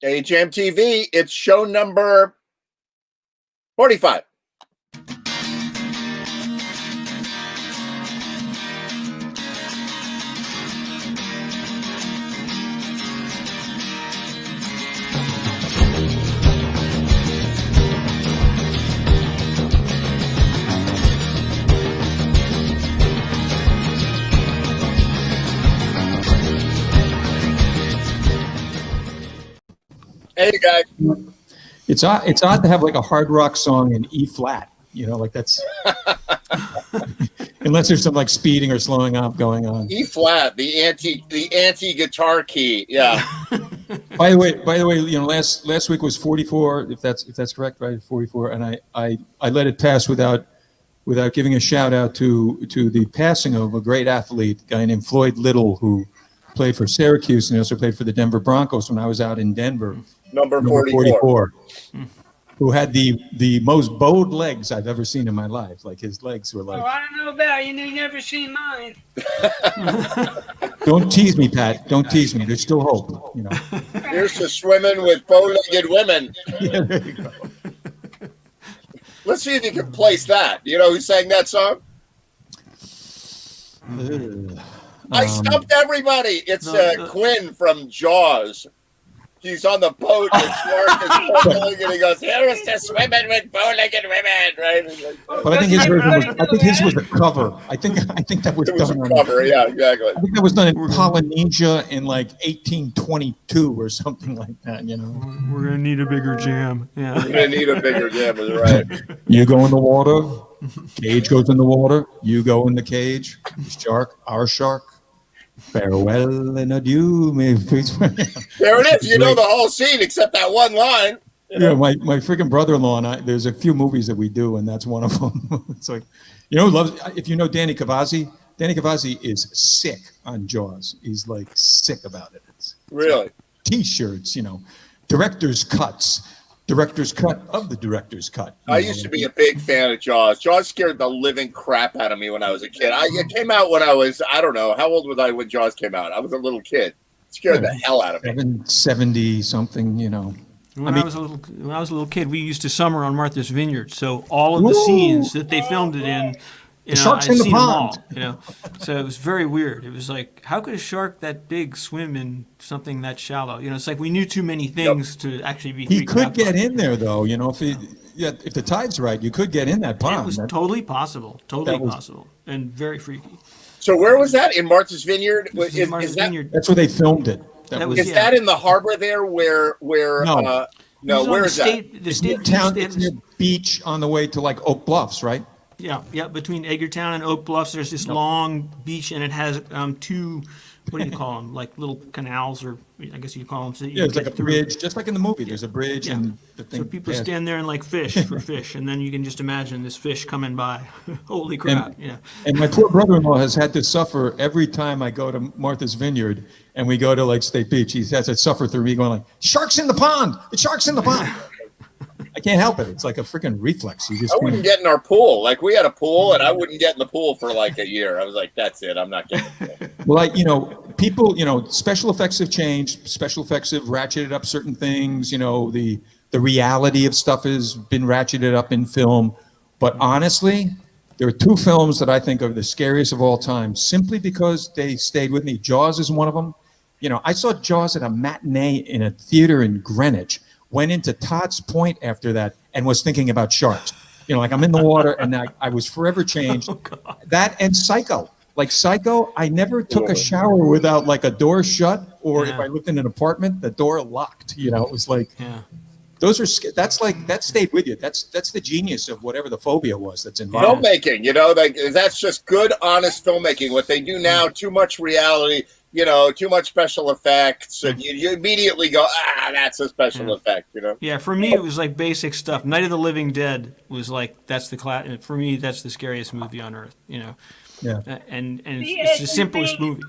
HMTV, it's show number 45. Hey guys. It's odd to have like a hard rock song in E flat, like that's unless there's some like speeding or slowing up going on. E flat, the anti guitar key. Yeah. By the way, last week was 44, if that's correct, right? 44, and I let it pass without giving a shout out to the passing of a great athlete, a guy named Floyd Little, who played for Syracuse and also played for the Denver Broncos when I was out in Denver. Number 44. Who had the most bowed legs I've ever seen in my life. Like his legs were like. Oh, I don't know about you. You never seen mine. Don't tease me, Pat. Don't tease me. There's still hope. Here's to swimming with bow-legged women. Yeah, there you go. Let's see if you can place that. You know who sang that song? I stumped everybody. It's Quinn from Jaws. He's on the boat and Clark is snorkeling and he goes, "Here's to swimming with bow-legged women," right? But I think his was a cover. I think that was done a cover. Yeah, exactly. I think that was done in Polynesia in like 1822 or something like that. We're gonna need a bigger jam. Yeah, we're gonna need a bigger jam. Is right. You go in the water. Cage goes in the water. You go in the cage. Shark, our shark. Farewell and adieu. There it is. You know the whole scene except that one line. Yeah, my freaking brother-in-law and I. There's a few movies that we do, and that's one of them. It's like, if you know Danny Cavazzi. Danny Cavazzi is sick on Jaws. He's like sick about it. Really? T-shirts, director's cuts. Director's cut of the director's cut. I used to be a big fan of Jaws. Jaws scared the living crap out of me when I was a kid. It came out when I was, I don't know, how old was I when Jaws came out? I was a little kid. It scared the hell out of me. 70 something, When I was a little kid, we used to summer on Martha's Vineyard. So all of the scenes that they filmed it in, the sharks in the pond. So it was very weird. It was like, how could a shark that big swim in something that shallow? It's like we knew too many things to actually be. He could get in there though. If the tide's right, you could get in that pond. It was totally possible, and very freaky. So where was that in Martha's Vineyard? Martha's Vineyard. That's where they filmed it. Is that in the harbor there? Where? No. Where is that? It's near town. It's near beach on the way to like Oak Bluffs, right? Yeah. Between Edgartown and Oak Bluffs, there's this long beach, and it has two. What do you call them? Like little canals, or I guess you call them. So it's like a bridge, just like in the movie. There's a bridge, and the thing. So people stand there and like fish for fish, and then you can just imagine this fish coming by. Holy crap! And my poor brother-in-law has had to suffer every time I go to Martha's Vineyard and we go to Lake State Beach. He has to suffer through me going like, "Sharks in the pond! The sharks in the pond!" I can't help it. It's like a freaking reflex. I wouldn't get in our pool. Like we had a pool, and I wouldn't get in the pool for like a year. I was like, "That's it. I'm not getting in the pool." Well, people, special effects have changed. Special effects have ratcheted up certain things. The reality of stuff has been ratcheted up in film. But honestly, there are two films that I think are the scariest of all time, simply because they stayed with me. Jaws is one of them. I saw Jaws at a matinee in a theater in Greenwich. Went into Todd's Point after that and was thinking about sharks. Like I'm in the water and I was forever changed. Oh, that and Psycho. Like Psycho, I never took a shower without like a door shut, or if I lived in an apartment, the door locked. It was like, those are, that stayed with you. That's the genius of whatever the phobia was that's involved. Filmmaking, that's just good, honest filmmaking. What they do now, too much reality. Too much special effects, and you immediately go, that's a special effect, Yeah, for me, it was like basic stuff. Night of the Living Dead was like, that's the class. For me, that's the scariest movie on earth, Yeah. And it's the simplest movie.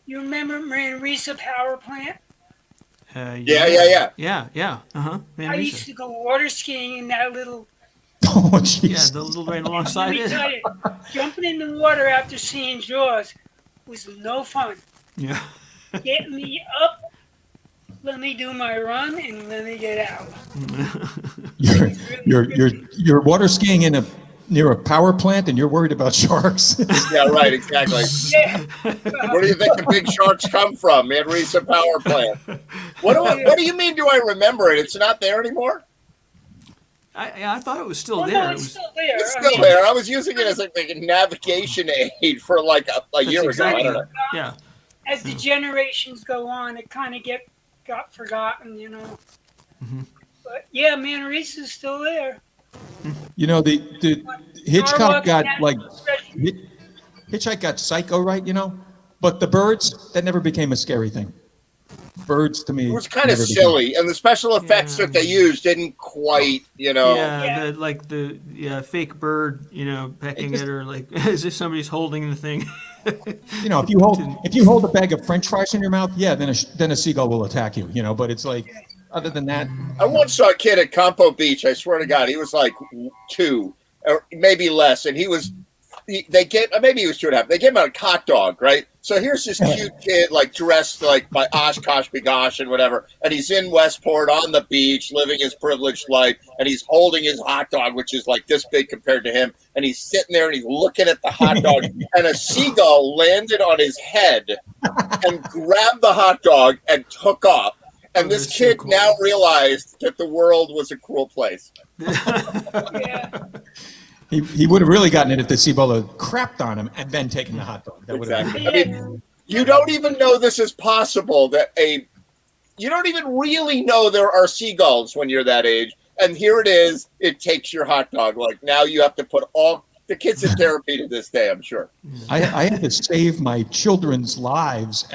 You remember Manresa Power Plant? Yeah. I used to go water skiing in that little. Oh, jeez. Yeah, the little right alongside it. Tell you, jumping in the water after seeing Jaws was no fun. Yeah. Getting me up let me do my run and let me get out. You're water skiing near a power plant, and you're worried about sharks. Yeah, right, exactly. Yeah. Where do you think the big sharks come from? Manresa Power Plant. What do you mean? Do I remember it? It's not there anymore. I thought it was still Well, there. no, it's still there. It's still there. I was using it as like a navigation aid for like a year ago. I don't know. Yeah. As the generations go on, it kind of got forgotten, you know. Mm-hmm. But yeah, Manresa's still there. You know, the Hitchcock got Starbucks, Hitchcock got Psycho right, you know, but the birds, that never became a scary thing. Birds to me, it was kind of silly, and the special effects that they used didn't quite, you know. Yeah, the fake bird, you know, pecking at her like as if somebody's holding the thing. You know, if you hold a bag of French fries in your mouth, yeah, then a seagull will attack you, you know. But it's like, other than that, I once saw a kid at Campo Beach. I swear to God, he was like 2 or maybe less, and they gave maybe he was 2.5. They gave him a hot dog, right? So here's this cute kid, like dressed like by Oshkosh Begosh and whatever, and he's in Westport on the beach, living his privileged life, and he's holding his hot dog, which is like this big compared to him, and he's sitting there and he's looking at the hot dog, and a seagull landed on his head and grabbed the hot dog and took off. And this kid now realized that the world was a cruel place. Yeah. he would have really gotten it if the seagull had crapped on him and then taken the hot dog. That would have Exactly. I mean, you don't even know this is possible. You don't even really know there are seagulls when you're that age. And here it is. It takes your hot dog. Like now you have to put all the kids in therapy to this day, I'm sure. I had to save my children's lives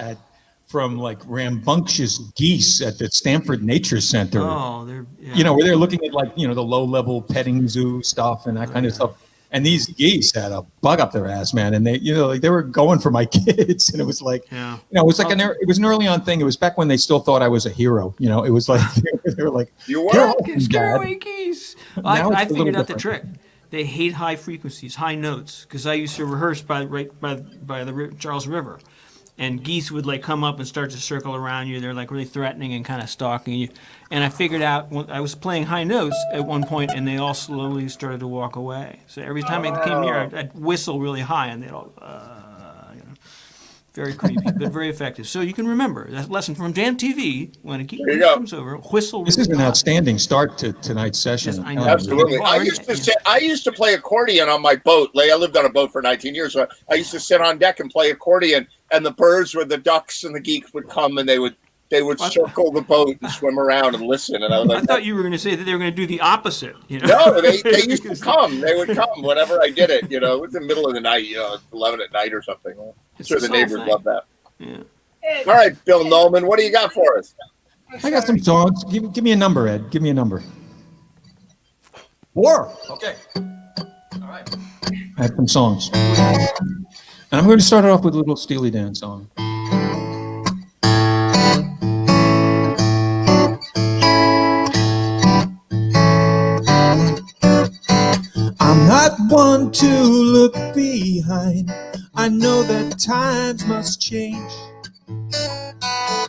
from like rambunctious geese at the Stanford Nature Center. Oh, you know, where they're looking at like, you know, the low-level petting zoo stuff and that kind of stuff. And these geese had a bug up their ass, man. And they, you know, like they were going for my kids. And it was like, you know, it was like it was an early on thing. It was back when they still thought I was a hero. You know, it was like, they were like, you were scare away geese. I figured out the trick. They hate high frequencies, high notes, because I used to rehearse by the Charles River. And geese would like come up and start to circle around you. They're like really threatening and kind of stalking you. And I figured out I was playing high notes at one point, and they all slowly started to walk away. So every time I came near, I'd whistle really high, and they'd all, you know, very creepy, but very effective. So you can remember that lesson from Jam TV. When a geese comes over, whistle. This is an outstanding start to tonight's session. Yes, I know. Absolutely. I used to play accordion on my boat. I lived on a boat for 19 years. So I used to sit on deck and play accordion. And the birds or the ducks and the geeks would come and they would circle the boat and swim around and listen. And I was like, I thought you were going to say that they were going to do the opposite. You know? No, they used to come. They would come whenever I did it. You know, it was in the middle of the night. You know, 11 at night or something. I'm sure the neighbors love that. Yeah. All right, Bill Nolman, what do you got for us? I got some songs. Give me a number, Ed. Give me a number. 4. Okay. All right. I have some songs. And I'm going to start it off with a little Steely Dan song. I'm not one to look behind. I know that times must change.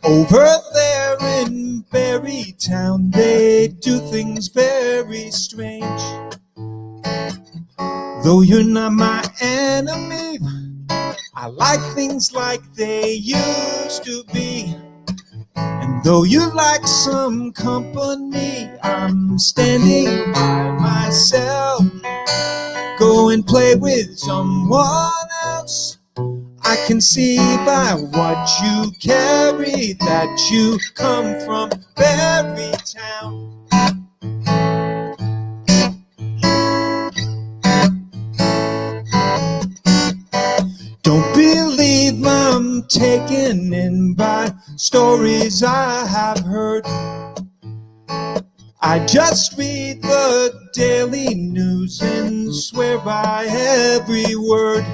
Over there in Berrytown, they do things very strange. Though you're not my enemy, I like things like they used to be. And though you like some company, I'm standing by myself. Go and play with someone else. I can see by what you carry that you come from Berrytown. Don't believe I'm taken in by stories I have heard. I just read the daily news and swear by every word.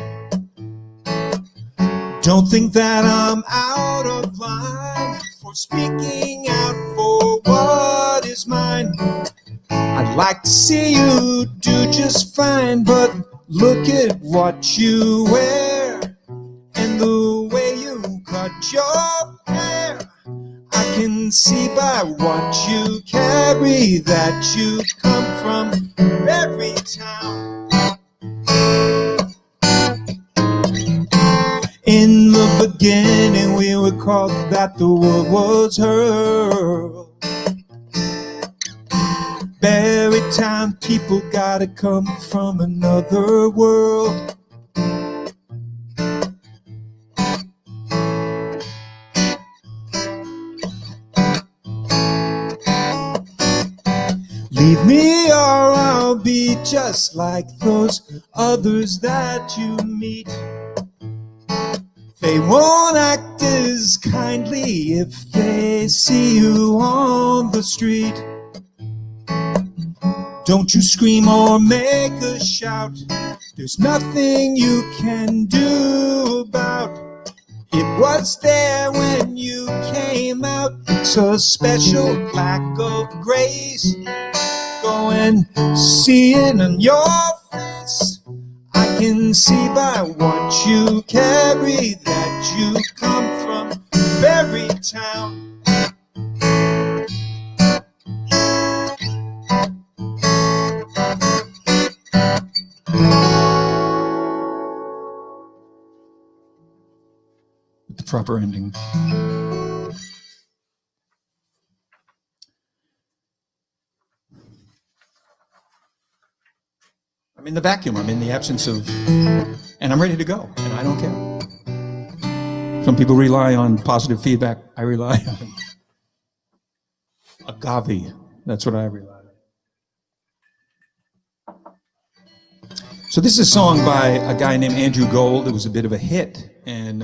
Don't think that I'm out of line for speaking out for what is mine. I'd like to see you do just fine, but look at what you wear and the way you cut your hair. I can see by what you carry that you come from every town. In the beginning we were called that the world was hurled. Buried time, people gotta come from another world. Leave me or I'll be just like those others that you meet. They won't act as kindly if they see you on the street. Don't you scream or make a shout. There's nothing you can do about. It was there when you came out. It's a special lack of grace. Go and see it in your face. I can see by what you carry that you come from every town. With the proper ending. I'm in the vacuum, I'm in the absence of, and I'm ready to go, and I don't care. Some people rely on positive feedback. I rely on agave. That's what I rely on. So this is a song by a guy named Andrew Gold. It was a bit of a hit, and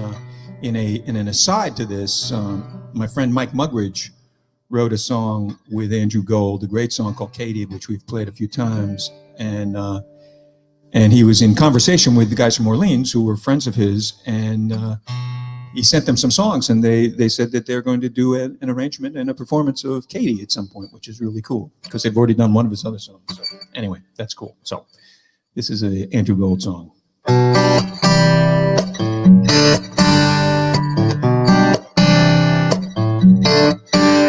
in an aside to this, my friend Mike Mugridge wrote a song with Andrew Gold, a great song called Katie, which we've played a few times, and he was in conversation with the guys from Orleans who were friends of his, and he sent them some songs, and they said that they're going to do an arrangement and a performance of Katie at some point, which is really cool because they've already done one of his other songs. So anyway, that's cool. So this is an Andrew Gold song.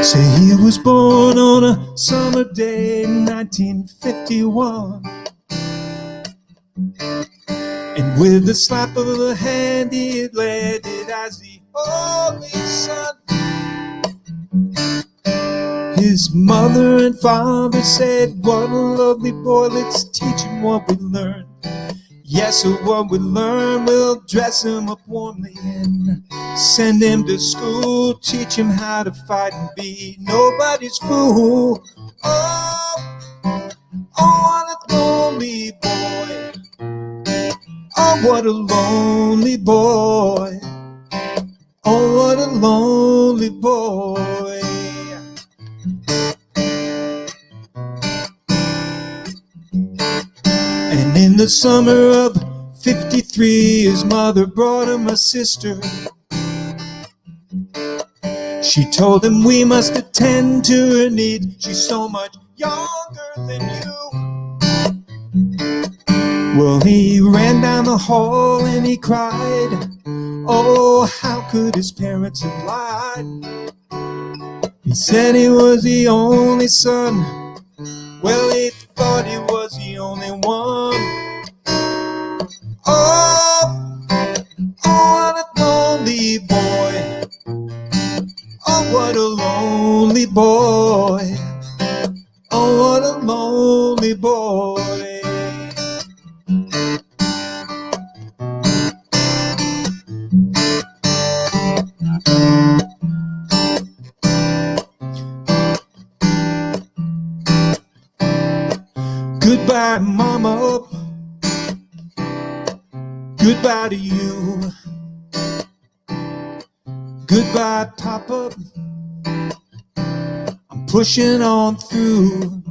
Say he was born on a summer day in 1951. And with the slap of a hand he had landed as the only son. His mother and father said, what a lovely boy, let's teach him what we learned. Yes, so what we learn, we'll dress him up warmly and send him to school, teach him how to fight and be nobody's fool. Oh, what a lonely boy. Oh, what a lonely boy. Oh, what a lonely boy. And in the summer of 53, his mother brought him a sister. She told him we must attend to her needs. She's so much younger than you. Well, he ran down the hall and he cried. Oh, how could his parents have lied? He said he was the only son. Well, he thought he was the only one. Oh, what a lonely boy. Oh, what a lonely boy. Oh, what a lonely boy. Goodbye, Mama. Goodbye to you. Goodbye, Papa. I'm pushing on through.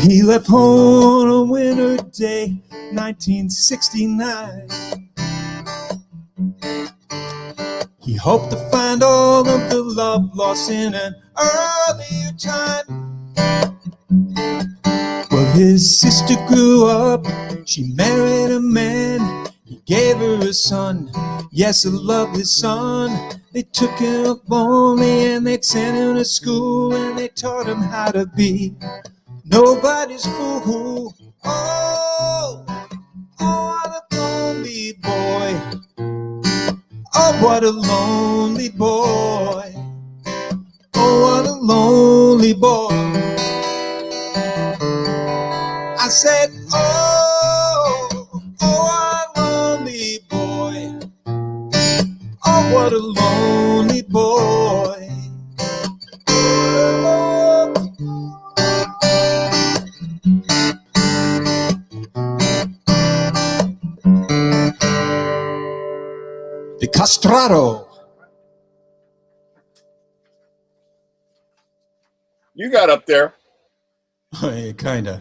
he left home on a winter day, 1969. He hoped to find all of the love lost in an earlier time. Well, his sister grew up, she married a man, he gave her a son, yes, a lovely son. They took him up lonely and they sent him to school and they taught him how to be nobody's fool. Oh, what a lonely boy. Oh, what a lonely boy. Oh, what a lonely boy. I said, oh, what a lonely boy. Oh, what a lonely boy. The castrato. You got up there. Yeah, kind of.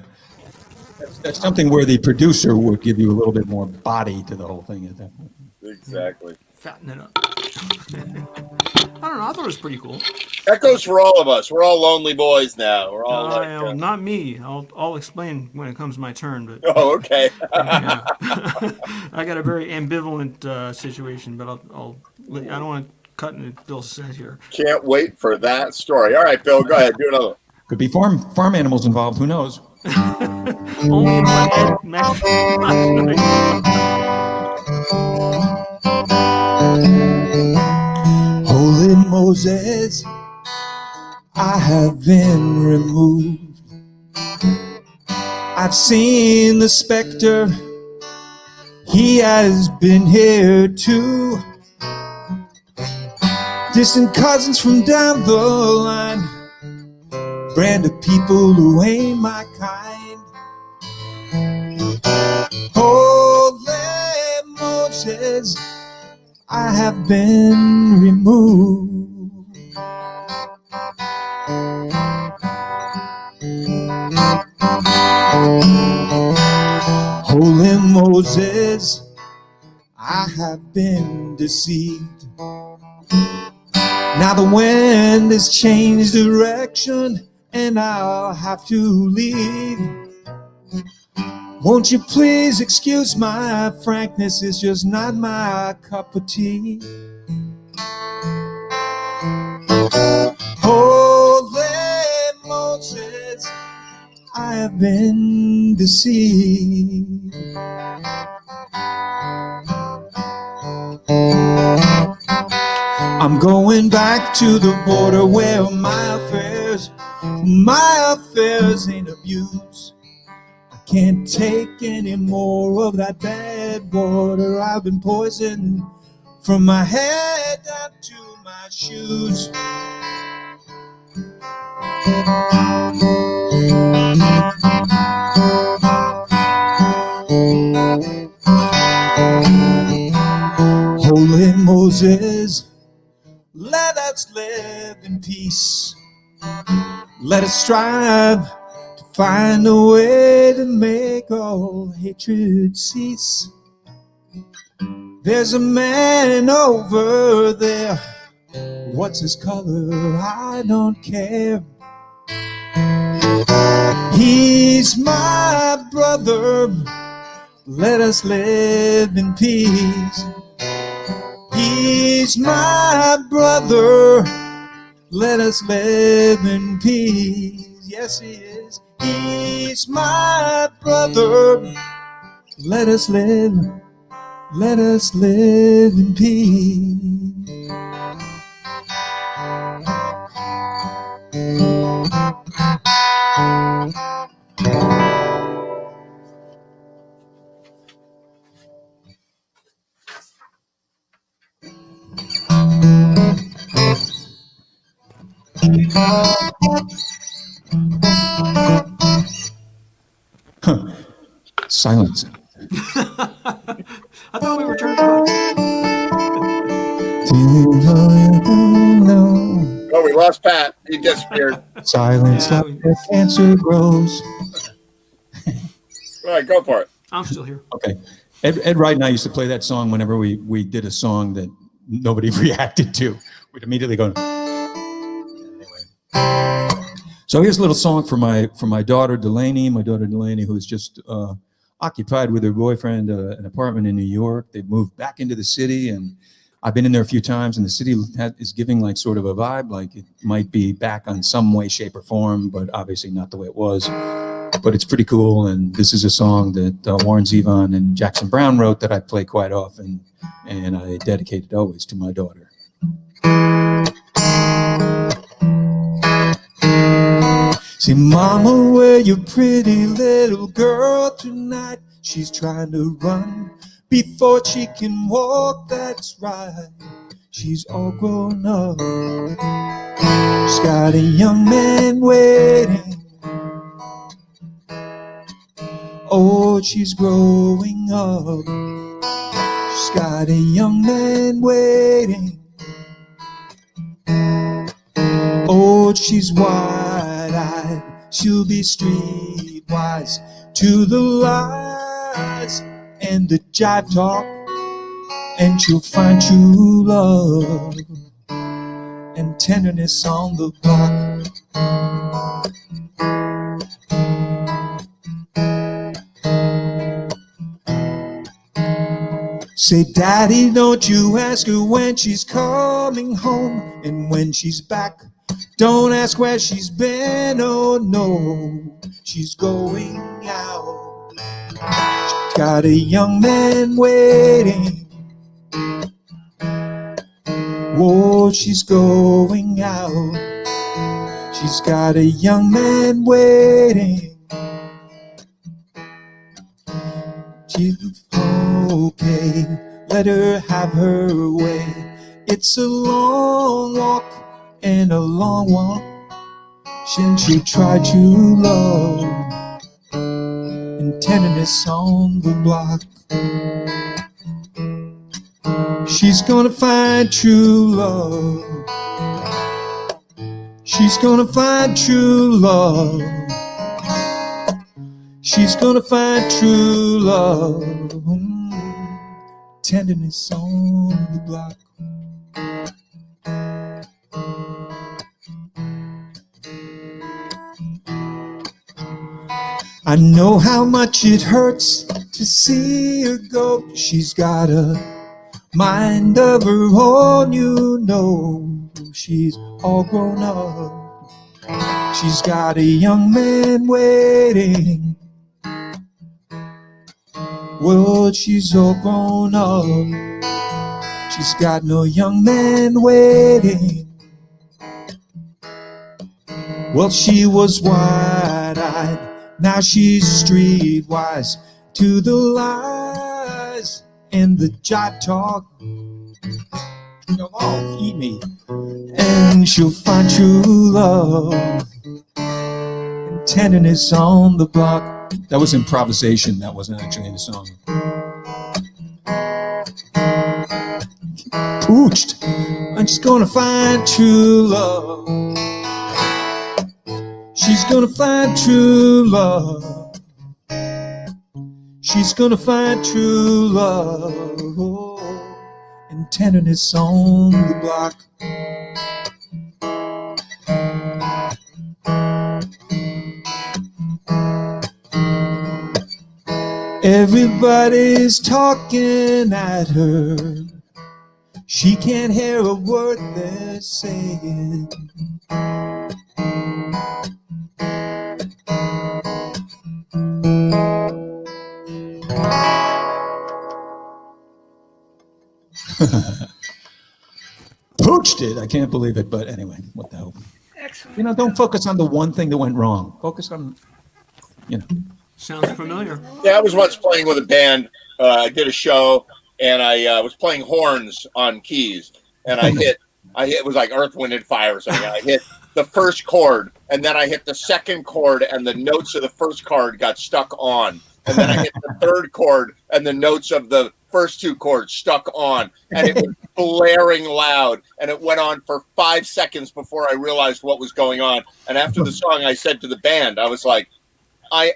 That's something where the producer would give you a little bit more body to the whole thing at that point. Exactly. Fatten it up. I don't know. I thought it was pretty cool. That goes for all of us. We're all lonely boys now. We're all Not me. I'll explain when it comes my turn. But Oh, okay. yeah. I got a very ambivalent situation, but I don't want to cut into Bill's set here. Can't wait for that story. All right, Bill, go ahead. Do another one. Could be farm animals involved. Who knows? Only in one head, Max. Holy Moses, I have been removed. I've seen the specter. He has been here too. Distant cousins from down the line, brand of people who ain't my kind. Holy Moses, I have been removed. Holy Moses, I have been deceived. Now the wind has changed direction and I'll have to leave. Won't you please excuse my frankness, it's just not my cup of tea. Holy Moses, I have been deceived. I'm going back to the border where my affairs ain't abused. I can't take any more of that bad water. I've been poisoned from my head down to my shoes. Holy Moses, let us live in peace. Let us strive to find a way to make all hatred cease. There's a man over there. What's his color? I don't care. He's my brother. Let us live in peace. He's my brother. Let us live in peace. Yes, he is. He's my brother. Let us live in peace. Silence. I thought we were turned on. Oh, we lost Pat. He disappeared. Silence like the cancer grows. All right, go for it. I'm still here. Okay. Ed Wright and I used to play that song whenever we did a song that nobody reacted to. We'd immediately go. Anyway. So here's a little song for my daughter Delaney. My daughter Delaney, who's just occupied with her boyfriend an apartment in New York. They've moved back into the city, and I've been in there a few times, and the city is giving like sort of a vibe, like it might be back on some way, shape, or form, but obviously not the way it was. But it's pretty cool, and this is a song that Warren Zevon and Jackson Browne wrote that I play quite often, and I dedicate it always to my daughter. See, Mama, where your pretty little girl tonight? She's trying to run before she can walk, that's right. She's all grown up. She's got a young man waiting. Oh, she's growing up. She's got a young man waiting. Oh, she's wide-eyed. She'll be streetwise to the lies and the jive talk, and she'll find true love and tenderness on the block. Say, Daddy, don't you ask her when she's coming home, and when she's back, don't ask where she's been. Oh no, she's going out. She's got a young man waiting. Whoa, she's going out. She's got a young man waiting. She's okay, let her have her way. It's a long walk and a long walk since you tried to love and tenderness on the block. She's gonna find true love. She's gonna find true love. She's gonna find true love. Tenderness on the block. I know how much it hurts to see her go. She's got a mind of her own, you know. She's all grown up. She's got a young man waiting. Well, she's all grown up. She's got no young man waiting. Well, she was wide-eyed, now she's streetwise to the lies and the jive talk. Oh, eat me. And she'll find true love and tenderness on the block. That was improvisation. That wasn't actually in the song. Pooched. I'm just gonna find true love. She's gonna find true love. She's gonna find true love and tenderness on the block. Everybody's talking at her. She can't hear a word they're saying. Pooched it. I can't believe it, but anyway, what the hell. Excellent. You know, don't focus on the one thing that went wrong. Focus on, you know. Sounds familiar. Yeah, I was once playing with a band. I did a show, and I was playing horns on keys, and I hit. It was like Earth, Wind, and Fire or something. I hit the first chord, and then I hit the second chord, and the notes of the first chord got stuck on, and then I hit the third chord, and the notes of the first two chords stuck on, and it was blaring loud, and it went on for 5 seconds before I realized what was going on. And after the song, I said to the band, I was like,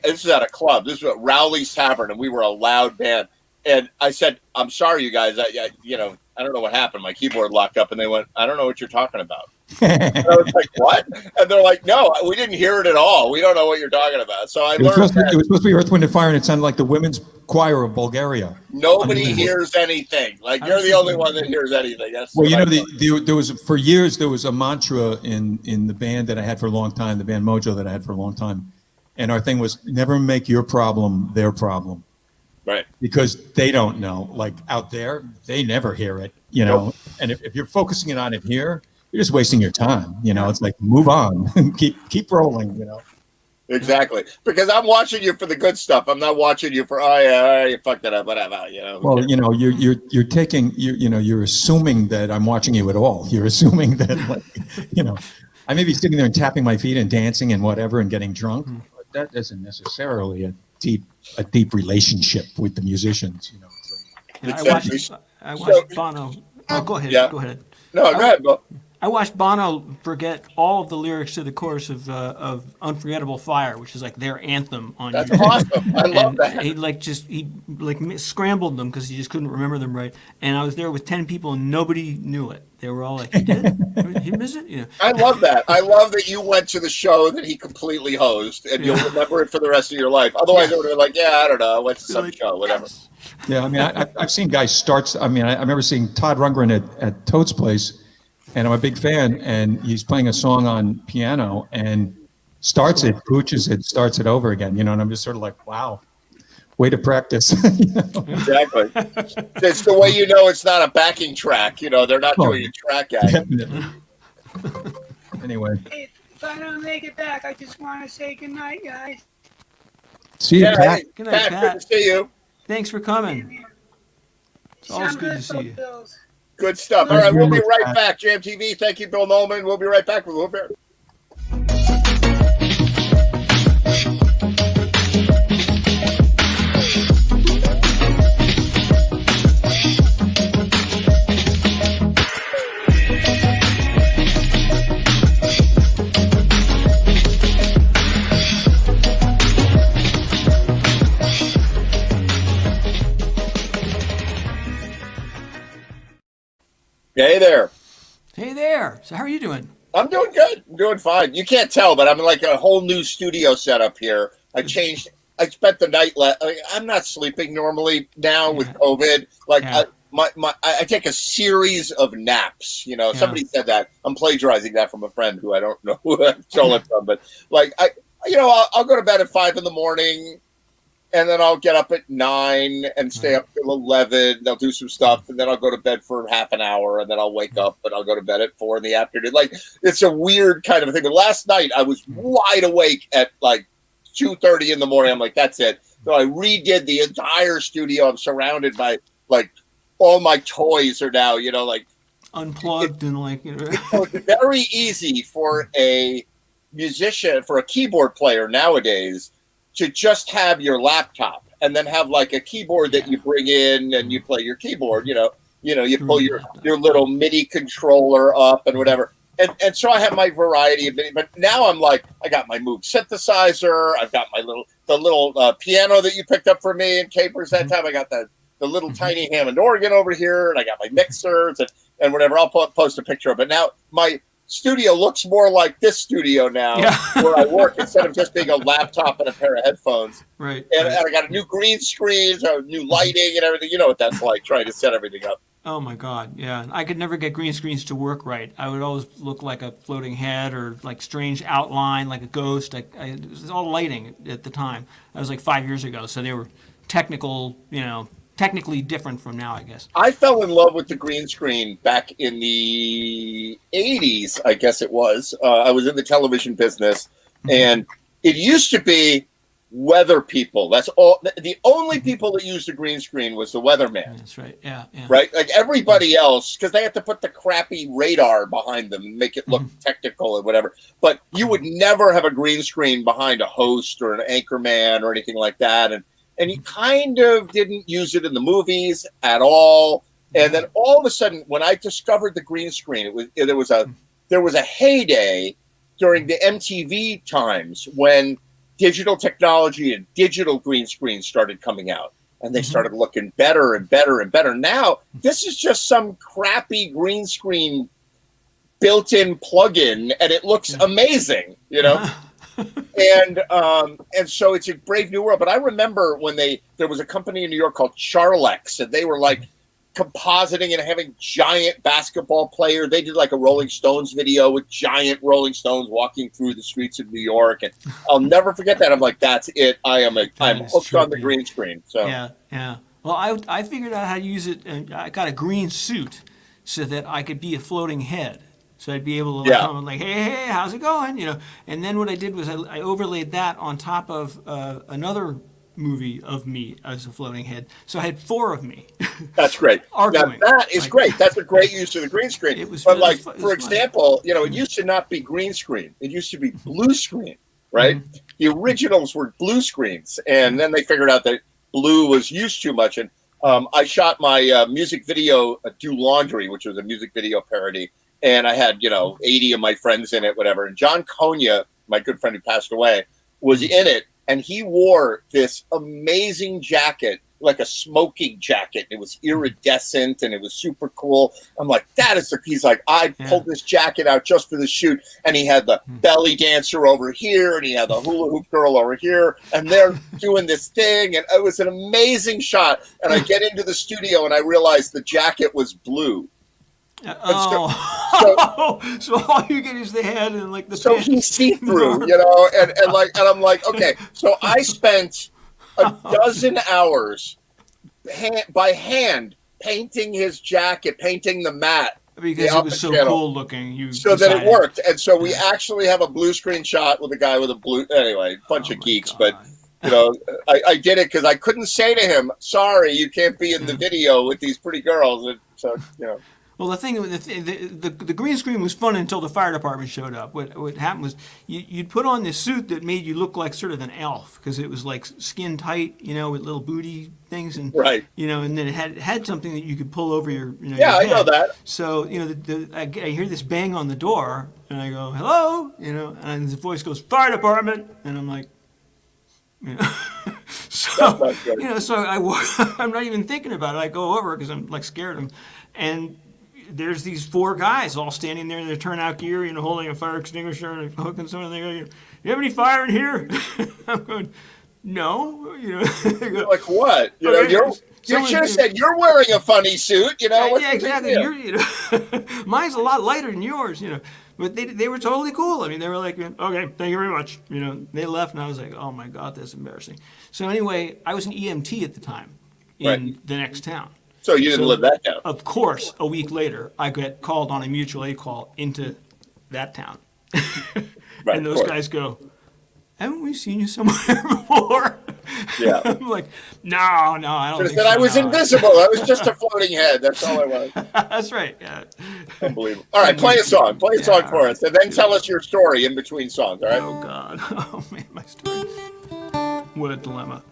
this is at a club. This was at Rowley's Tavern, and we were a loud band. And I said, "I'm sorry, you guys. I don't know what happened. My keyboard locked up." And they went, "I don't know what you're talking about." And I was like, "What?" And they're like, "No, we didn't hear it at all. We don't know what you're talking about." So I learned that it was supposed to be Earth, Wind, and Fire, and it sounded like the women's choir of Bulgaria. Nobody hears anything. Like, you're the only one that hears anything. That's well, there was for years there was a mantra in the band that I had for a long time, the band Mojo that I had for a long time, and our thing was never make your problem their problem. Right. Because they don't know. Like out there, they never hear it, you know. Nope. And if you're focusing on it here, you're just wasting your time. You know, it's like move on, keep rolling. You know. Exactly. Because I'm watching you for the good stuff. I'm not watching you for you fucked it up, whatever. You know. Well, you know, you're assuming that I'm watching you at all. You're assuming that, like, you know, I may be sitting there and tapping my feet and dancing and whatever and getting drunk, but that isn't necessarily a deep relationship with the musicians, you know. Yeah, I watched Bono. Oh, go ahead. Yeah. Go ahead. No, go ahead, Bo. I watched Bono forget all of the lyrics to the chorus of "Unforgettable Fire," which is like their anthem on. That's awesome. I love that. He scrambled them because he just couldn't remember them right. And I was there with 10 people and nobody knew it. They were all like, "He did? He missed it?" You know. I love that. I love that you went to the show that he completely hosted, and you'll remember it for the rest of your life. Otherwise, it would have been like, "Yeah, I don't know. I went to some show, whatever." Yes. Yeah, I mean, I've seen guys start. I mean, I remember seeing Todd Rundgren at Toad's place. And I'm a big fan, and he's playing a song on piano and starts it, pooches it, starts it over again, you know, and I'm just sort of like, wow, way to practice. You know? Exactly. It's the way you know it's not a backing track, you know, they're not doing a track act. Definitely. Anyway. Hey, if I don't make it back, I just want to say goodnight, guys. See you, Pat. Good night, Pat. Good to see you. Thanks for coming. It's always good to see you. Good stuff. All right, we'll be right back. Jam TV. Thank you, Bill Nolman. We'll be right back with Wilbur. Hey there. Hey there. So how are you doing? I'm doing good. I'm doing fine. You can't tell, but I'm in like a whole new studio setup here. I spent the night. I'm not sleeping normally now with COVID. Like I take a series of naps. You know, somebody said that. I'm plagiarizing that from a friend who I don't know who I stole it from, but like I'll go to bed at 5 a.m. And then I'll get up at 9 and stay up till 11. They'll do some stuff, and then I'll go to bed for half an hour, and then I'll wake up and I'll go to bed at 4 in the afternoon. Like, it's a weird kind of thing. But last night I was wide awake at like 2:30 in the morning. I'm like, that's it. So I redid the entire studio. I'm surrounded by like all my toys are now, you know, like unplugged and like, you know. It's very easy for a musician, for a keyboard player nowadays, to just have your laptop and then have like a keyboard that you bring in and you play your keyboard, you pull your little MIDI controller up and whatever. And so I have my variety of MIDI, but now I'm like, I got my Moog synthesizer. I've got my little piano that you picked up for me in Capers that time. I got the little tiny Hammond organ over here, and I got my mixers and whatever. I'll post a picture of it. Now my studio looks more like this studio now where I work instead of just being a laptop and a pair of headphones. Right. And I got a new green screen, new lighting and everything. You know what that's like, trying to set everything up. Oh my God, yeah. I could never get green screens to work right. I would always look like a floating head or like strange outline, like a ghost. It was all lighting at the time. That was like 5 years ago, so they were technically different from now, I guess. I fell in love with the green screen back in the 80s, I guess it was. I was in the television business, and it used to be weather people. That's all. The only people that used a green screen was the weatherman. That's right. Yeah. Right? Like everybody else, because they had to put the crappy radar behind them and make it look technical and whatever. But you would never have a green screen behind a host or an anchorman or anything like that. And he kind of didn't use it in the movies at all. And then all of a sudden, when I discovered the green screen, there was a heyday during the MTV times when digital technology and digital green screens started coming out. And they started looking better and better and better. Now, this is just some crappy green screen built-in plug-in, and it looks amazing, you know? And so it's a brave new world. But I remember when there was a company in New York called Charlex, and they were like compositing and having giant basketball players. They did like a Rolling Stones video with giant Rolling Stones walking through the streets of New York, and I'll never forget that. I'm like, that's it. I'm hooked on the green screen. So yeah. Well, I figured out how to use it, and I got a green suit so that I could be a floating head. So I'd be able to come and like, hey, how's it going? You know. And then what I did was I overlaid that on top of another movie of me as a floating head. So I had 4 of me. That's great. Now, that is great. That's a great use of the green screen. It was, but it like, was, for example, you know, it used to not be green screen. It used to be blue screen, right? The originals were blue screens, and then they figured out that blue was used too much. And I shot my music video, Do Laundry, which was a music video parody. And I had, 80 of my friends in it, whatever. And John Konya, my good friend who passed away, was in it. And he wore this amazing jacket, like a smoking jacket. It was iridescent and it was super cool. I'm like, he's like, I pulled this jacket out just for the shoot. And he had the belly dancer over here and he had the hula hoop girl over here. And they're doing this thing. And it was an amazing shot. And I get into the studio and I realized the jacket was blue. So all you get is the head and like the so he's see-through, and I'm like, okay, so I spent a dozen hours by hand painting his jacket, painting the mat because it was so cool looking. That it worked, and so we actually have a blue screen shot with a guy with a blue. Anyway, bunch of geeks, God. but. I did it because I couldn't say to him, "Sorry, you can't be in the video with these pretty girls." And so, Well, the green screen was fun until the fire department showed up. What happened was you'd put on this suit that made you look like sort of an elf because it was like skin tight, with little booty things, and and then it had something that you could pull over your. Your I head. know that. So I hear this bang on the door, and I go hello, and the voice goes fire department, and I'm like. So I'm not even thinking about it. I go over because I'm like scared of him, and there's these 4 guys all standing there in their turnout gear, holding a fire extinguisher and a hook and something. They go, "You have any fire in here?" I'm going, "No." They go, like what? You should have said you're wearing a funny suit. Yeah, exactly. Mine's a lot lighter than yours. But they were totally cool. I mean, they were like, "Okay, thank you very much." They left, and I was like, "Oh my God, that's embarrassing." So anyway, I was an EMT at the time in the next town. So you didn't live that down. Of course, a week later, I get called on a mutual aid call into that town. And those guys go, "Haven't we seen you somewhere before?" Yeah. I'm like, no, I don't think so. I was invisible. I was just a floating head. That's all I was. That's right. Yeah. Unbelievable. All right, play a song. Play a song for us. And then tell us your story in between songs, all right? Oh, God. Oh, man, my story. What a dilemma.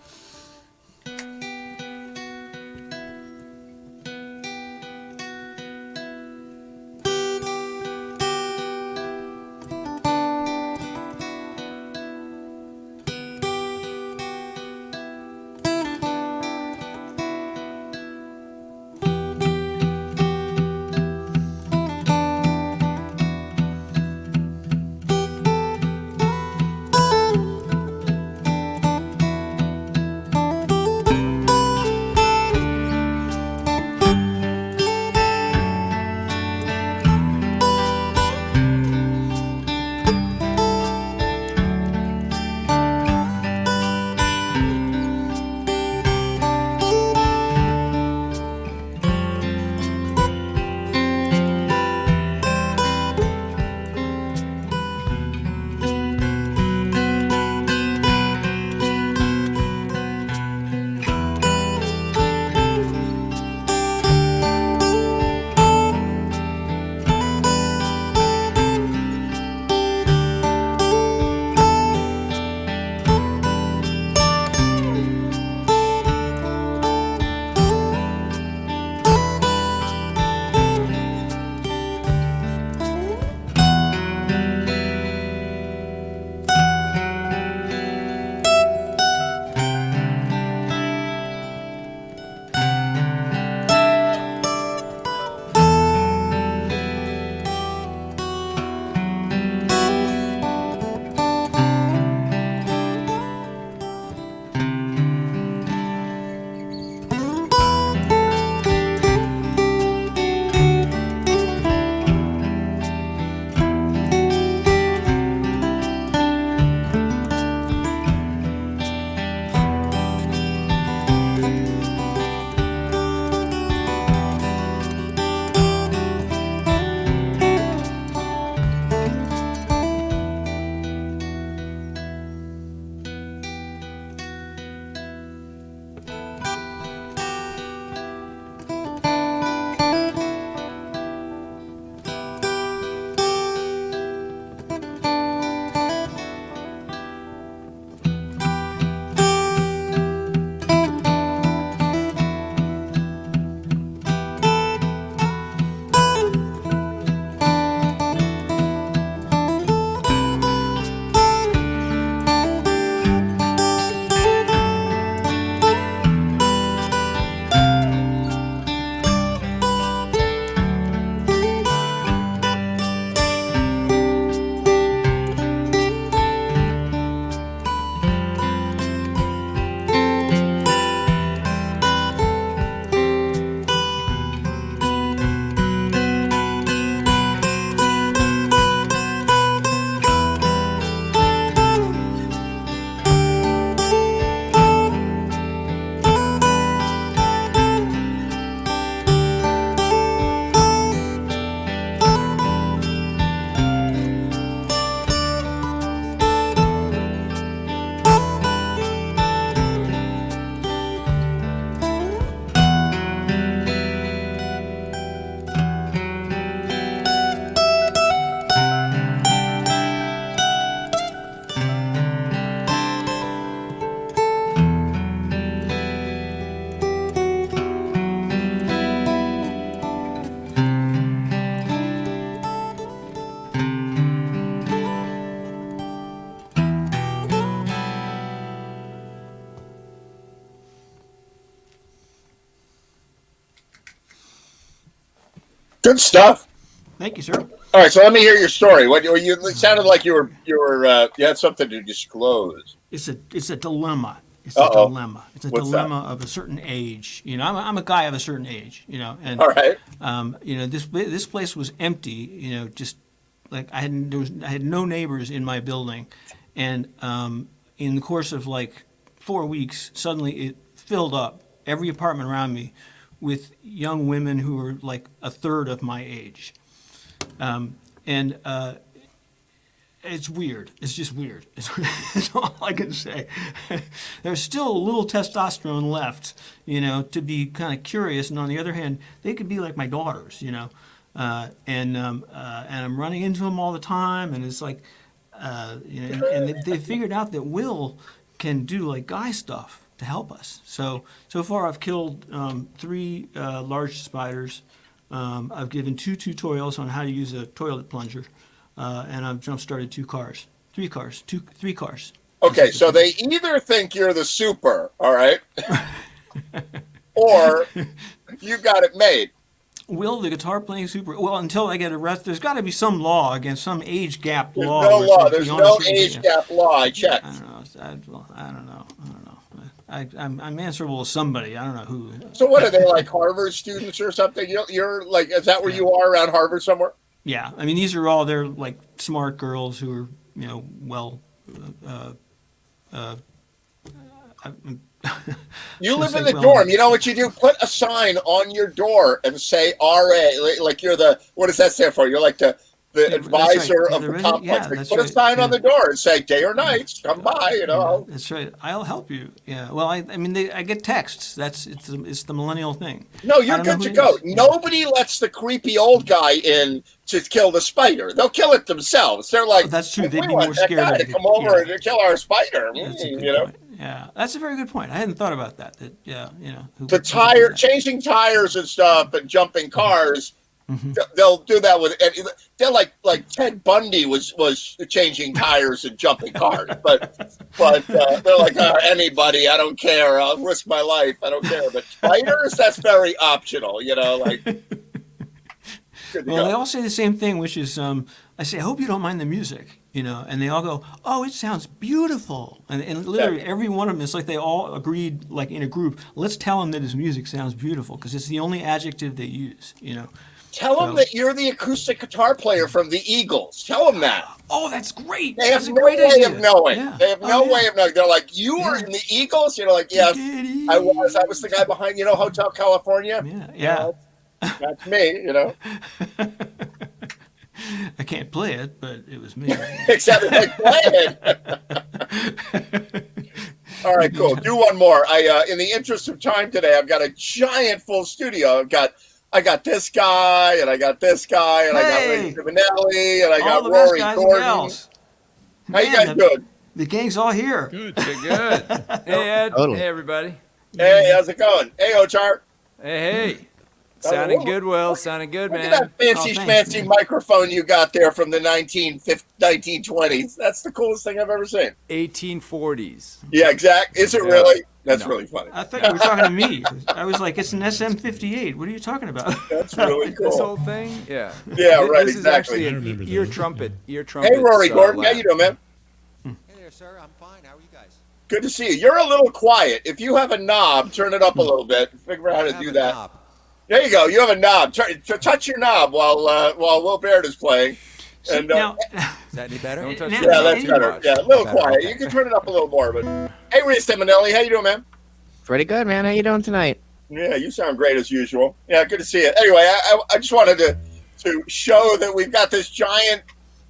Good stuff. Thank you, sir. All right, so let me hear your story. It sounded like you had something to disclose. It's a dilemma. It's Uh-oh. a dilemma. It's a What's dilemma of a certain age. You know, I'm a guy of a certain age. You know, and All right. you know, this place was empty. You know, just like I had no neighbors in my building, and in the course of like 4 weeks, suddenly it filled up every apartment around me with young women who were like a third of my age, and it's weird. It's just weird. It's all I can say. There's still a little testosterone left, you know, to be kind of curious. And on the other hand, they could be like my daughters, you know, and I'm running into them all the time. And it's like, you know, and they figured out that Will can do like guy stuff to help us. So far I've killed 3 large spiders. I've given 2 tutorials on how to use a toilet plunger. And I've jump-started 3 cars. Okay, so they either think you're the super, all right, or you got it made. Will, the guitar-playing super... Well, until I get arrested, there's got to be some law against some age gap There's law. no where it law. says There's beyond a no certain age gap law. I checked. I don't know. I'm answerable to somebody. I don't know who. So what are they, like Harvard students or something? You're like, is that where you are, around Harvard somewhere? Yeah, I mean, these are all, they're like smart girls who are, you know, well, you live in the dorm. You know what you do? Put a sign on your door and say RA. Like you're the, what does that stand for? You're like the advisor of the complex. Yeah, Like, put a sign on the door and say day or night, come by, you know. That's right. I'll help you. Yeah. Well, I mean, I get texts. It's the millennial thing. No, you're good to go. Nobody lets the creepy old guy in to kill the spider. They'll kill it themselves. They're like, that's true. They'd be want more that scared guy to come over and kill our spider. You know. Yeah, that's a very good point. I hadn't thought about that. You know, changing tires and stuff and jumping cars. Mm-hmm. They'll do that with. They're like Ted Bundy was changing tires and jumping cars, but they're like anybody. I don't care. I'll risk my life. I don't care. But spiders, that's very optional. You know, like. Well, they all say the same thing, which is, I say, I hope you don't mind the music, you know, and they all go, oh, it sounds beautiful, and literally every one of them is like they all agreed, like in a group, let's tell him that his music sounds beautiful because it's the only adjective they use, you know. Tell them that you're the acoustic guitar player from the Eagles. Tell them that. Oh, that's great. They have no way of knowing. Yeah. They have no way of knowing. They're like, you were in the Eagles? You're like, yes, I was. I was the guy behind, you know, Hotel California? Yeah. That's me, you know. I can't play it, but it was me. Except if I play it. All right, cool. Do one more. In the interest of time today, I've got a giant full studio. I got this guy, and I got this guy, and I got Ray Simonelli, and I got Rory Gordon. How you guys doing? The gang's all here. Good. Hey, Ed. Totally. Hey, everybody. Hey, how's it going? Hey, Ochar. Hey. Sounding good, Will. Sounding good, man. Look at that fancy schmancy microphone you got there from the 1920s. That's the coolest thing I've ever seen. 1840s. Yeah, exactly. Is it really? That's really funny. I thought you were talking to me. I was like, it's an SM58. What are you talking about? That's really cool. This whole thing? Yeah. Yeah, right, This exactly. is actually an ear trumpet. Hey, Rory Gordon. How you doing, man? Hey there, sir. I'm fine. How are you guys? Good to see you. You're a little quiet. If you have a knob, turn it up a little bit. Figure out how to do that. Knob. There you go. You have a knob. Touch your knob while Will Baird is playing. And now, Is that any better? Don't touch Yeah, your yeah, knob that's too better. much. Yeah, a little Better, quiet. okay. You can turn it up a little more. But hey, Ray Simonelli, how you doing, man? Pretty good, man. How you doing tonight? Yeah, you sound great as usual. Yeah, good to see you. Anyway, I just wanted to show that we've got this giant,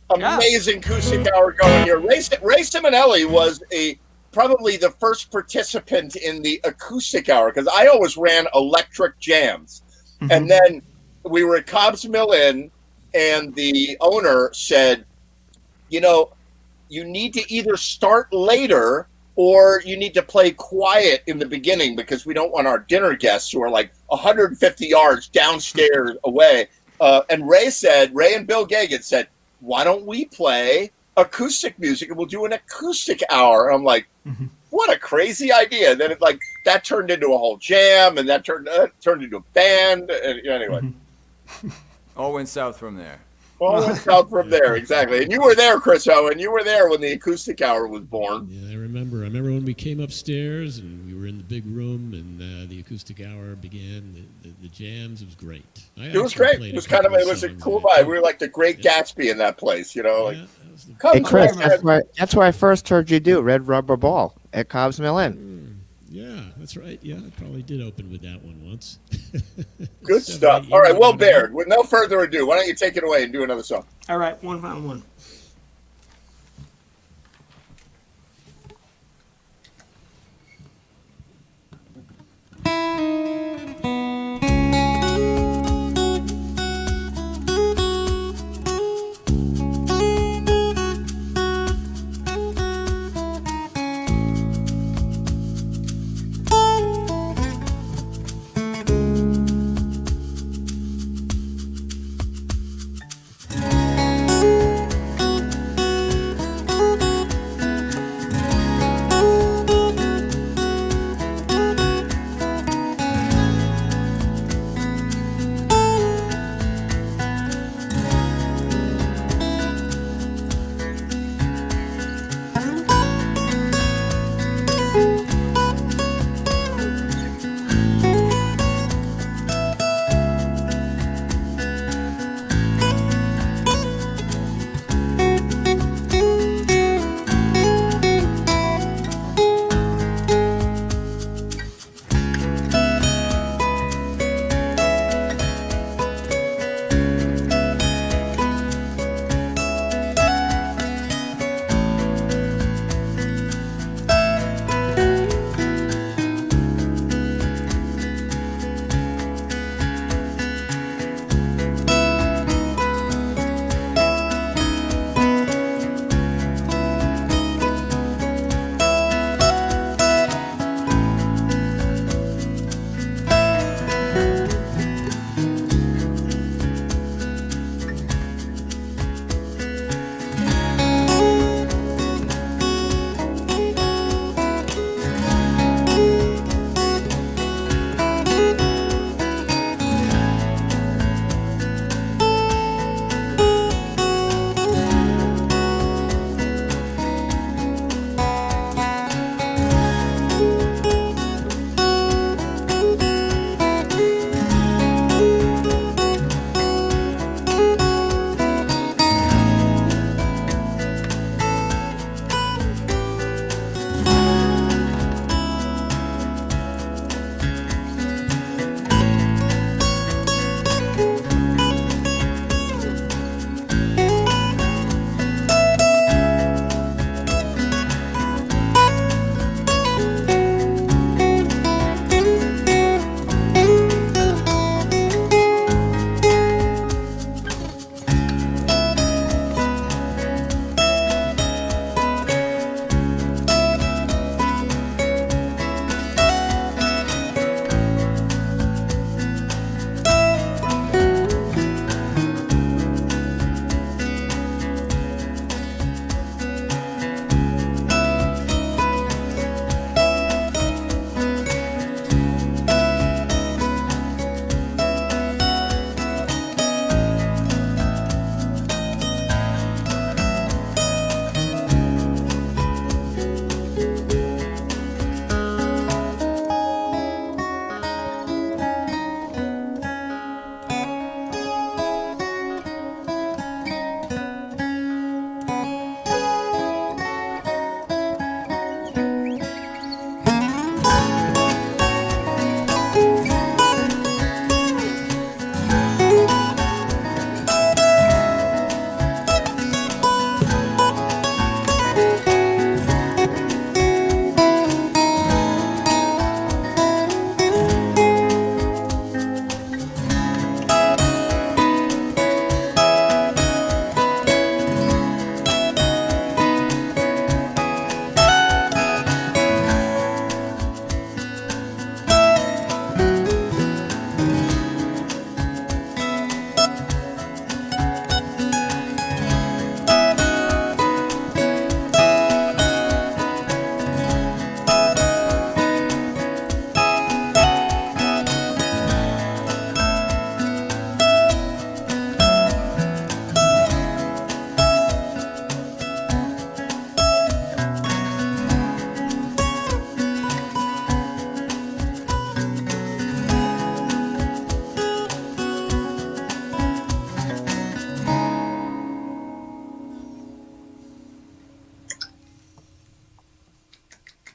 amazing acoustic hour going here. Ray Simonelli was probably the first participant in the acoustic hour because I always ran electric jams. Mm-hmm. And then we were at Cobb's Mill Inn, and the owner said, you know, you need to either start later or you need to play quiet in the beginning because we don't want our dinner guests who are like 150 yards downstairs away. And Ray and Bill Gagan said, why don't we play acoustic music and we'll do an acoustic hour? I'm like, what a crazy idea. Then that turned into a whole jam, and that turned into a band. And anyway, All went south from there. All went south from there, exactly. And you were there, Chris Owen. You were there when the acoustic hour was born. Yeah, I remember. I remember when we came upstairs and we were in the big room and the acoustic hour began. The jams. It was great. It was great. It was a cool vibe. We were like the Great Gatsby in that place, you know. Like, Hey, Chris, that's where I first heard you do Red Rubber Ball at Cobb's Mill Inn. Yeah, that's right. Yeah, I probably did open with that one once. Good stuff. All right, well, Baird, with no further ado, why don't you take it away and do another song? All right, one final one.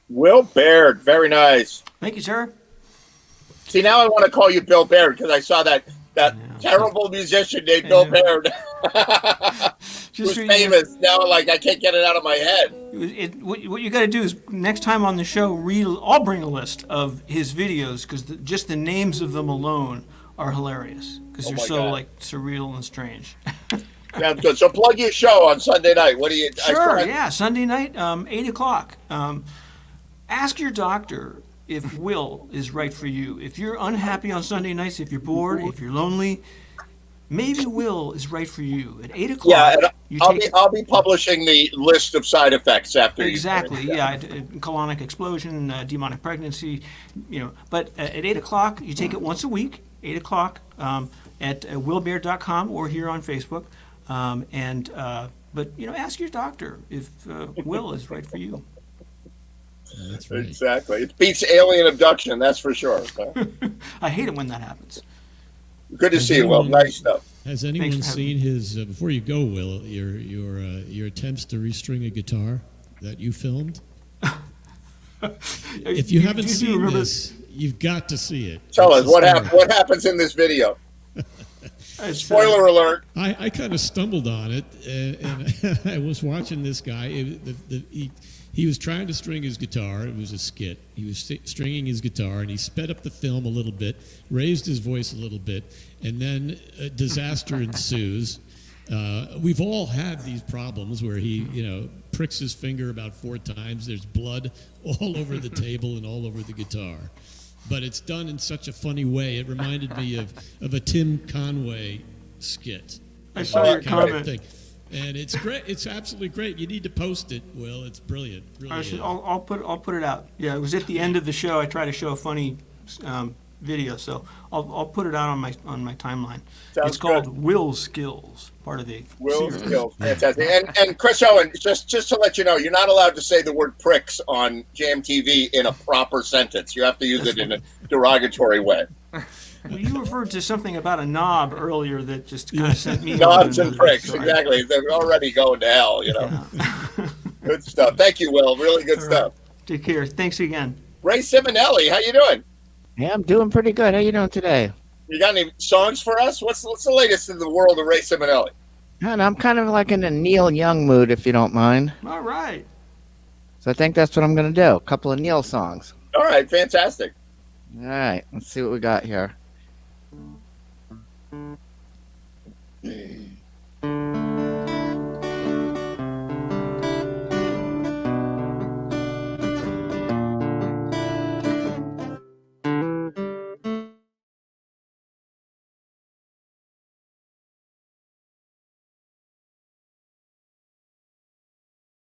Will Baird, very nice. Thank you, sir. See, now I want to call you Bill Baird because I saw that terrible musician named Bill Baird, who's famous now. Like, I can't get it out of my head. What you got to do is next time on the show, I'll bring a list of his videos because just the names of them alone are hilarious because they're so God. like surreal and strange. Yeah, good. So plug your show on Sunday night. What do you? Sure, yeah, Sunday night, 8:00. Ask your doctor if Will is right for you. If you're unhappy on Sunday nights, if you're bored, if you're lonely, maybe Will is right for you. At 8:00. Yeah, and I'll be publishing the list of side effects after. Exactly. Colonic explosion, demonic pregnancy, But at 8:00, you take it once a week. 8:00 at willbear.com or here on Facebook. But ask your doctor if Will is right for you. That's right. Exactly. It beats alien abduction, that's for sure. I hate it when that happens. Good to see you, Will. Nice stuff. Has anyone seen his? Before you go, Will, your attempts to restring a guitar that you filmed? If you haven't seen this, you've got to see it. Tell us what happens in this video. Spoiler alert. I kind of stumbled on it, and I was watching this guy. He was trying to string his guitar. It was a skit. He was stringing his guitar, and he sped up the film a little bit, raised his voice a little bit, and then a disaster ensues. We've all had these problems where he, pricks his finger about 4 times. There's blood all over the table and all over the guitar. But it's done in such a funny way. It reminded me of a Tim Conway skit. I saw your comment. And it's great. It's absolutely great. You need to post it, Will. It's brilliant. Really I'll put it out. Yeah, it was at the end of the show. I try to show a funny video, so I'll put it out on my timeline. It's called good. Will's Skills, part of the Will's series. Skills, fantastic. And Chris Owen, just to let you know, you're not allowed to say the word pricks on Jam TV in a proper sentence. You have to use it in a derogatory way. Well, you referred to something about a knob earlier that just kind of sent me. Knobs and pricks, exactly. They're already going to hell, Yeah. Good stuff. Thank you, Will. Really good stuff. Take care. Thanks again. Ray Simonelli, how you doing? Yeah, I'm doing pretty good. How you doing today? You got any songs for us? What's the latest in the world of Ray Simonelli? And I'm kind of like in a Neil Young mood, if you don't mind. All right. So I think that's what I'm going to do. A couple of Neil songs. All right, fantastic. All right, let's see what we got here.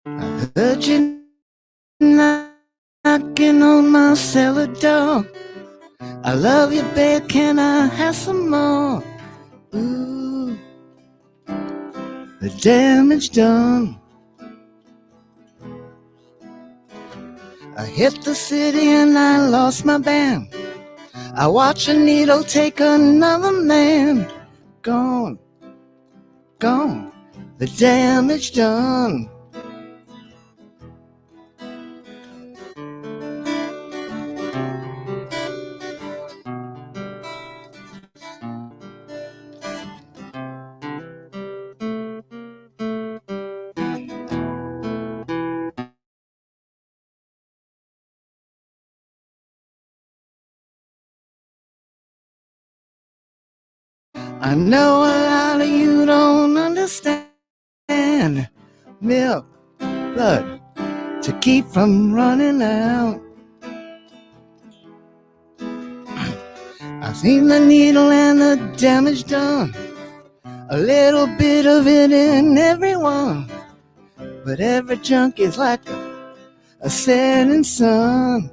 I heard you knocking on my cellar door. I love you, babe, can I have some more? Ooh, the damage done. I hit the city and I lost my band. I watch a needle take another man. Gone, gone, the damage done. I know a lot of you don't understand. Milk, blood, to keep from running out. I've seen the needle and the damage done. A little bit of it in everyone. But every junk is like a setting sun.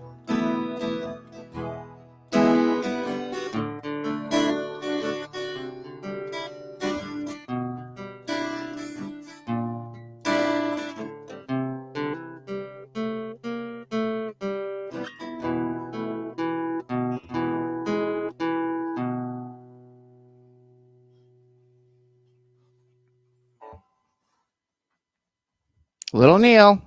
Little Neil.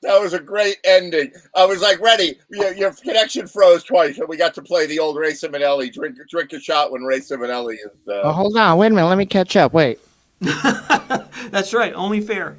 That was a great ending. I was like, ready. Your connection froze twice, and we got to play the old Ray Simonelli. Drink a shot when Ray Simonelli is. Oh, hold on. Wait a minute. Let me catch up. Wait. That's right. Only fair.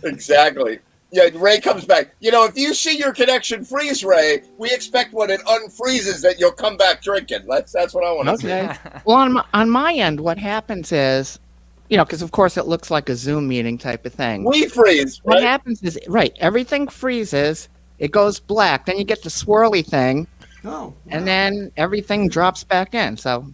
Exactly. Yeah, Ray comes back. If you see your connection freeze, Ray, we expect when it unfreezes that you'll come back drinking. That's what I want to see. Okay. Well, on my end, what happens is, because of course it looks like a Zoom meeting type of thing. We freeze. What Right? happens is, everything freezes. It goes black. Then you get the swirly thing, Oh. and then everything drops back in. So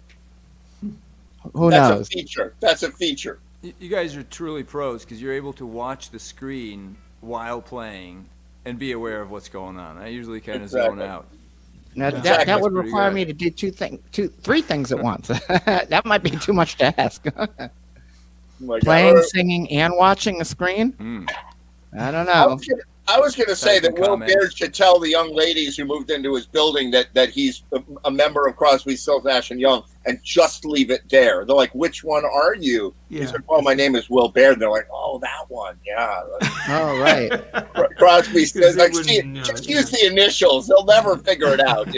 who That's knows? a feature. That's a feature. You guys are truly pros because you're able to watch the screen while playing and be aware of what's going on. I usually kind of zone out. Now, Exactly. that would Pretty require good. me to do three things at once. That might be too much to ask. My God. Playing, singing, and watching a screen? I don't know. I was going to say that Will comments. Baird should tell the young ladies who moved into his building that he's a member of Crosby, Stills, Nash and Young, and just leave it there. They're like, "Which one are you?" He's like, "Oh, my name is Will Baird." And they're like, "Oh, that one, yeah." Oh, right. Crosby, Stills, they like, wouldn't know, just use the initials. They'll never figure it out,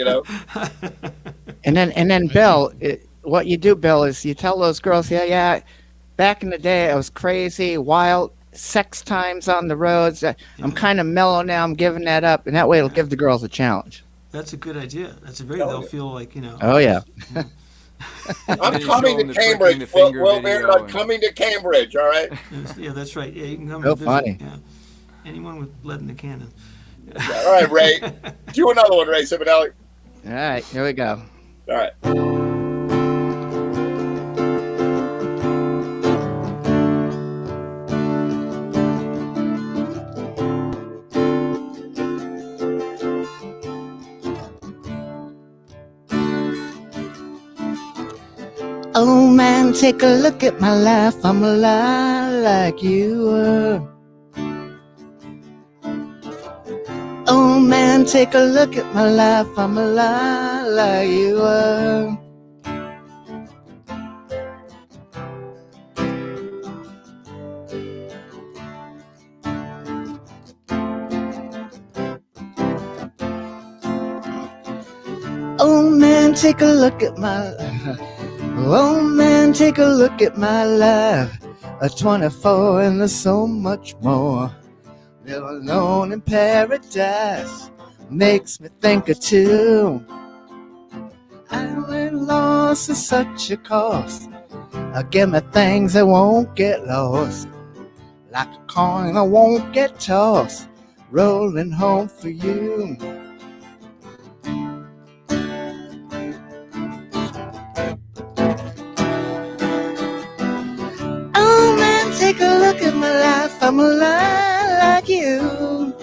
And then Bill, what you do, Bill, is you tell those girls, yeah, back in the day, I was crazy, wild, sex times on the roads. I'm kind of mellow now. I'm giving that up. And that way it'll give the girls a challenge. That's a good idea. They'll feel like, Oh, yeah. I'm then you coming show them to the Cambridge. pricking the finger Will Baird, video I'm and- coming to Cambridge, all right? yeah, that's right. Yeah, you can come So and visit. funny. Yeah. Anyone with lead in the cannon. All right, Ray. Do another one, Ray Simonelli. All right, here we go. All right. Oh, man, take a look at my life. I'm a lot like you were. Oh, man, take a look at my life. I'm a lot like you were. Oh, man, take a look at my life. Oh man, take a look at my life. A 24 and there's so much more. Live alone in paradise makes me think of two. Island loss is such a cost. Give me things that won't get lost. Like a coin that won't get tossed. Rolling home for you. Take a look at my life, I'm a lot like you.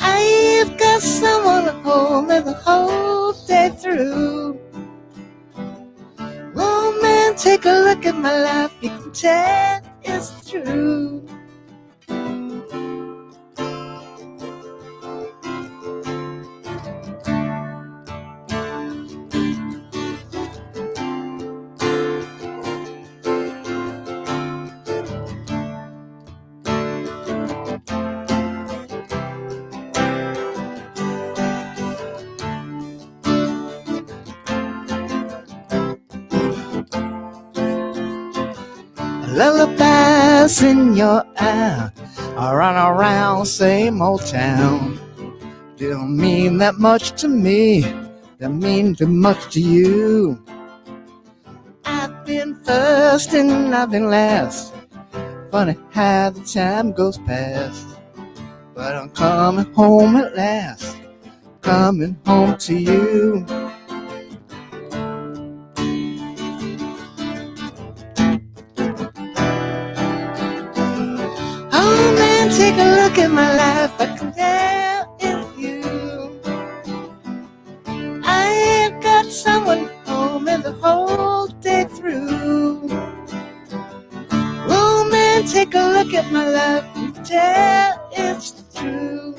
I've got someone to hold me the whole day through. Oh man, take a look at my life, you can tell it's true. Lullabies in your eye, I run around same old town. Don't mean that much to me, that mean too much to you. I've been first and I've been last. Funny how the time goes past. But I'm coming home at last, coming home to you. Oh man, take a look at my life, I can tell it's you. I ain't got someone home and the whole day through. Oh man, take a look at my life, I can tell it's true.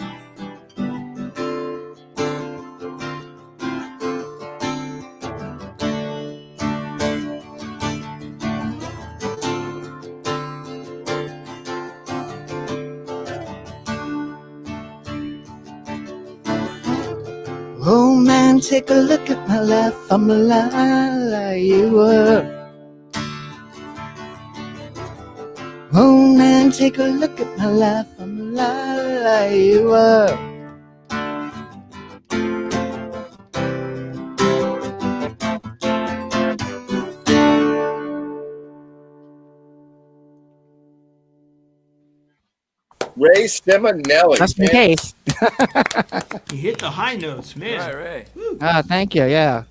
Oh man, take a look at my life. I'm alive like you were. Oh man, take a look at my life. I'm alive like you were. Ray Simonelli. Just in case. You hit the high notes, man. All right, Ray. Thank you, yeah.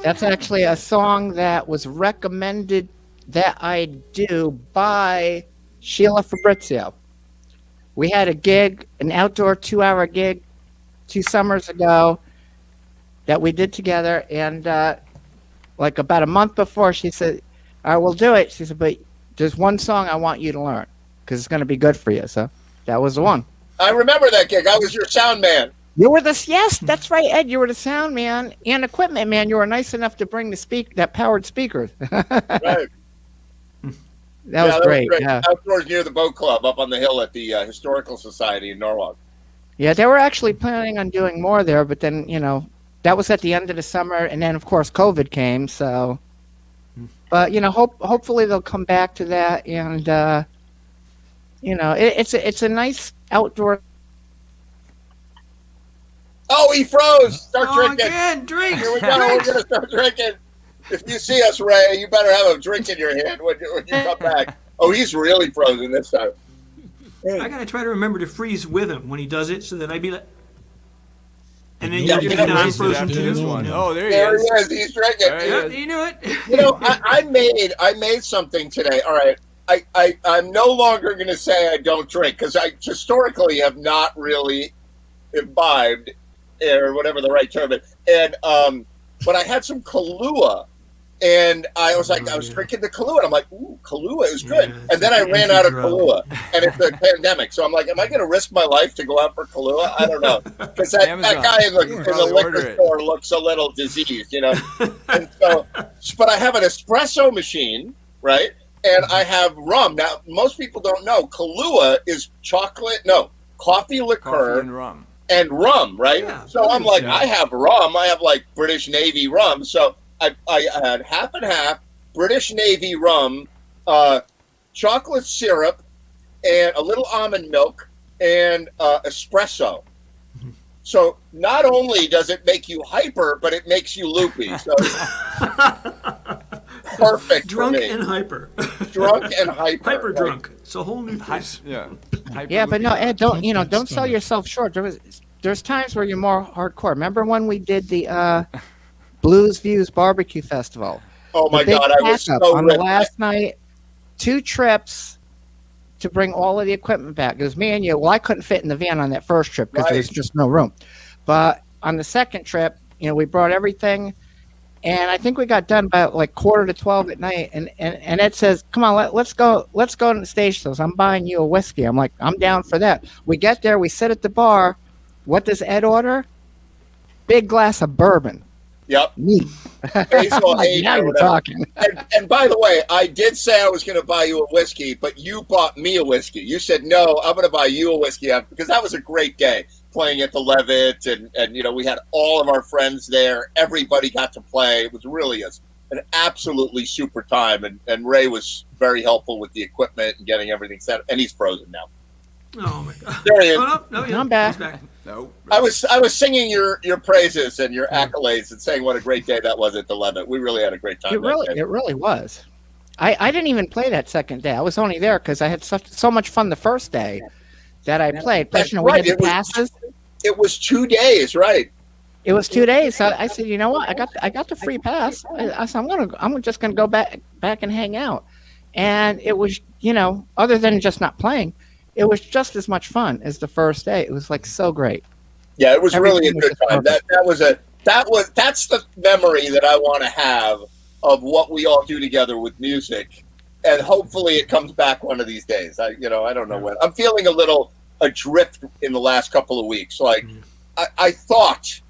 That's actually a song that was recommended that I do by Sheila Fabrizio. We had a gig, an outdoor 2-hour gig 2 summers ago that we did together, and like about a month before, she said, I will do it. She said, but there's one song I want you to learn because it's going to be good for you. So that was the one. I remember that gig. I was your sound man. You were yes, that's right, Ed. You were the sound man and equipment man. You were nice enough to bring that powered speakers. Right. That was great. Yeah. Outdoors near the boat club up on the hill at the Historical Society in Norwalk. Yeah, they were actually planning on doing more there, but then, that was at the end of the summer, and then, of course, COVID came, so... But, hopefully they'll come back to that, and, it's a nice outdoor... Oh, he froze! Start drinking! Again, drink! Here we go, we're going to start drinking! If you see us, Ray, you better have a drink in your hand when you come back. Oh, he's really frozen this time. I gotta try to remember to freeze with him when he does it, so that I'd be like, and then Yeah, you you get can I'm raise it frozen after too. this one. No. Oh, there There he he is. is. He's drinking. There he Yeah, you knew it. I made something today. All right. I'm no longer going to say I don't drink because I historically have not really imbibed, or whatever the right term is. And but I had some Kahlua, and I was like, I was drinking the Kahlua, and I'm like, ooh, Kahlua is good. Yeah, and then I ran out of anti-drug. Kahlua, and it's a pandemic, so I'm like, am I going to risk my life to go out for Kahlua? I don't know, because that guy in the Probably order liquor it. store looks a little diseased, And so, but I have an espresso machine, right? And I have rum. Now, most people don't know Kahlua is coffee liqueur. Coffee and rum. And rum, right? Yeah, so I'm like, yeah. I have rum. I have like British Navy rum. So I had half and half British Navy rum, chocolate syrup, and a little almond milk, and espresso. So not only does it make you hyper, but it makes you loopy. So perfect Drunk for me. and hyper. Drunk and hyper. Hyper drunk. It's a whole new place. Yeah. Yeah, but no, Ed, don't That's sell funny. yourself short. There's times where you're more hardcore. Remember when we did the Blues Views Barbecue Festival? Oh my The big God, I was backup so on the ripped. last night. 2 trips to bring all of the equipment back. It was me and you. Well, I couldn't fit in the van on that first trip because there was Right. just no room. But on the second trip, we brought everything, and I think we got done by like 11:45 at night. And Ed says, "Come on, let's go to the stage shows. I'm buying you a whiskey." I'm like, "I'm down for that." We get there, we sit at the bar. What does Ed order? Big glass of bourbon. Yep. Neat. Basil Like, Hayden now or you're whatever. talking. And by the way, I did say I was going to buy you a whiskey, but you bought me a whiskey. You said, no, I'm going to buy you a whiskey because that was a great day playing at the Levitt. And we had all of our friends there. Everybody got to play. It was really an absolutely super time. And Ray was very helpful with the equipment and getting everything set up. And he's frozen now. Oh my God. There he is. Oh, no, yeah, I'm back. he's back. No. I was singing your praises and your accolades and saying what a great day that was at the Levitt. We really had a great time. It really was. I didn't even play that second day. I was only there because I had so much fun the first day that I played. Plus, That's we right. had the passes. It was 2 days, right? It was 2 days. So I said, you know what? I got the free pass. I said, I'm just gonna go back and hang out. And it was, other than just not playing, it was just as much fun as the first day. It was like so great. Yeah, it was really a Everything good was time. perfect. That's the memory that I want to have of what we all do together with music, and hopefully it comes back one of these days. I don't know when. I'm feeling a little adrift in the last couple of weeks. Like I thought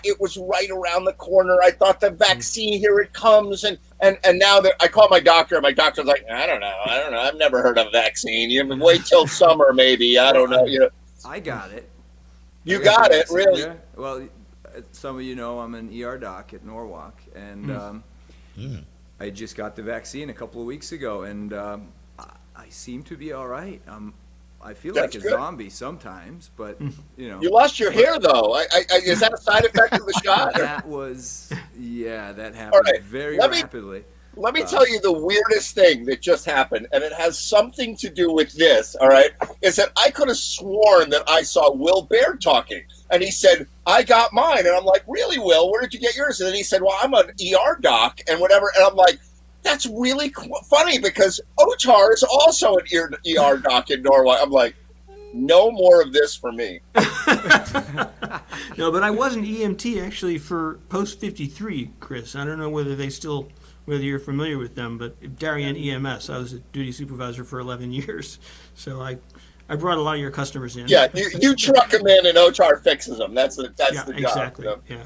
it was right around the corner. I thought the vaccine, here it comes, and now that I call my doctor, and my doctor's like, I don't know. I've never heard of a vaccine. You wait till summer, maybe. I don't know. I got it. You got it, really. Yeah. Well, some of you know I'm an ER doc at Norwalk, and I just got the vaccine a couple of weeks ago, and I seem to be all right. I feel That's like good. a zombie sometimes, but you know. You lost your hair, though. Is that a side effect of the shot? That was, that happened very rapidly. Let me tell you the weirdest thing that just happened, and it has something to do with this, all right, is that I could have sworn that I saw Will Baird talking, and he said, I got mine, and I'm like, really, Will, where did you get yours? And then he said, well, I'm an ER doc, and whatever, and I'm like, that's really funny, because Otar is also an ER doc in Norway. I'm like, no more of this for me. No, but I was an EMT, actually, for Post 53, Chris. I don't know whether you're familiar with them, but Darien EMS. I was a duty supervisor for 11 years, so I brought a lot of your customers in. Yeah, you truck them in and Otar fixes them. That's the job. Exactly. So. Yeah.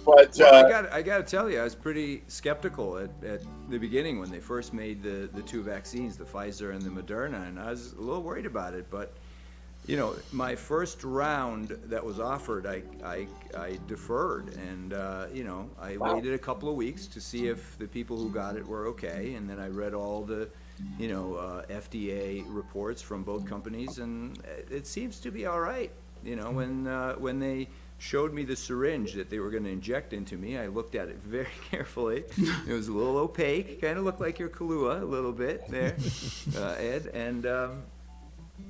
But I got to tell you, I was pretty skeptical at the beginning when they first made the two vaccines, the Pfizer and the Moderna, and I was a little worried about it. But you know, my first round that was offered, I deferred, and you know, I waited a couple of weeks to see if the people who got it were okay, and then I read all the, you know, FDA reports from both companies, and it seems to be all right. You know, when they showed me the syringe that they were going to inject into me, I looked at it very carefully. It was a little opaque, kind of looked like your Kahlua a little bit there, Ed, and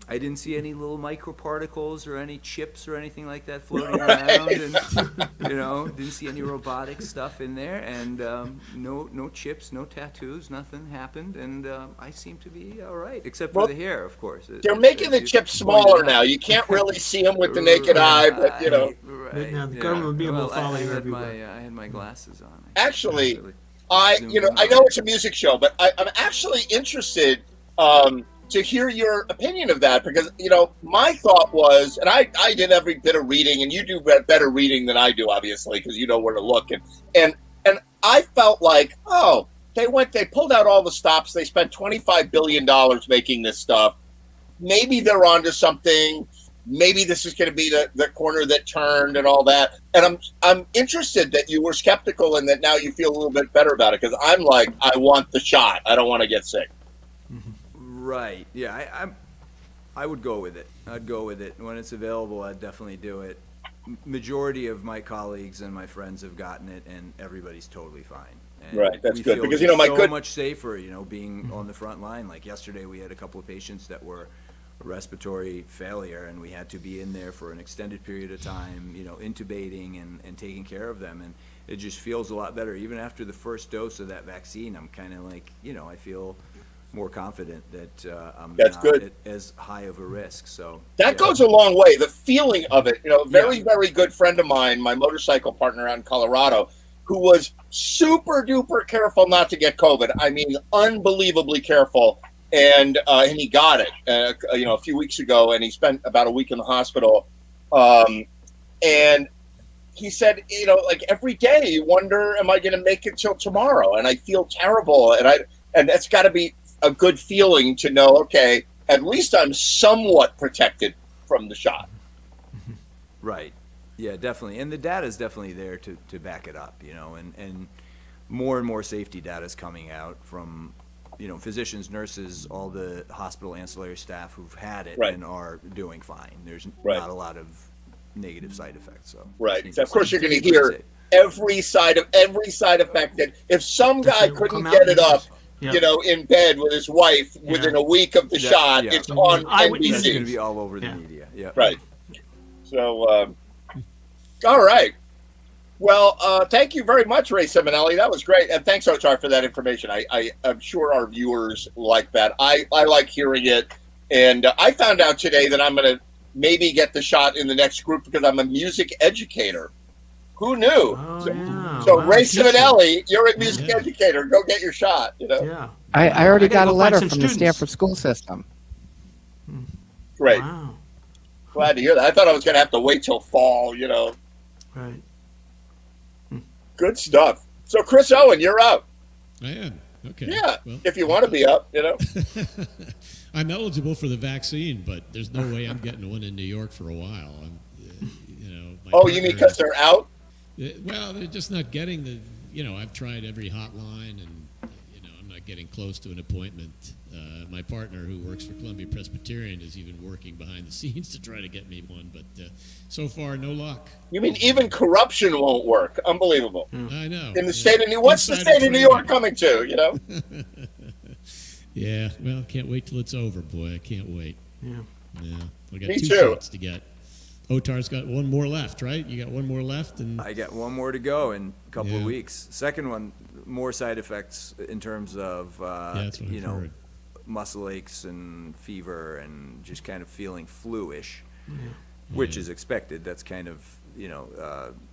I didn't see any little microparticles or any chips or anything like that floating around, and you know, didn't see any robotic stuff in there, and no chips, no tattoos, nothing happened, and I seem to be all right, except for the hair, of course. They're making the chips smaller now. You can't really see them with the naked eye, but you know. Right. Now the government will be able to follow you I everywhere. had my glasses on. Actually, I know it's a music show, but I'm actually interested to hear your opinion of that, because you know, my thought was, and I did every bit of reading, and you do better reading than I do, obviously, because you know where to look, and I felt like, oh, they pulled out all the stops, they spent $25 billion making this stuff, maybe they're onto something, maybe this is going to be the corner that turned and all that, and I'm interested that you were skeptical and that now you feel a little bit better about it, because I'm like, I want the shot, I don't want to get sick. Right. Yeah, I would go with it. I'd go with it. When it's available, I'd definitely do it. Majority of my colleagues and my friends have gotten it, and everybody's totally fine. And right, that's we good, feel because you know, so much safer, you know, being on the front line. Like yesterday, we had a couple of patients that were respiratory failure, and we had to be in there for an extended period of time, you know, intubating and taking care of them, and it just feels a lot better. Even after the first dose of that vaccine, I'm kind of like, you know, I feel more confident that I'm not at as high of a risk. So that goes a long way. The feeling of it, you know, very good friend of mine, my motorcycle partner out in Colorado, who was super duper careful not to get COVID. I mean, unbelievably careful. And he got it, you know, a few weeks ago, and he spent about a week in the hospital. And he said, you know, like every day you wonder, am I going to make it till tomorrow? And I feel terrible. And that's got to be a good feeling to know, okay, at least I'm somewhat protected from the shot. Right. Yeah, definitely. And the data is definitely there to back it up, you know, and more safety data is coming out from, you know, physicians, nurses, all the hospital ancillary staff who've had it and are doing fine. There's not a lot of negative side effects. So of course you're going to hear every side effect that if some guy couldn't get it up, you know, in bed with his wife within a week of the shot, it's on NBC. It's going to be all over the media. Yeah. Right. So, all right. Well, thank you very much, Ray Simonelli. That was great. And thanks, Otar, for that information. I'm sure our viewers like that. I like hearing it. And I found out today that I'm going to maybe get the shot in the next group because I'm a music educator. Who knew? Oh, so Ray Simonelli, you're a music educator. Go get your shot. You know. Yeah. I already got a letter from the Stanford school system. Great. Wow. Glad to hear that. I thought I was going to have to wait till fall. You know. Right. Good stuff. So Chris Owen, you're up. I am. Okay. Yeah. Well, if you want to be up, you know. I'm eligible for the vaccine, but there's no way I'm getting one in New York for a while. My you mean because they're out? Well, they're just not getting the. I've tried every hotline, and I'm not getting close to an appointment. My partner, who works for Columbia Presbyterian, is even working behind the scenes to try to get me one, but so far, no luck. You mean even corruption won't work? Unbelievable. I know. In the state of what's the state of New York coming to? Yeah. Well, can't wait till it's over, boy. I can't wait. Yeah. I got Me 2 too. shots to get. Otar's got one more left, right? You got one more left, and I got one more to go in a couple of weeks. Second one, more side effects in terms of that's what I've heard. Muscle aches and fever and just kind of feeling flu-ish, which is expected. That's kind of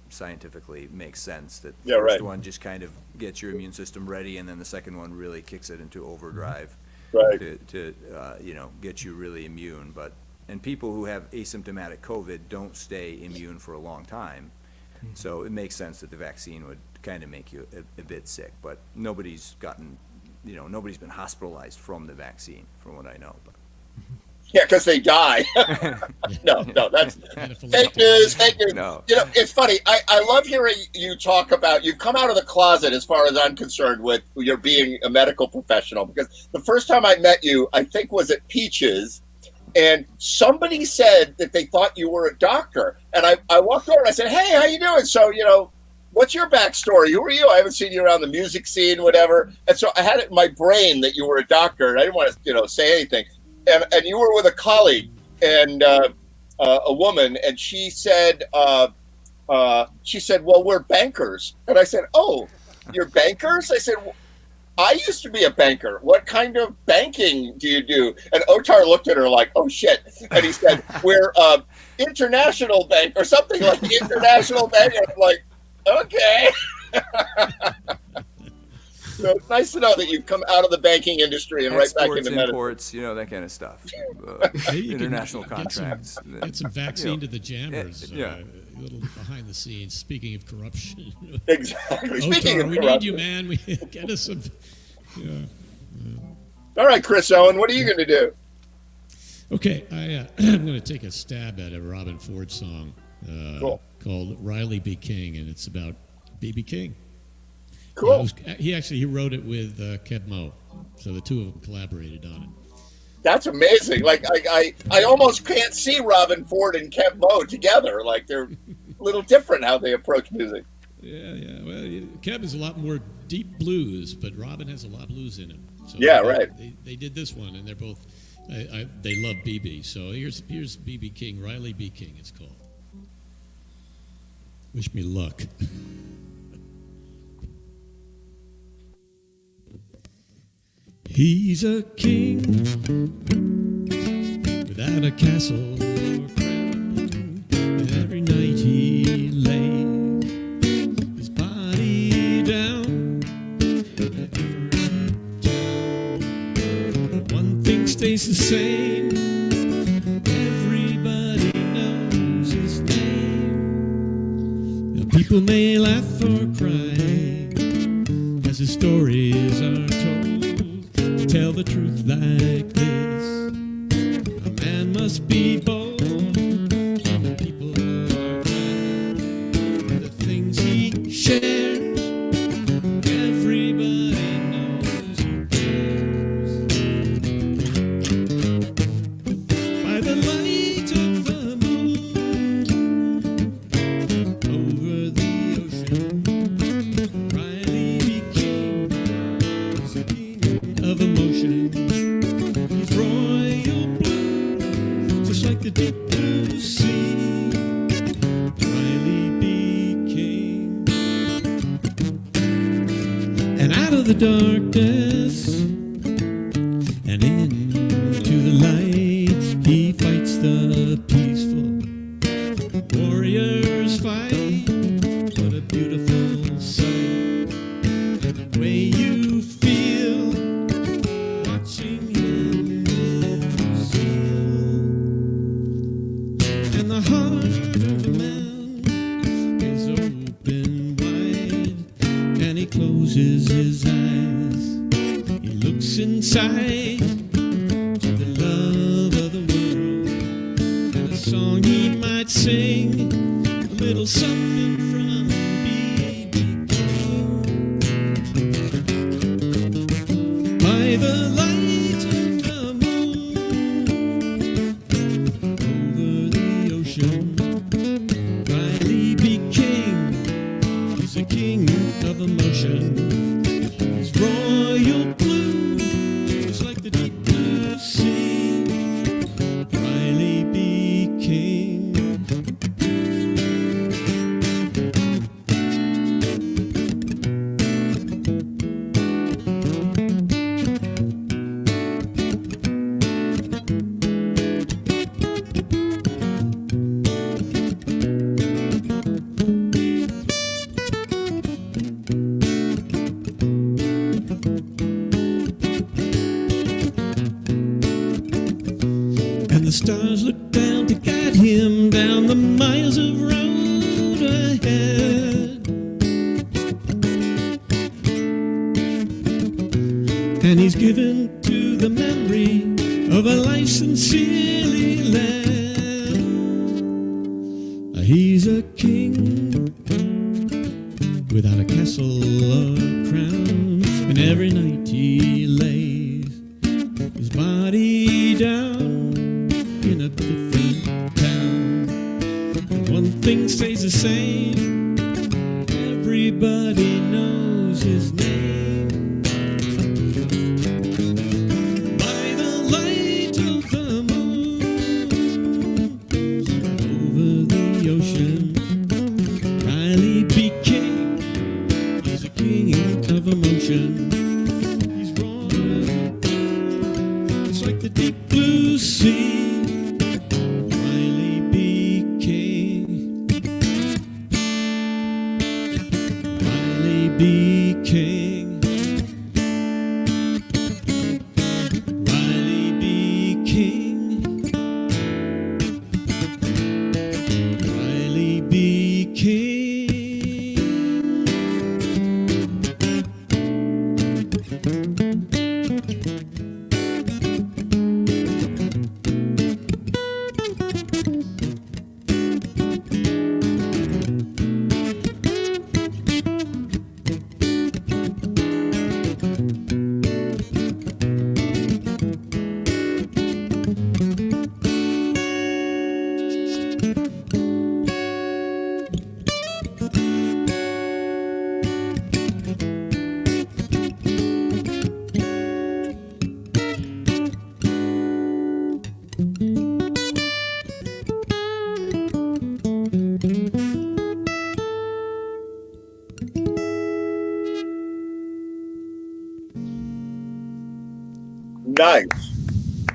scientifically makes sense. That the first one just kind of gets your immune system ready, and then the second one really kicks it into overdrive to get you really immune. And people who have asymptomatic COVID don't stay immune for a long time. So it makes sense that the vaccine would kind of make you a bit sick. But nobody's nobody's been hospitalized from the vaccine, from what I know. But. Yeah, because they die. No, that's fake news. No. It's funny. I love hearing you talk about, you've come out of the closet as far as I'm concerned with your being a medical professional, because the first time I met you, I think was at Peaches, and somebody said that they thought you were a doctor. And I walked over and I said, hey, how you doing? So, what's your backstory? Who are you? I haven't seen you around the music scene, whatever. And so I had it in my brain that you were a doctor, and I didn't want to, say anything. And you were with a colleague and a woman, and she said, well, we're bankers. And I said, oh, you're bankers? I said, I used to be a banker. What kind of banking do you do? And Otar looked at her like, oh, shit. And he said, we're international bank or something like the international bank. And I'm like, okay. So it's nice to know that you've come out of the banking industry and right back into medicine. Imports, that kind of stuff. International contracts. Get some vaccine to the jammers. A little behind the scenes. Speaking of corruption. Exactly. Speaking of we corruption. need you, man. We get us some. All right, Chris Owen, what are you going to do? Okay, I'm going to take a stab at a Robin Ford song called "Riley B. King," and it's about B.B. King. Cool. He wrote it with Kev Mo, so the two of them collaborated on it. That's amazing. Like I almost can't see Robin Ford and Kev Mo together. Like they're a little different how they approach music. Yeah. Well, Kev is a lot more deep blues, but Robin has a lot of blues in him. So right. They did this one, and they're both. They love BB. So here's BB King, Riley B. King. It's called. Wish me luck. He's a king without a castle or crown. Every night he lays his body down. One thing stays the same. Everybody knows his name. Now people may laugh or cry as his stories are told. Tell the truth like this. A man must be bold. The people are right. The things he shares. Everybody knows he cares. By the light of the moon over the ocean, Riley became the king of emotion. He's royal blue, just like the deep blue sea. Riley B. King. And out of the darkness and into the light, he fights the peaceful. Warriors fight. What a beautiful sight. The way you feel watching him with zeal. And the heart of a man is open wide, and he closes his eyes. He looks inside to the love of the world, and a song he might might sing a little something from B.B. King. By the light of the moon, over the ocean, Riley B. King is a king of emotion. His royal blue is like the deep blue sea. Riley B. King. And the stars look down to guide him down the miles of road ahead. And he's given to the memory of a life sincerely led. He's a king without a castle or a crown, and every night he lays his body down in a different town. And one thing stays the same, everybody knows his name. By the light of the moon, over the ocean, Riley B. King is a king of emotion. He's royal, it's like the deep blue sea. Riley B. King. Riley B. King. Riley B. King. Riley B. King. Nice.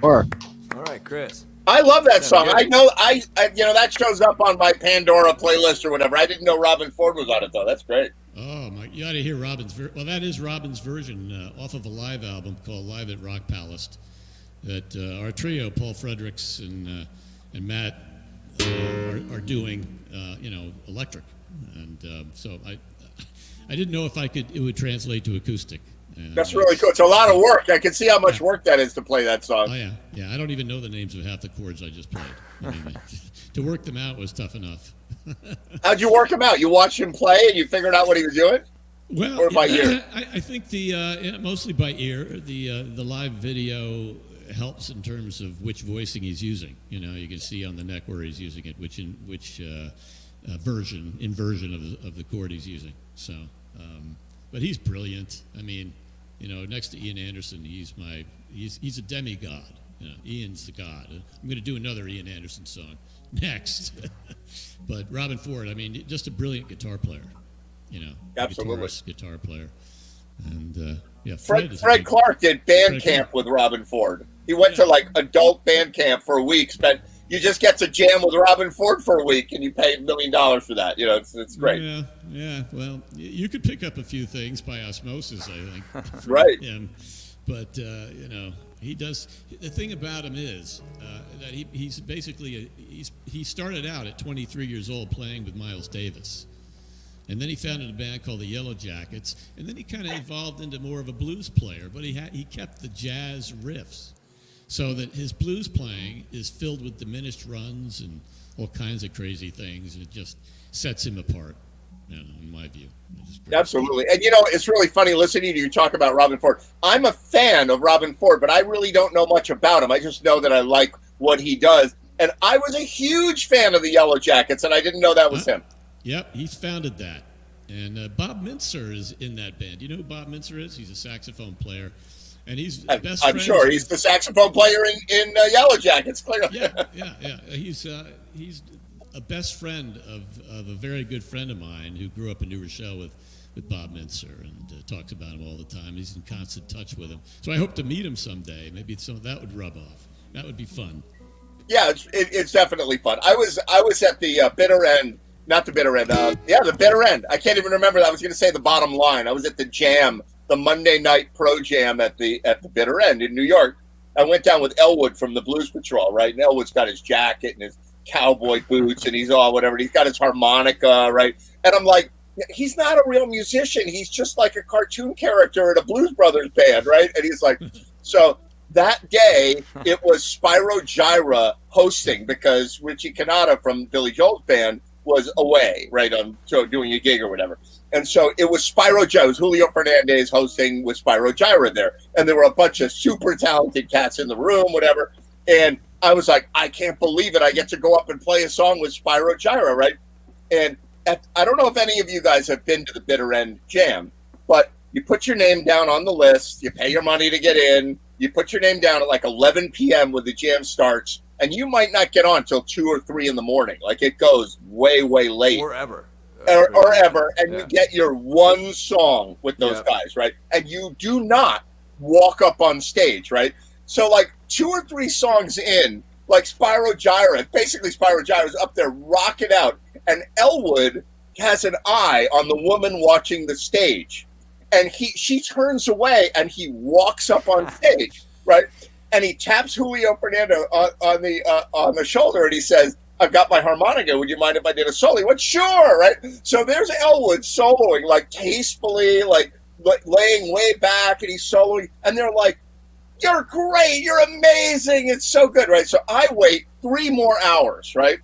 Work. All right, Chris. I love that song. good. I know. I that shows up on my Pandora playlist or whatever. I didn't know Robin Ford was on it though. That's great. Oh my! You ought to hear Robin's. Well, that is Robin's version off of a live album called "Live at Rock Palace." That our trio, Paul Fredericks and Matt, are doing. Electric, and so I didn't know if it would translate to acoustic. That's really cool. It's a lot of work. I can see how much work that is to play that song. Oh yeah. I don't even know the names of half the chords I just played. I mean, to work them out was tough enough. How'd you work him out? You watched him play and you figured out what he was doing? Well, or by ear? I think mostly by ear. The live video helps in terms of which voicing he's using. You can see on the neck where he's using it, which inversion of the chord he's using. So, but he's brilliant. I mean, next to Ian Anderson, he's a demigod. Ian's the god. I'm going to do another Ian Anderson song next. But Robin Ford, I mean, just a brilliant guitar player. Absolutely. Guitar player. And Fred Clark did band camp with Robin Ford. He went to like adult band camp for a week. You just get to jam with Robin Ford for a week, and you pay $1 million for that. It's great. Yeah. Well, you could pick up a few things by osmosis, I think. Right. Him. But he does. The thing about him is that he's basically he started out at 23 years old playing with Miles Davis, and then he founded a band called the Yellow Jackets, and then he kind of evolved into more of a blues player. But he kept the jazz riffs. so that his blues playing is filled with diminished runs and all kinds of crazy things, and it just sets him apart, in my view. Absolutely. And, it's really funny listening to you talk about Robin Ford. I'm a fan of Robin Ford, but I really don't know much about him. I just know that I like what he does. And I was a huge fan of the Yellow Jackets, and I didn't know that was him. Yep, he founded that. And Bob Mintzer is in that band. You know who Bob Mintzer is? He's a saxophone player. And he's best friend. I'm sure he's the saxophone player in Yellow Jackets. Clearly. Yeah. He's a best friend of a very good friend of mine who grew up in New Rochelle with Bob Mintzer and talks about him all the time. He's in constant touch with him. So I hope to meet him someday. Maybe some of that would rub off. That would be fun. Yeah, it's definitely fun. I was at the bitter end. Not the bitter end. The bitter end. I can't even remember. I was going to say the bottom line. I was at the Jam, the Monday night pro jam at the bitter end in New York. I went down with Elwood from the Blues Patrol, right? And Elwood's got his jacket and his cowboy boots, and he's all whatever. He's got his harmonica, right? And I'm like, he's not a real musician. He's just like a cartoon character in a Blues Brothers band, right? And he's like, so that day it was Spyro Gyra hosting because Richie Cannata from Billy Joel's band was away, right, on doing a gig or whatever. And so it was Spyro Gyra. It was Julio Fernandez hosting with Spyro Gyra there. And there were a bunch of super talented cats in the room, whatever. And I was like, I can't believe it. I get to go up and play a song with Spyro Gyra, right? And I don't know if any of you guys have been to the Bitter End Jam, but you put your name down on the list, you pay your money to get in, you put your name down at like 11 p.m. when the jam starts, and you might not get on till 2 or 3 in the morning. Like it goes way, way late. Or ever. Or ever. And you get your one song with those guys, right? And you do not walk up on stage, right? So like 2 or 3 songs in, like Spyro Gyra, basically Spyro Gyra's up there rocking out. And Elwood has an eye on the woman watching the stage. And she turns away and he walks up on stage, right? And he taps Julio Fernando on the shoulder and he says, I've got my harmonica. Would you mind if I did a solo? He went, sure, right? So there's Elwood soloing, like tastefully, like laying way back, and he's soloing. And they're like, you're great. You're amazing. It's so good, right? So I wait 3 more hours, right?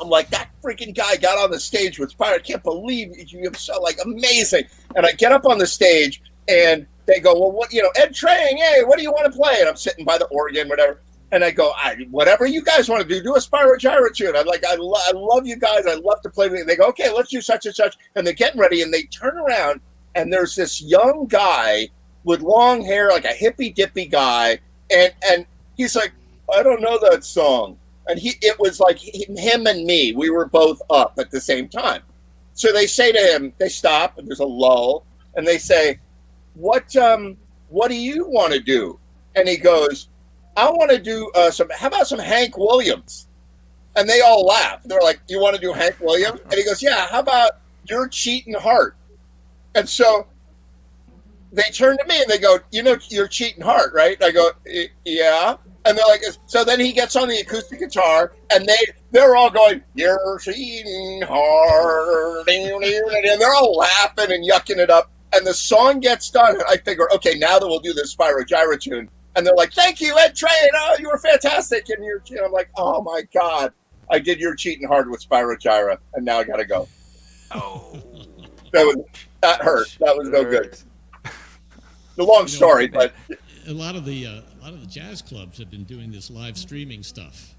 I'm like, that freaking guy got on the stage with Spyro. I can't believe you're so like amazing. And I get up on the stage and they go, well, what, Ed Trang, hey, what do you want to play? And I'm sitting by the organ, whatever. And I go, whatever you guys want to do a Spyro Gyra tune. I'm like, I love you guys. I love to play with you. They go, okay, let's do such and such. And they're getting ready and they turn around and there's this young guy with long hair, like a hippy dippy guy. And he's like, I don't know that song. And it was like him and me. We were both up at the same time. So they say to him, they stop and there's a lull. And they say, what do you want to do? And he goes, I want to do how about some Hank Williams? And they all laugh. They're like, you want to do Hank Williams? And he goes, yeah, how about Your Cheating Heart? And so they turn to me and they go, Your Cheating Heart, right? And I go, yeah. And they're like, so then he gets on the acoustic guitar and they're all going, Your Cheating Heart. And they're all laughing and yucking it up. And the song gets done. And I figure, okay, now that we'll do this Spyro Gyra tune. And they're like, thank you, Ed Train. Oh, you were fantastic. And I'm like, oh, my God. I did Your Cheating Hard with Spyro Gyra, and now I got to go. Oh. That hurt. That was no good. The long story, but a lot of the jazz clubs have been doing this live streaming stuff.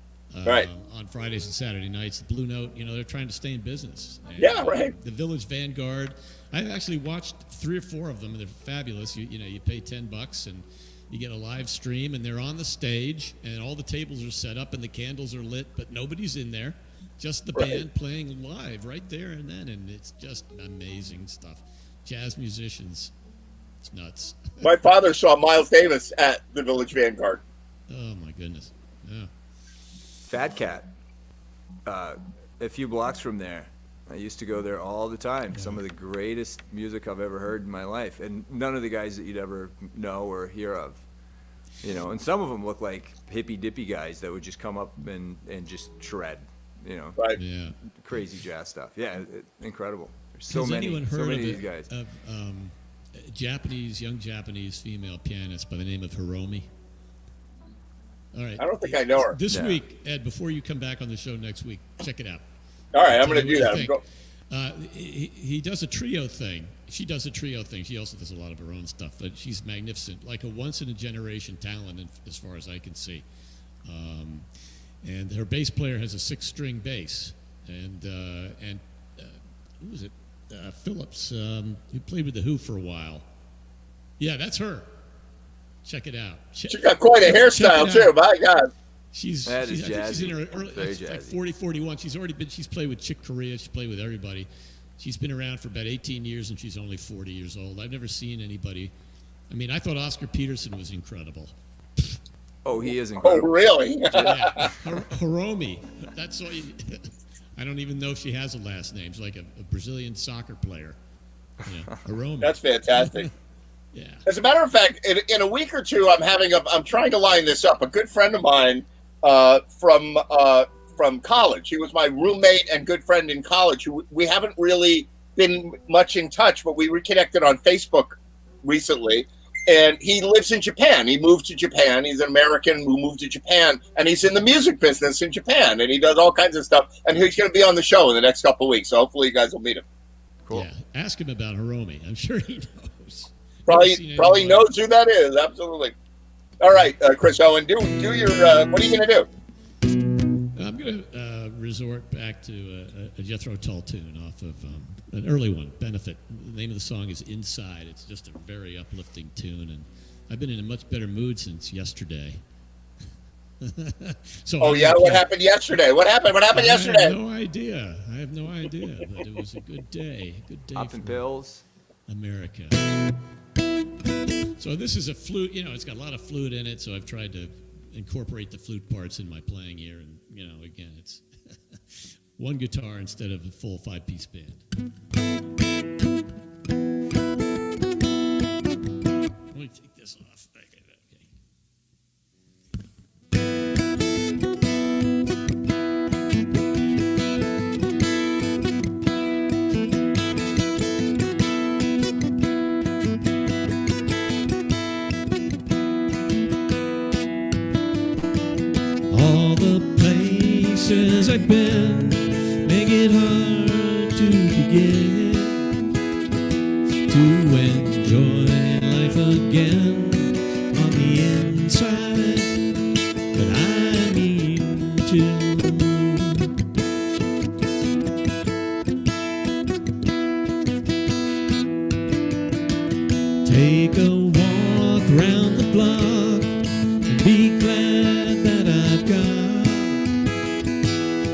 Right. On Fridays and Saturday nights. The Blue Note, they're trying to stay in business. And, yeah, right. The Village Vanguard. I've actually watched 3 or 4 of them, and they're fabulous. You pay $10 and you get a live stream, and they're on the stage, and all the tables are set up, and the candles are lit, but nobody's in there. Just the band playing live right there and then, and it's just amazing stuff. Jazz musicians, it's nuts. My father saw Miles Davis at the Village Vanguard. Oh, my goodness. Yeah. Fat Cat, a few blocks from there. I used to go there all the time. Some of the greatest music I've ever heard in my life, and none of the guys that you'd ever know or hear of. And some of them look like hippy dippy guys that would just come up and just shred. Right? Yeah. Crazy jazz stuff. Yeah, incredible. There's Has anyone heard of of these guys. Young Japanese female pianist by the name of Hiromi? All right. I don't think I know her. This week, Ed, before you come back on the show next week, check it out. All right, I'm going to do that. He does a trio thing. She does a trio thing. She also does a lot of her own stuff, but she's magnificent, like a once-in-a-generation talent, as far as I can see. And her bass player has a 6-string bass, and who was it? Phillips, who played with the Who for a while. Yeah, that's her. Check it out. She got quite a hairstyle too. My God. She's in her early, like 40, 41. She's played with Chick Corea. She's played with everybody. She's been around for about 18 years, and she's only 40 years old. I've never seen anybody. I mean, I thought Oscar Peterson was incredible. Oh, he is incredible. Oh, really? Yeah. Hiromi. That's all. I don't even know if she has a last name. She's like a Brazilian soccer player. Yeah, Hiromi. That's fantastic. Yeah. As a matter of fact, in a week or two, I'm trying to line this up. A good friend of mine from college. He was my roommate and good friend in college. We haven't really been much in touch, but we reconnected on Facebook recently. And he lives in Japan. He moved to Japan. He's an American who moved to Japan, and he's in the music business in Japan, and he does all kinds of stuff. And he's going to be on the show in the next couple of weeks, so hopefully you guys will meet him. Cool. Yeah, ask him about Hiromi. I'm sure he knows. Probably knows who that is. Absolutely. All right, Chris Owen, do your. What are you going to do? I'm going to resort back to a Jethro Tull tune off of an early one, Benefit. The name of the song is Inside. It's just a very uplifting tune, and I've been in a much better mood since yesterday. What happened yesterday? What happened yesterday? I have no idea, but it was a good day. Popping pills. America. So this is a flute, it's got a lot of flute in it, so I've tried to incorporate the flute parts in my playing here, and again, it's one guitar instead of a full 5-piece band. Let me take this off. Okay. All the places I've been make it hard to begin to enjoy life again on the inside, but I need to. Take a walk round the block and be glad that I've got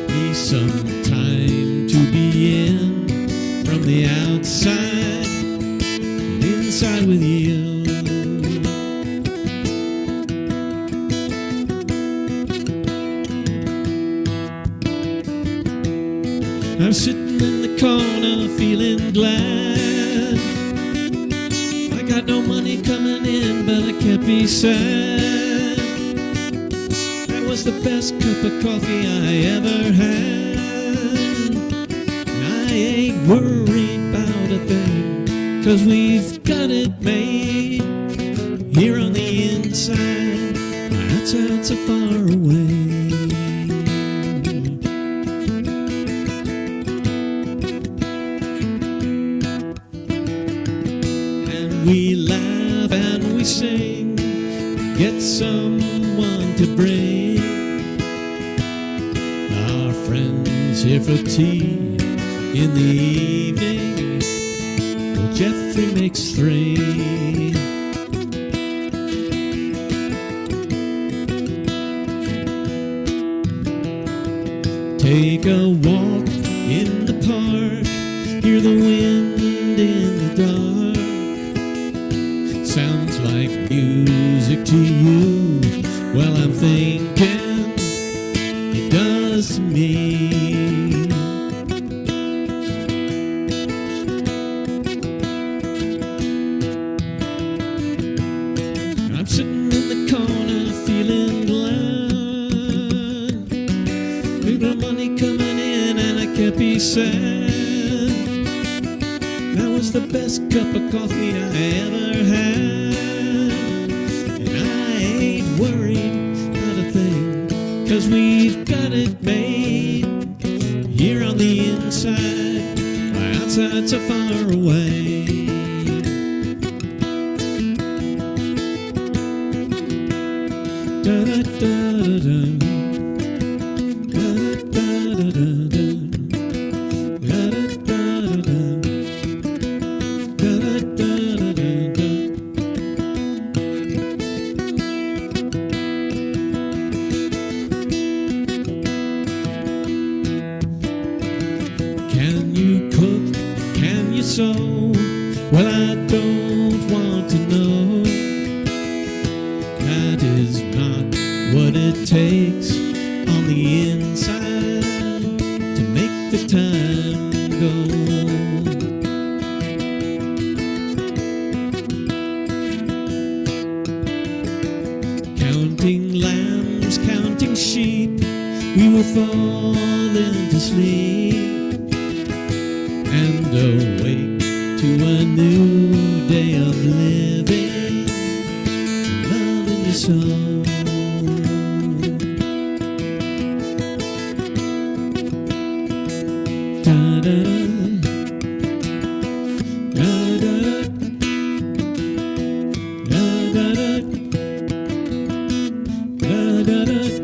me some time to be in from the outside and inside with you. I'm sitting in the corner feeling glad. I got no money coming in, but I can't be sad. That was the best cup of coffee I ever had. And I ain't worried about a thing, 'cause we've got it made here on the inside. My outside's so far away. We laugh and we sing, get someone to bring our friends here for tea in the evening. Well, Jeffrey makes 3. Take a walk in the park, hear the wind in the dark. Sounds like music to you. Well, I'm thinking it does to me. I'm sitting in the corner feeling glad. We've got money coming in and I can't be sad. That was the best cup of coffee I ever had. And I ain't worried about a it made. Here on the inside, my outside's so far away. Da da da da da. Can you cook? Can you sew? Well, I don't want to know. That is not what it takes on the inside to make the time go. Counting lambs, counting sheep, we were falling to sleep and awake to a new day of living, loving your soul. Da da da da da da da.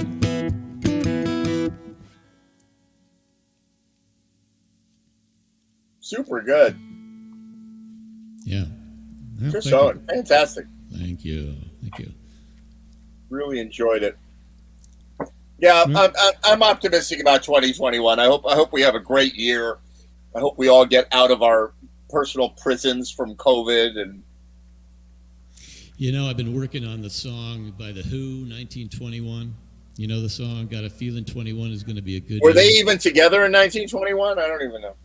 Super good. Yeah. Well, Chris thank you. Owen, fantastic. Thank you. Thank you. Really enjoyed it. Yeah, I'm optimistic about 2021. I hope we have a great year. I hope we all get out of our personal prisons from COVID. And You know, I've been working on the song by The Who, 1921. You know the song, Got a Feeling 21 is going to be a good were year. they even together in 1921? I don't even know.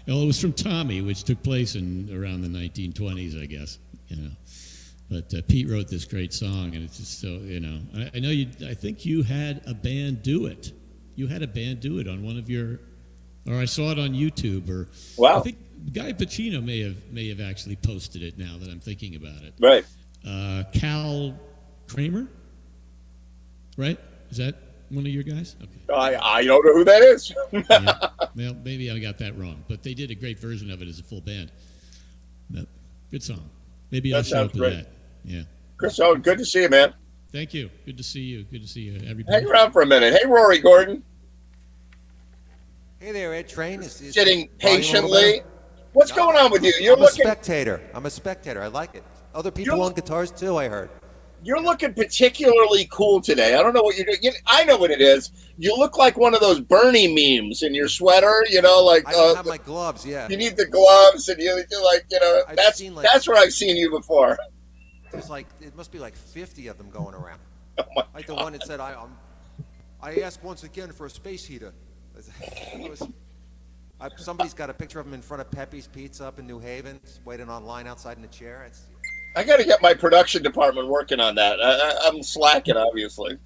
Well, it was from Tommy, which took place in around the 1920s, I guess. You know, but Pete wrote this great song, and it's just so, you know. I know you. I think you had a band do it. You had a band do it on one of your, or I saw it on YouTube, or Wow. I think Guy Pacino may have actually posted it. Now that I'm thinking about it, Right. Cal Kramer, right? Is that one of your guys? Okay. I don't know who that is. Yeah. Well, maybe I got that wrong, but they did a great version of it as a full band. No, good song. Maybe I'll That show sounds up with great. that. Yeah. Chris Owen, good to see you, man. Thank you. Good to see you. Good to see you, everybody. Hang around for a minute. Hey, Rory Gordon, Hey there, Ed Train. Is sitting volume a little patiently. better? What's going on with you? You're I'm a looking. spectator. I'm a spectator. I like it. Other people You're- on guitars too, I heard. You're looking particularly cool today. I don't know what you're doing. I know what it is. You look like one of those Bernie memes in your sweater. You know, like I don't have my gloves, yeah. you need the gloves, and you're like, I've that's seen, like- that's where I've seen you before. There's like, it must be like 50 of them going around. Oh my Like the one that said, I ask once again for a space heater. Somebody's got a picture of him in front of Pepe's Pizza up in New Haven, waiting online outside in a chair. I got to get my production department working on that. I'm slacking, obviously.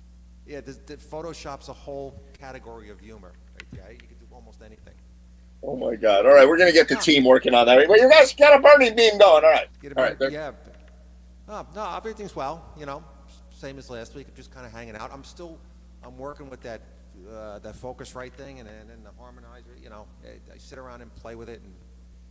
Yeah, the Photoshop's a whole category of humor. Right? Yeah, you can do almost anything. Oh my God! All right, we're gonna get the team working on that. But you guys got a Bernie meme going. All right. Get All right. yeah. No, everything's well. You know, same as last week. I'm just kind of hanging out. I'm working with that Focusrite thing and the harmonizer. You know, I sit around and play with it, and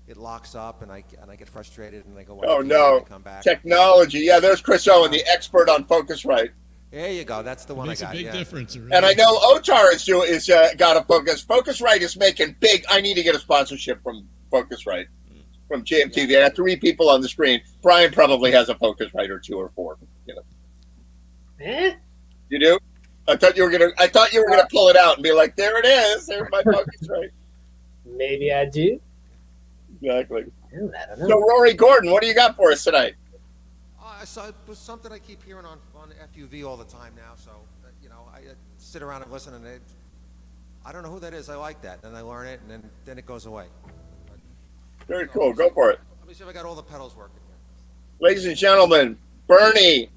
it locks up, and I get frustrated, and I go, Oh and no! I come back. Technology. Yeah, there's Chris Owen, the expert on Focusrite. There you go. That's the one Makes I got. a big yeah. difference. Right? And I know Otar is got a Focus. Focusrite is making big. I need to get a sponsorship from Focusrite, from JMTV. I have 3 people on the screen. Brian probably has a Focusrite or 2 or 4. You know. You do? I thought you were gonna pull it out and be like, "There it is. There's my Focusrite." Maybe I do. Exactly. I don't know. So, Rory Gordon, what do you got for us tonight? So it was something I keep hearing on FUV all the time now. So you know, I sit around and listen, and I don't know who that is. I like that, and I learn it, and then it goes away. Very cool. Go for it, Let me see if I got all the pedals working here. ladies and gentlemen. Bernie.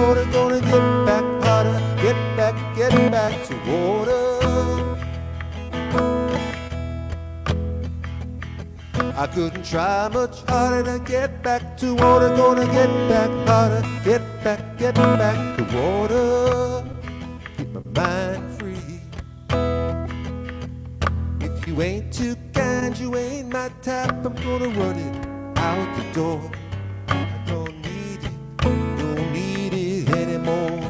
water, gonna get back hotter, get back to water. I couldn't try much harder to get back to water, gonna get back hotter, get back to water. Keep my mind free. If you ain't too kind, you ain't my type, I'm gonna run it out the door. I don't need it anymore.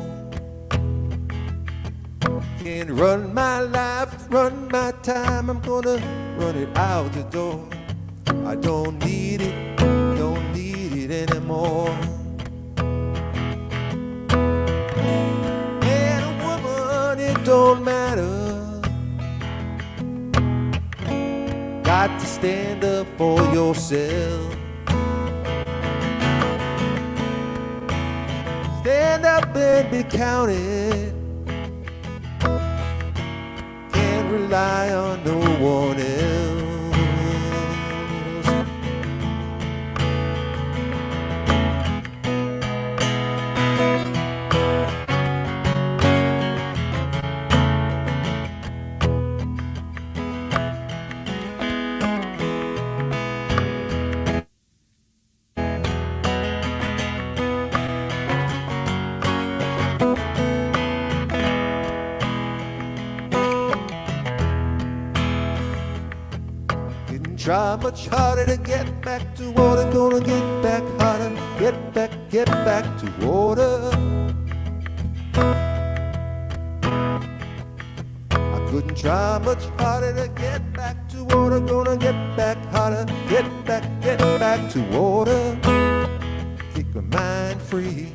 Can't run my life, run my time, I'm gonna run it out the door. I don't need it anymore. Man or woman, it don't matter. Got to stand up for yourself. Stand up and be counted. Can't rely on no one else. Try much harder to get back to water, gonna get back hotter, get back to water. I couldn't try much harder to get back to water, gonna get back hotter, get back to water. Keep my mind free.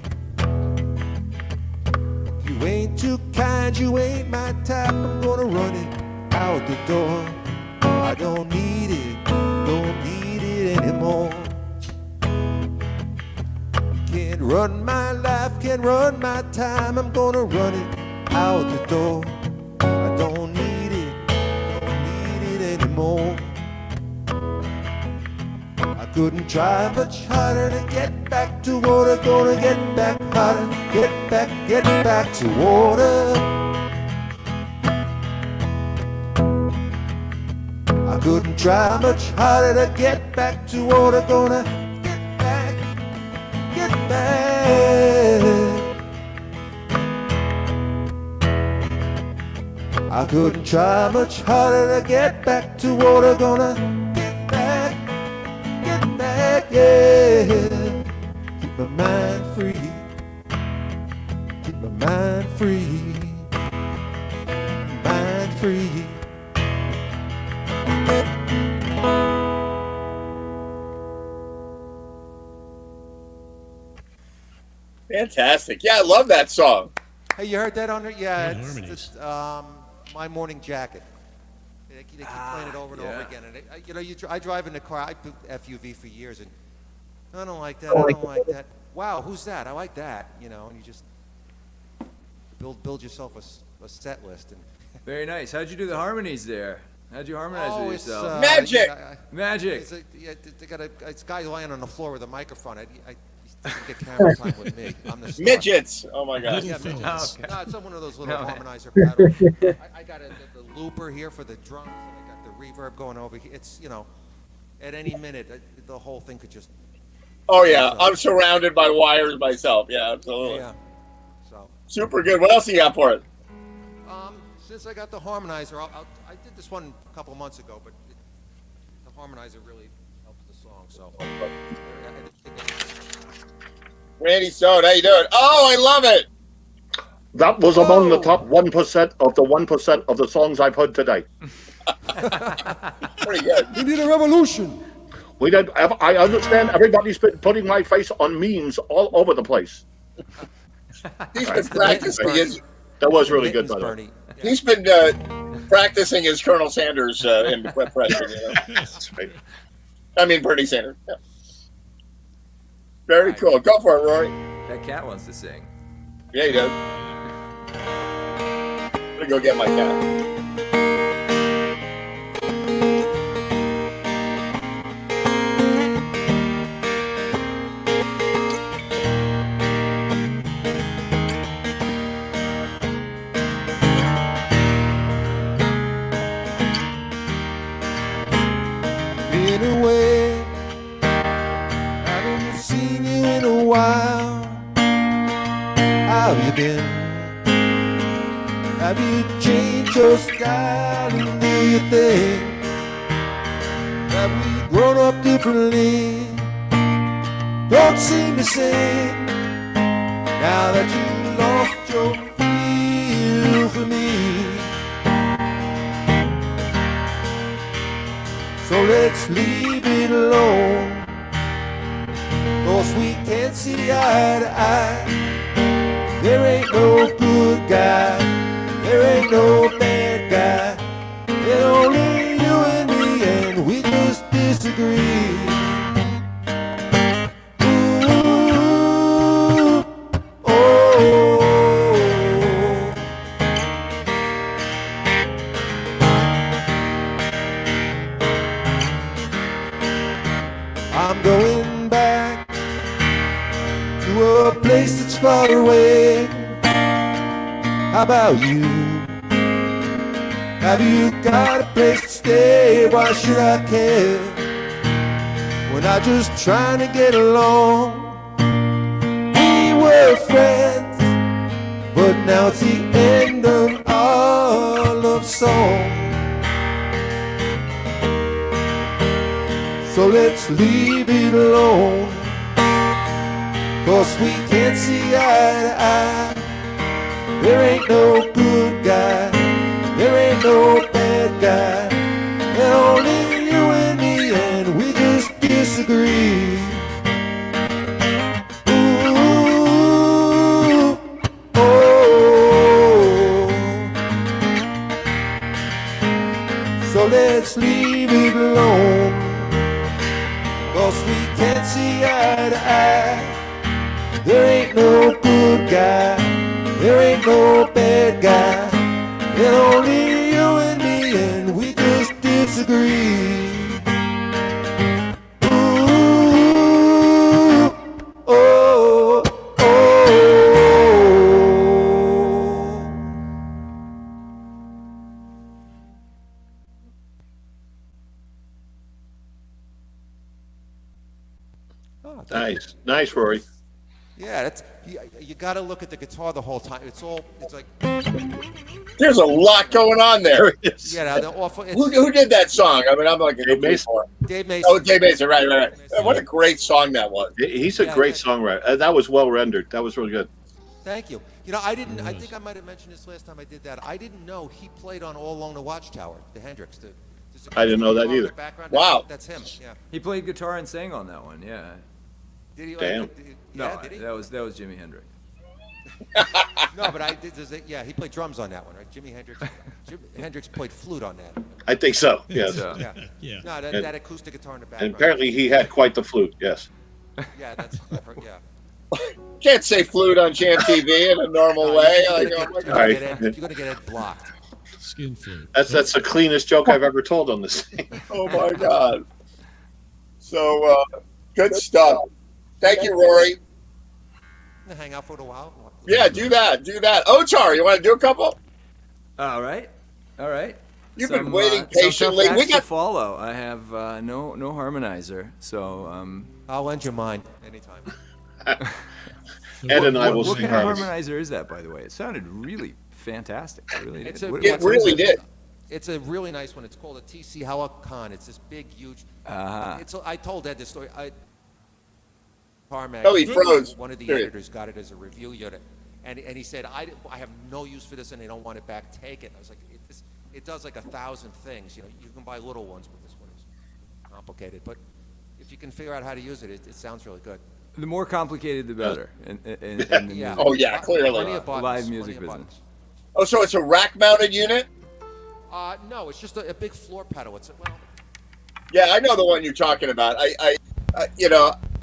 If you ain't too kind, you ain't my type, I'm gonna run it out the door. I don't need it anymore. Can't run my life, can't run my time, I'm gonna run it out the door. I don't need it anymore. I couldn't try much harder to get back to water, gonna get back hotter, get back to water. I couldn't try much harder to get back to water, gonna get back. I couldn't try much harder to get back to water, gonna get back, yeah. Keep my mind free, keep my mind free, mind free. Fantastic. Yeah, I love that song. Hey, you heard that on there? Yeah, Good it's harmonies. My Morning Jacket. They keep playing it over and over again. And I drive in the car. I put FUV for years, and I don't like that. I don't like that. Wow, who's that? I like that. And you just build yourself a set list. And Very nice. How'd you do the harmonies there? How'd you harmonize with yourself? Magic! Magic. They got a guy lying on the floor with a microphone. I didn't get camera time with me. I'm the star. Midgets. Oh my God. Yeah, Little midgets. fellas. No, it's one of those little No. harmonizer pedals. I got the looper here for the drums, and I got the reverb going over here. It's, at any minute, the whole thing could just... Oh yeah, I'm surrounded by wires myself. Yeah, absolutely. Yeah. So, Super good. What else you got for it? since I got the harmonizer, I did this one a couple of months ago, but the harmonizer really helps the song, so... Randy Stone, how you doing? Oh, I love it. That was among the top 1% of the 1% of the songs I've heard today. Pretty good. We need a revolution. We did. I understand everybody's been putting my face on memes all over the place. He's been practicing his. That was really good, by the way. Bernie. He's been practicing his Colonel Sanders impression. That's right. I mean Bernie Sanders. Yeah. Very cool. Go for it, Rory. That cat wants to sing. Yeah, he does. I'm gonna go get my cat. just gotta do your thing. That we've grown up differently. Don't seem to sing now that you lost your feel for me. So let's leave it alone, 'cause we can't see eye to eye. There ain't no good guy, there ain't no bad guy. There's only you and me, and we just disagree. Ooh, oh. I'm going back to a place that's far away. How about you? Have you got a place to stay? Why should I care when I'm just trying to get along? We were friends, but now it's the end of our love song. So let's leave it alone, 'cause we can't see eye to eye. There ain't no good guy, there ain't no bad guy. There's only you and me, and we just disagree. Ooh, oh. So let's leave it alone, 'cause we can't see eye to eye. There ain't no good guy, there ain't no bad guy. There's only you and me, and we just disagree. Ooh, oh, oh. Oh, Nice, Rory. yeah, that's you got to look at the guitar the whole time. It's like There's a lot going on there. yeah, the awful. Who did that song? I mean, I'm like a Dave Mason. Dave Mason. Oh, Dave Mason, right. What a great song that was. He's a great songwriter. That was well rendered. That was really good. Thank you. You know, I think I might have mentioned this last time I did that. I didn't know he played on All Along the Watchtower, the Hendrix. I didn't know that either. Wow. That's him. Yeah. He played guitar and sang on that one. Yeah. Did he? Damn. No, Did he? that was Jimi Hendrix. No, but I did. Yeah, he played drums on that one, right? Jimi Hendrix played flute on that. I think so. Yes. Yeah. Yeah. No, that acoustic guitar in the background. And apparently he had quite the flute. Yes. Yeah, that's. Yeah. Can't say flute on Jam TV in a normal way. You're gonna get it blocked. Skin flute. That's the cleanest joke I've ever told on this thing. Oh my God. So good stuff. Thank you, Rory. Hang out for a while. Yeah, do that. Ochar, you want to do a couple? All right. You've been waiting patiently. Some We facts got to follow. I have no harmonizer, so I'll lend you mine anytime. Ed and I will what sing kind of harmony. harmonizer is that, by the way? It sounded really fantastic. It really did. It really did. It's a really nice one. It's called a TC Hawakan. It's this big, huge. I told Ed this story. Oh, he froze. One of the Period. editors got it as a review unit, and he said, I have no use for this, and they don't want it back. Take it. I was like, it does like 1,000 things. You know, you can buy little ones, but this one is complicated. But if you can figure out how to use it, it sounds really good. The more complicated, the better. In the Yeah. Oh, yeah, clearly. Plenty of buttons, live music plenty of business. Oh, so it's a rack-mounted unit? No, it's just a big floor pedal. Yeah, I know the one you're talking about.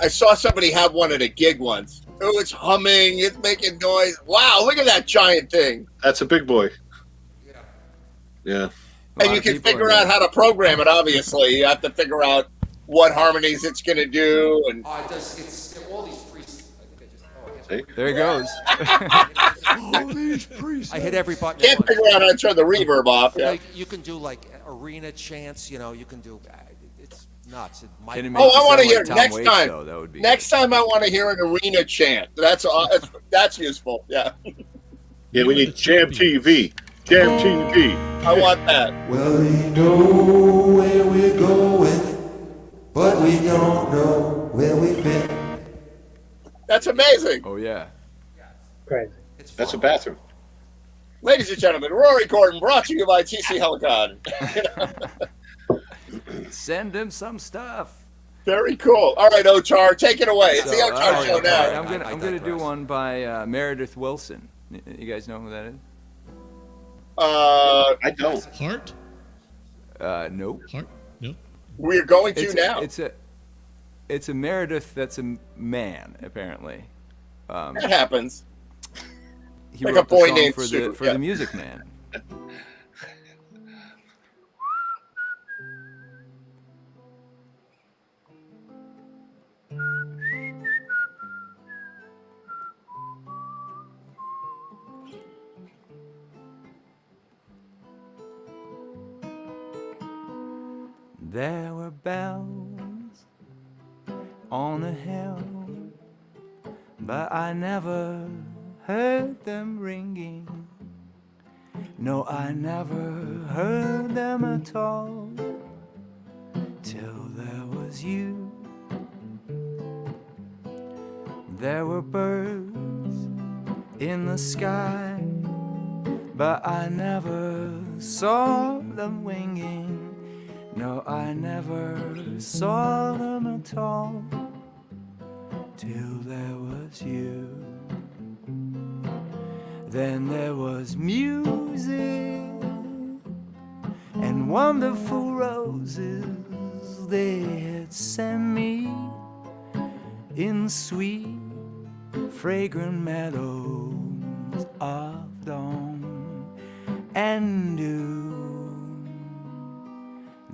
I saw somebody have one at a gig once. Oh, it's humming. It's making noise. Wow, look at that giant thing. That's a big boy. Yeah. And you can figure out how to program it, obviously. You have to figure out what harmonies it's going to do. And It's all these priests. There it goes. All these priests. I hit every button. Can't figure out how to turn the reverb off. Yeah. You can do like arena chants. You can do. It's nuts. Can it make I want to it hear sound like next Tom time. Waits, though? That would be Next time, I want to hear an arena chant. That's useful. Yeah. Yeah, we need Jam TV. Jam TV. I want that. Well, we know where we're going, but we don't know where we've been. That's amazing. Oh, yeah. Crazy. That's a bathroom. Ladies and gentlemen, Rory Gordon, brought to you by TC Helicon. Send him some stuff. Very cool. All right, Ochar, take it away. It's the So, Ochar show now. I'm gonna do one by Meredith Willson. You guys know who that is? I don't. Heart? Nope. Heart? No. We're going to now. It's a Meredith that's a man, apparently. That happens. He Like wrote a boy the song named for Sue, the yeah. the Music Man. There were bells on the hill, but I never heard them ringing. No, I never heard them at all, till there was you. There were birds in the sky, but I never saw them winging. No, I never saw them at all, till there was you. Then there was music and wonderful roses they had sent me in sweet, fragrant meadows of dawn and dew.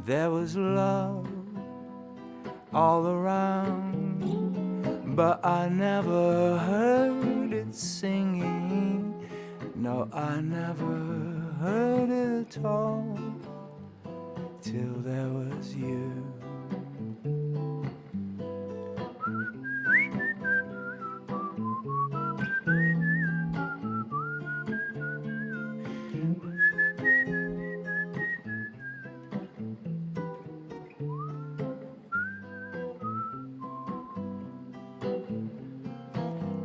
There was love all around, but I never heard it singing. No, I never heard it at all, till there was you.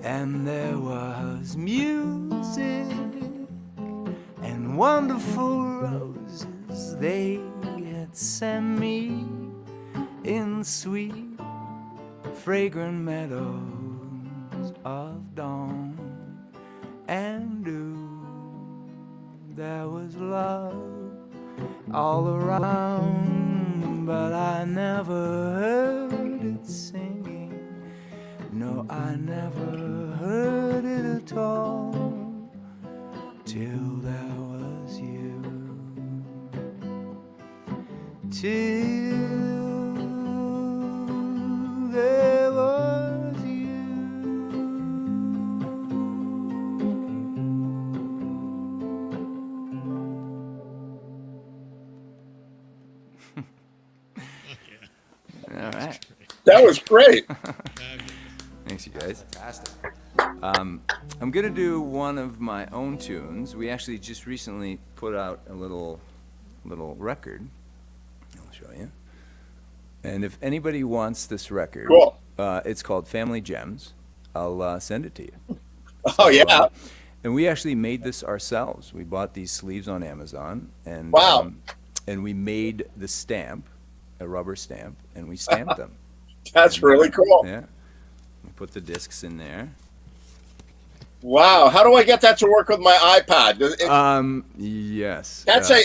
And there was music and wonderful roses they had sent me in sweet, fragrant meadows of dawn and dew. There was love all around, but I never heard it singing. No, I never heard it at all, till there was you. Till there was you. All right. That was great. Thanks, you guys. Fantastic. I'm going to do one of my own tunes. We actually just recently put out a little record. I'll show you. And if anybody wants this record, Cool. It's called Family Gems. I'll send it to you. Oh, yeah. And we actually made this ourselves. We bought these sleeves on Amazon, and Wow. And we made the stamp, a rubber stamp, and we stamped them. That's really cool. Yeah. We put the discs in there. Wow. How do I get that to work with my iPad? Yes. That's so-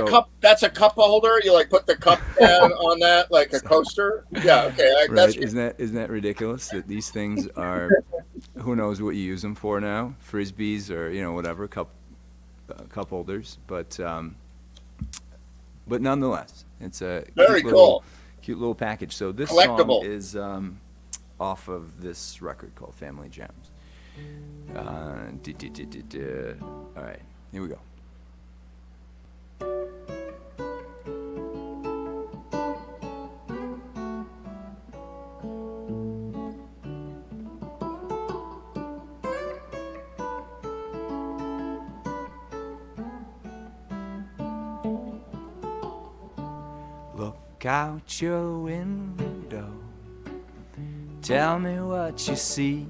a cup holder. You like put the cup down on that like a coaster. Yeah. Okay. Right? That's Isn't that ridiculous that these things are? Who knows what you use them for now? Frisbees or whatever cup holders, but nonetheless, it's a very cool. Cute little package. So this Collectible. song is off of this record called Family Gems. All right, here we go. Look out your window, tell me what you see.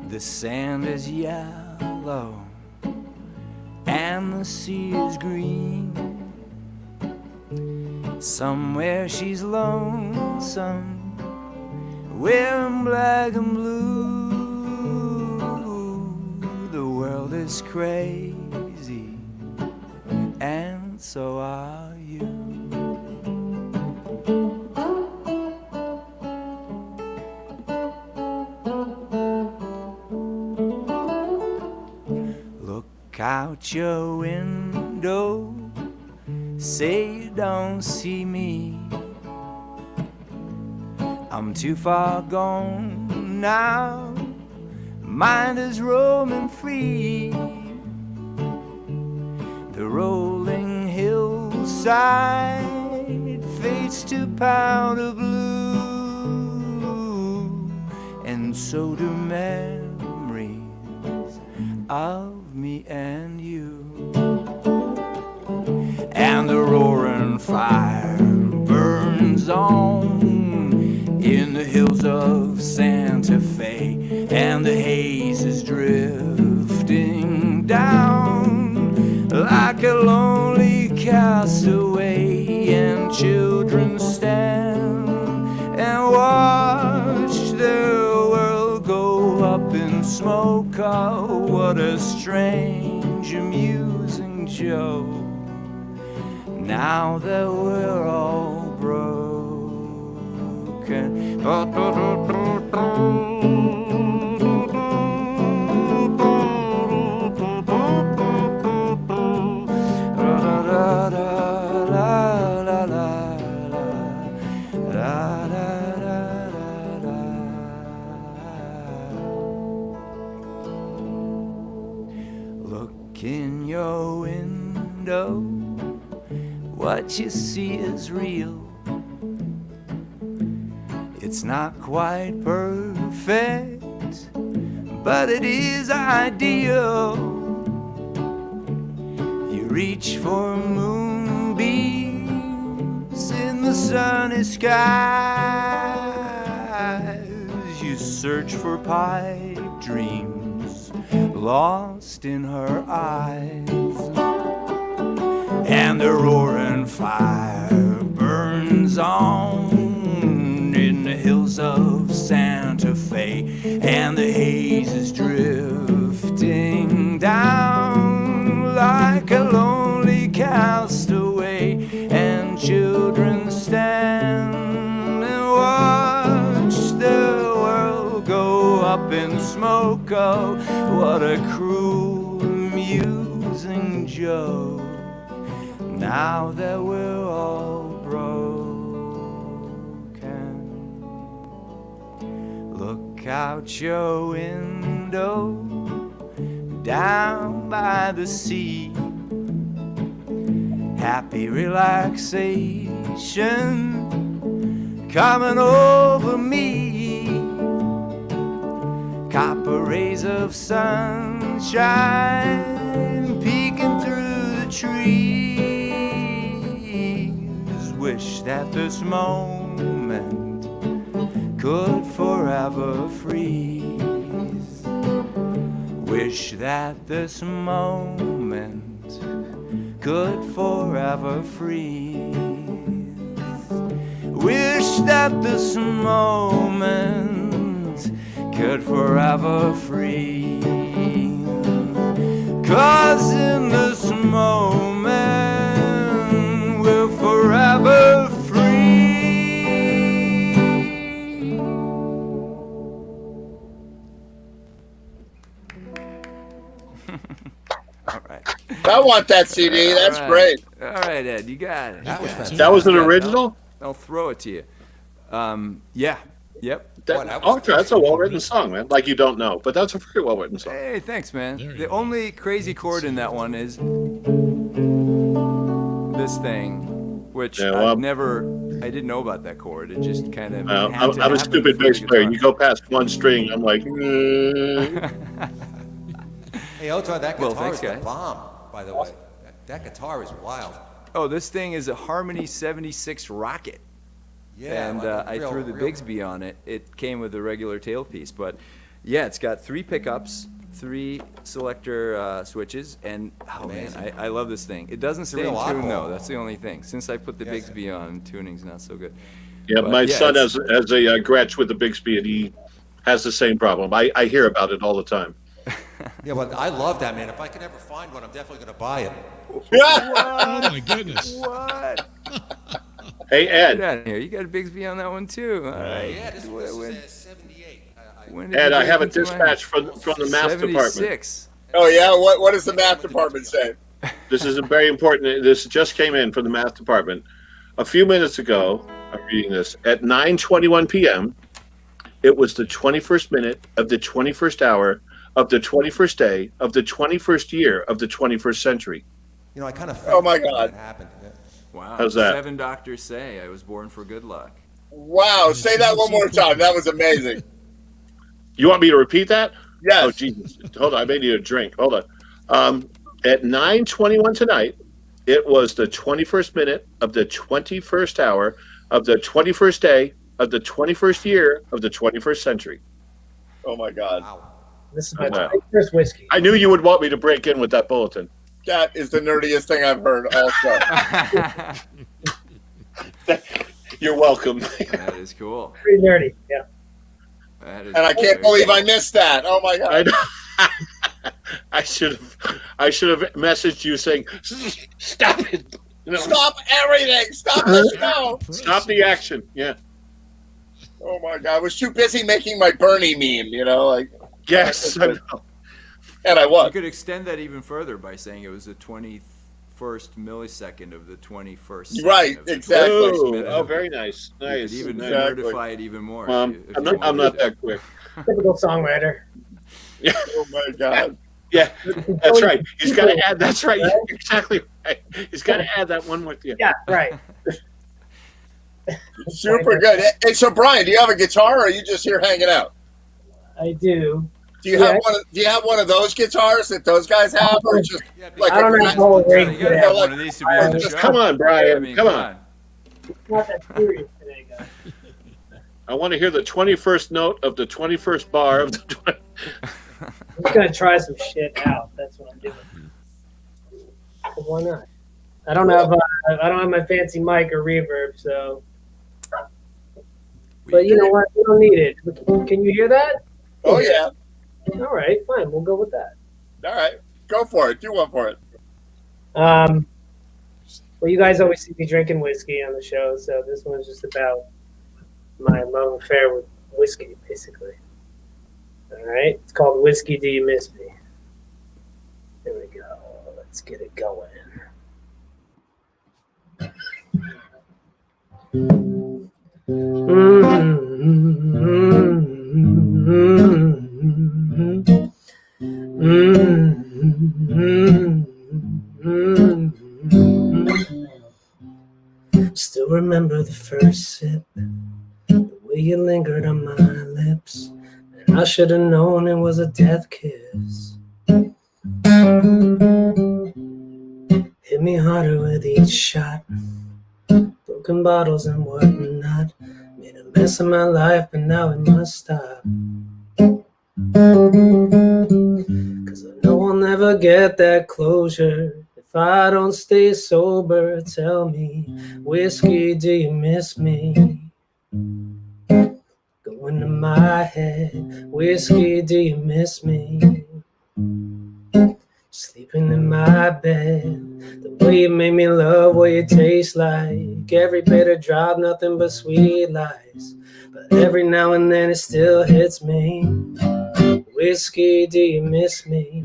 The sand is yellow and the sea is green. Somewhere she's lonesome, wearing black and blue. The world is crazy, and so are you. Look out your window, say you don't see me. I'm too far gone now, mind is roaming free. The rolling hillside fades to powder blue, and so do memories of me and you. And the roaring fire burns on in the hills of Santa Fe, and the haze is drifting down like a lonely castaway, and children stand and watch their world go up in smoke. Oh, what a strange, amusing joke, now that we're all broken. Look in your window, what you see is real. It's not quite perfect, but it is ideal. You reach for moonbeams in the sunny skies. You search for pipe dreams lost in her eyes. And the roaring fire burns on in the hills of Santa Fe, and the haze is drifting down like a lonely castaway, and children stand and watch the world go up in smoke. Oh, what a cruel, amusing joke, now that we're all broken. Look out your window, down by the sea. Happy relaxation coming over me. Copper rays of sunshine peeking through the trees. Wish that this moment could forever freeze. Wish that this moment could forever freeze. Wish that this moment could forever freeze. 'Cause in this moment we're forever free. All right. I want that CD. That's All right. great. All right, Ed, you got it. That was fantastic. That was an original? I'll throw it to you. Yeah. Yep. That's a well-written song, man. Like You Don't Know, but that's a very well-written song. Hey, thanks, man. There you The go. only crazy chord in that one is this thing, which Yeah, well, I didn't know about that chord. It just kind of. I'm a stupid bass player. You go past one string, I'm like, Hey, Otar, that Well, guitar thanks, is the guy. bomb, by the way. That guitar is wild. Oh, this thing is a Harmony 76 Rocket. Yeah, And like a I real- threw the real- Bigsby on it. It came with a regular tailpiece, but yeah, it's got 3 pickups, 3 selector switches, and oh man, I love this thing. It doesn't stay in real tune oddball. though. That's the only thing. Since I put the Yes. Bigsby on, tuning's not so good. Yeah, But my yeah, son it's- has a Gretsch with the Bixby, and he has the same problem. I hear about it all the time. Yeah, but I love that, man. If I can ever find one, I'm definitely going to buy it. Oh my goodness. What? Hey, Get Ed. out of here. You got a Bixby on that one too. All right. Yeah, this When- is a 78. when did Ed, you I break have a into my dispatch house? from the math department. 76. Oh yeah, what does the math department say? This is very important. This just came in from the math department. A few minutes ago, I'm reading this, at 9:21 p.m., it was the 21st minute of the 21st hour of the 21st day of the 21st year of the 21st century. You know, I kind of Oh, my God. that happened. Yeah. Wow. How's that? 7 doctors say I was born for good luck. Wow, say that one more time. That was amazing. You want me to repeat that? Yes. Oh, Jesus. Hold on. I may need a drink. Hold on. At 9:21 tonight, it was the 21st minute of the 21st hour of the 21st day of the 21st year of the 21st century. Oh my God. Wow. This is my Wow. first whiskey. I knew you would want me to break in with that bulletin. That is the nerdiest thing I've heard also. You're welcome. That is cool. Pretty nerdy. Yeah. That is And I can't very believe cool. I missed that. Oh my I God. know. I should have messaged you saying, "Stop it! You know, Stop everything. Stop the show. stop the action." Yeah. Oh my God. I was too busy making my Bernie meme, like, Yes. I know. and I You was. could extend that even further by saying it was the 21st millisecond of the 21st second Right, of the exactly. 21st Oh, minute oh, of very nice. You Nice. could even nice. Exactly. nerdify it even more. I'm if not. you I'm wanted not to. that quick. Typical songwriter. Yeah. Oh my God. Yeah. That's right. He's got to add. That's right. Exactly right. He's got to add that one more. Yeah. Yeah, right. Super good. Hey, so Brian, do you have a guitar or are you just here hanging out? I do. Do you Yeah. have one of those guitars that those guys have, or just like I don't know a if the whole Yeah, rig you gotta today. have one of these to be on the show. Come on, Brian. I mean, come on. It's not that serious today, guys. I want to hear the 21st note of the 21st bar of the 20. I'm just gonna try some shit out. That's what I'm doing. But why not? I don't have my fancy mic or reverb, so. But you know what? We don't need it. Can you hear that? Oh yeah. All right, fine. We'll go with that. All right, go for it. Do one for it. Well, you guys always see me drinking whiskey on the show, so this one's just about my love affair with whiskey, basically. All right, it's called Whiskey Do You Miss Me? There we go. Let's get it going. Still remember the first sip, the way you lingered on my lips, and I should have known it was a death kiss. Hit me harder with each shot, broken bottles and whatnot, made a mess of my life, but now it must stop. 'Cause I know I'll never get that closure if I don't stay sober. Tell me, whiskey, do you miss me? Go into my head, whiskey, do you miss me? Sleeping in my bed, the way you make me love what you taste like. Every bitter drop, nothing but sweet lies. But every now and then it still hits me. Whiskey, do you miss me?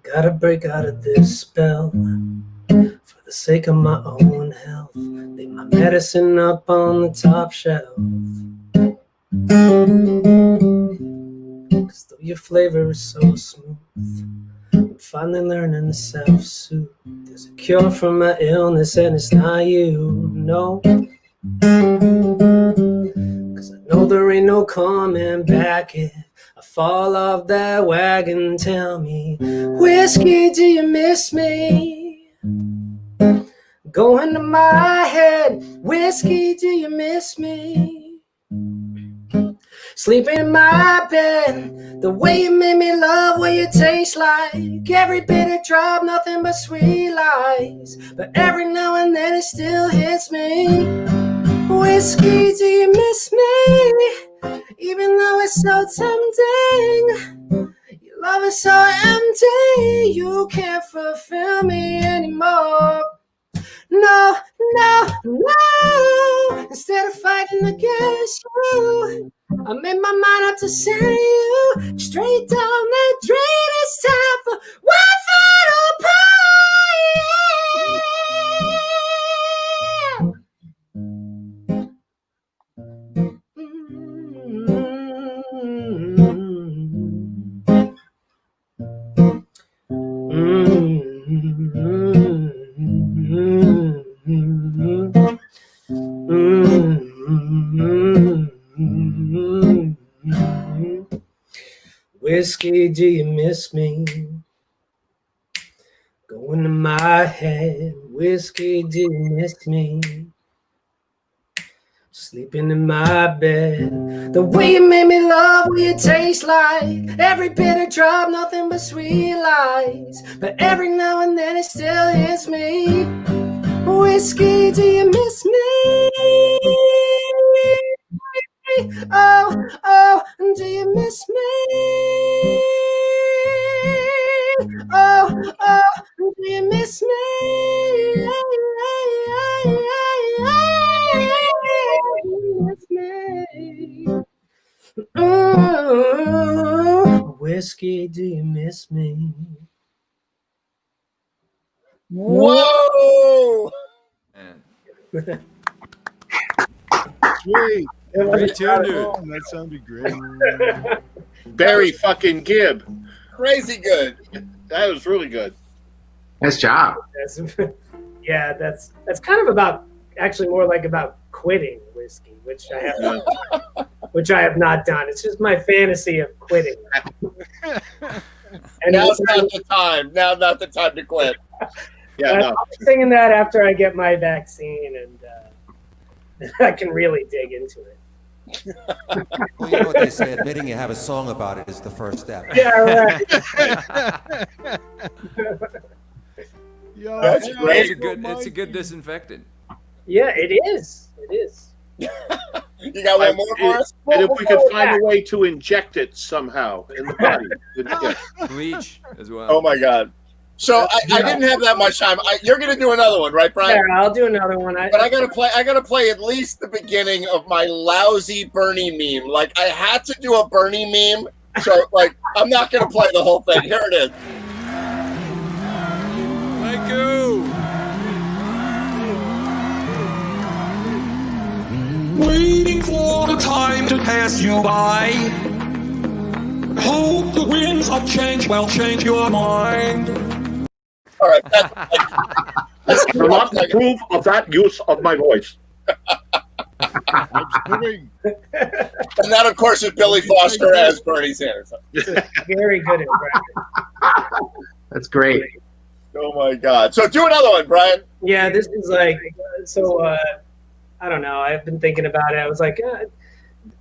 Gotta break out of this spell for the sake of my own health. Leave my medicine up on the top shelf. 'Cause though your flavor is so smooth, I'm finally learning to self-soothe. There's a cure for my illness and it's not you, no. 'Cause I know there ain't no coming back if I fall off that wagon. Tell me, whiskey, do you miss me? Go into my head, whiskey, do you miss me? Sleep in my bed, the way you made me love what you taste like. Every bitter drop, nothing but sweet lies. But every now and then it still hits me. Whiskey, do you miss me? Even though it's so tempting, your love is so empty, you can't fulfill me anymore. No, no, no. Instead of fighting against you, I made my mind up to send you straight down the drain. It's time for one final prayer. Whiskey, do you miss me? Go into my head. Whiskey, do you miss me? Sleeping in my bed. The way you made me love what you taste like. Every bitter drop, nothing but sweet lies. But every now and then it still hits me. Whiskey, do you miss me? Oh, oh, do you miss me? Oh, oh, do you miss me? Whiskey, do you miss me? Whoa! Man. Sweet. Great tune, dude. That sounded great. Barry fucking Gibb. Crazy good. That was really good. Nice job. Yeah, that's kind of about, actually more like about quitting whiskey, which I have not done. It's just my fantasy of quitting. And Now's not the time. Now not the time to quit. Yeah, no. I'm singing that after I get my vaccine, and I can really dig into it. Well, you know what they say, admitting you have a song about it is the first step. Yeah, right. Yo, That's hey, great. It's a good disinfectant. Yeah, it is. It is. You got one more for us? And if we could find a way to inject it somehow in the body. Bleach as well. Oh my God. So I didn't have that much time. You're gonna do another one, right, Brian? Yeah, I'll do another one. But I gotta play at least the beginning of my lousy Bernie meme. Like I had to do a Bernie meme, so like I'm not gonna play the whole thing. Here it is. Thank you. Waiting for the time to pass you by. Hope the winds of change will change your mind. All right. I will not approve of that use of my voice. Kidding. And that, of course, is Billy Foster as Bernie Sanders. Very good impression. That's great. Oh my God! So do another one, Brian. Yeah, this is like so. I don't know. I've been thinking about it. I was like,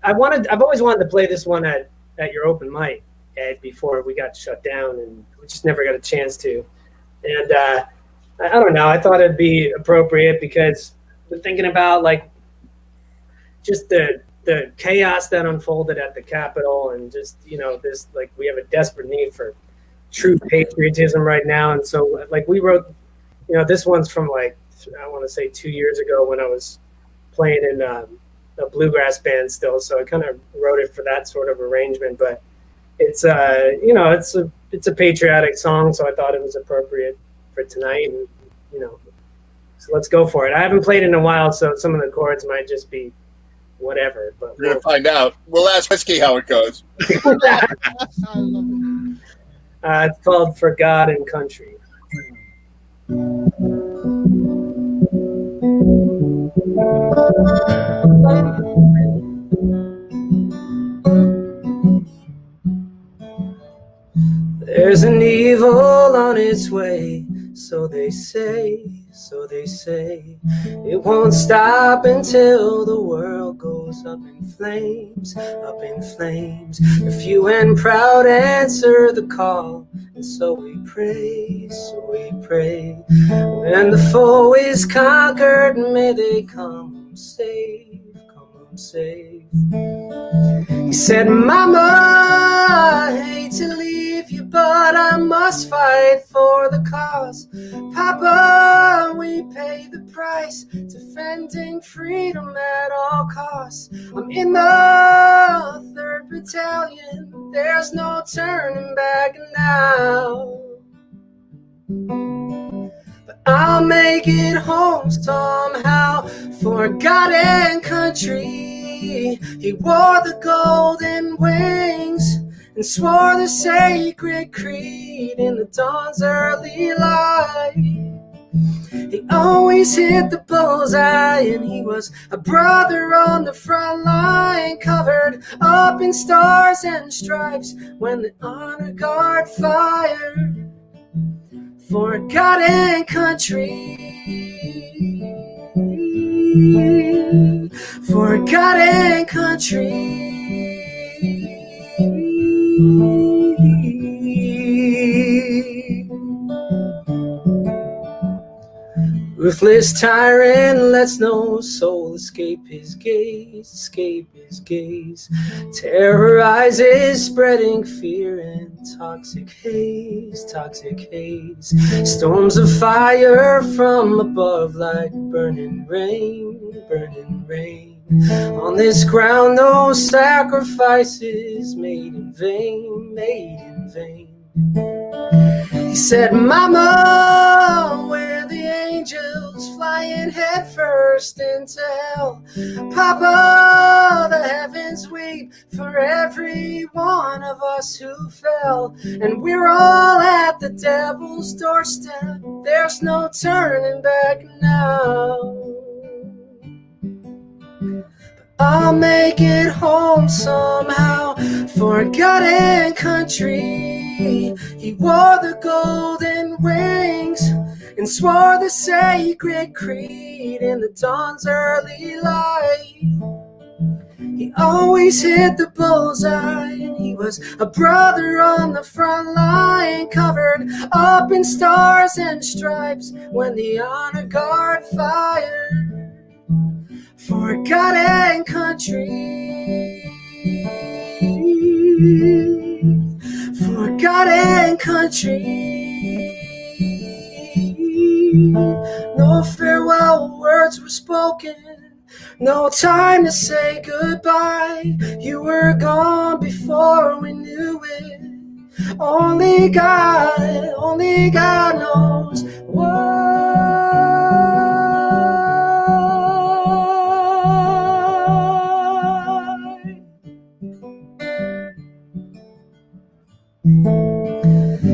I've always wanted to play this one at your open mic, Ed, before we got shut down, and we just never got a chance to. And I don't know. I thought it'd be appropriate because we're thinking about like just the chaos that unfolded at the Capitol, and just this like we have a desperate need for true patriotism right now. And so like we wrote, this one's from like I want to say 2 years ago when I was playing in a bluegrass band still. So I kind of wrote it for that sort of arrangement, but it's it's a patriotic song, so I thought it was appropriate for tonight, and so let's go for it. I haven't played in a while, so some of the chords might just be whatever, but we're gonna find out. We'll ask Whiskey how it goes. It's called For God and Country. There's an evil on its way, so they say, so they say. It won't stop until the world goes up in flames, up in flames. The few and proud answer the call, and so we pray, so we pray. When the foe is conquered, may they come home safe, come home safe. He said, Mama, I hate to leave you, but I must fight for the cause. Papa, we pay the price, defending freedom at all costs. I'm in the 3rd Battalion, there's no turning back now. But I'll make it home somehow, for God and country. He wore the golden wings and swore the sacred creed in the dawn's early light. He always hit the bullseye, and he was a brother on the front line, covered up in stars and stripes when the honor guard fired for God and country. For God and country. Ruthless tyrant lets no soul escape his gaze, escape his gaze. Terrorizes, spreading fear and toxic haze, toxic haze. Storms of fire from above like burning rain, burning rain. On this ground no sacrifices made in vain, made in vain. He said, Mama, where the angels flying head first into hell. Papa, the heavens weep for every one of us who fell. And we're all at the devil's doorstep, there's no turning back now. I'll make it home somehow, for God and country. He wore the golden wings and swore the sacred creed in the dawn's early light. He always hit the bullseye, and he was a brother on the front line, covered up in stars and stripes when the honor guard fired for God and country. For God and country. No farewell words were spoken, no time to say goodbye. You were gone before we knew it. Only God knows why.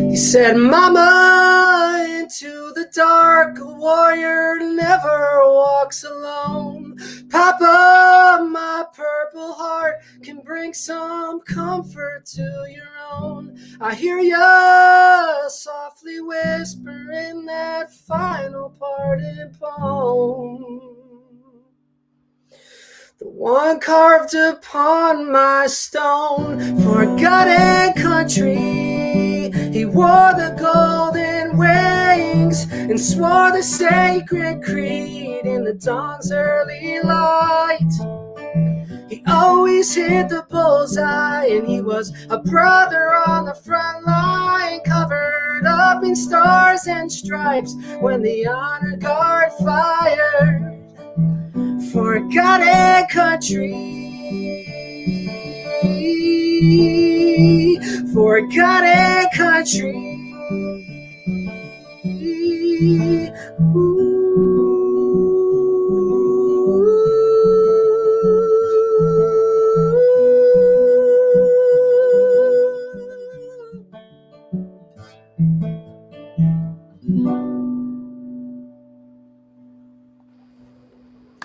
He said, Mama, into the dark, a warrior never walks alone. Papa, my purple heart can bring some comfort to your own. I hear ya softly whispering that final parting poem, the one carved upon my stone. For God and country, he wore the golden wings and swore the sacred creed in the dawn's early light. He always hit the bullseye, and he was a brother on the front line, covered up in stars and stripes when the honor guard fired for God and country. For God and country.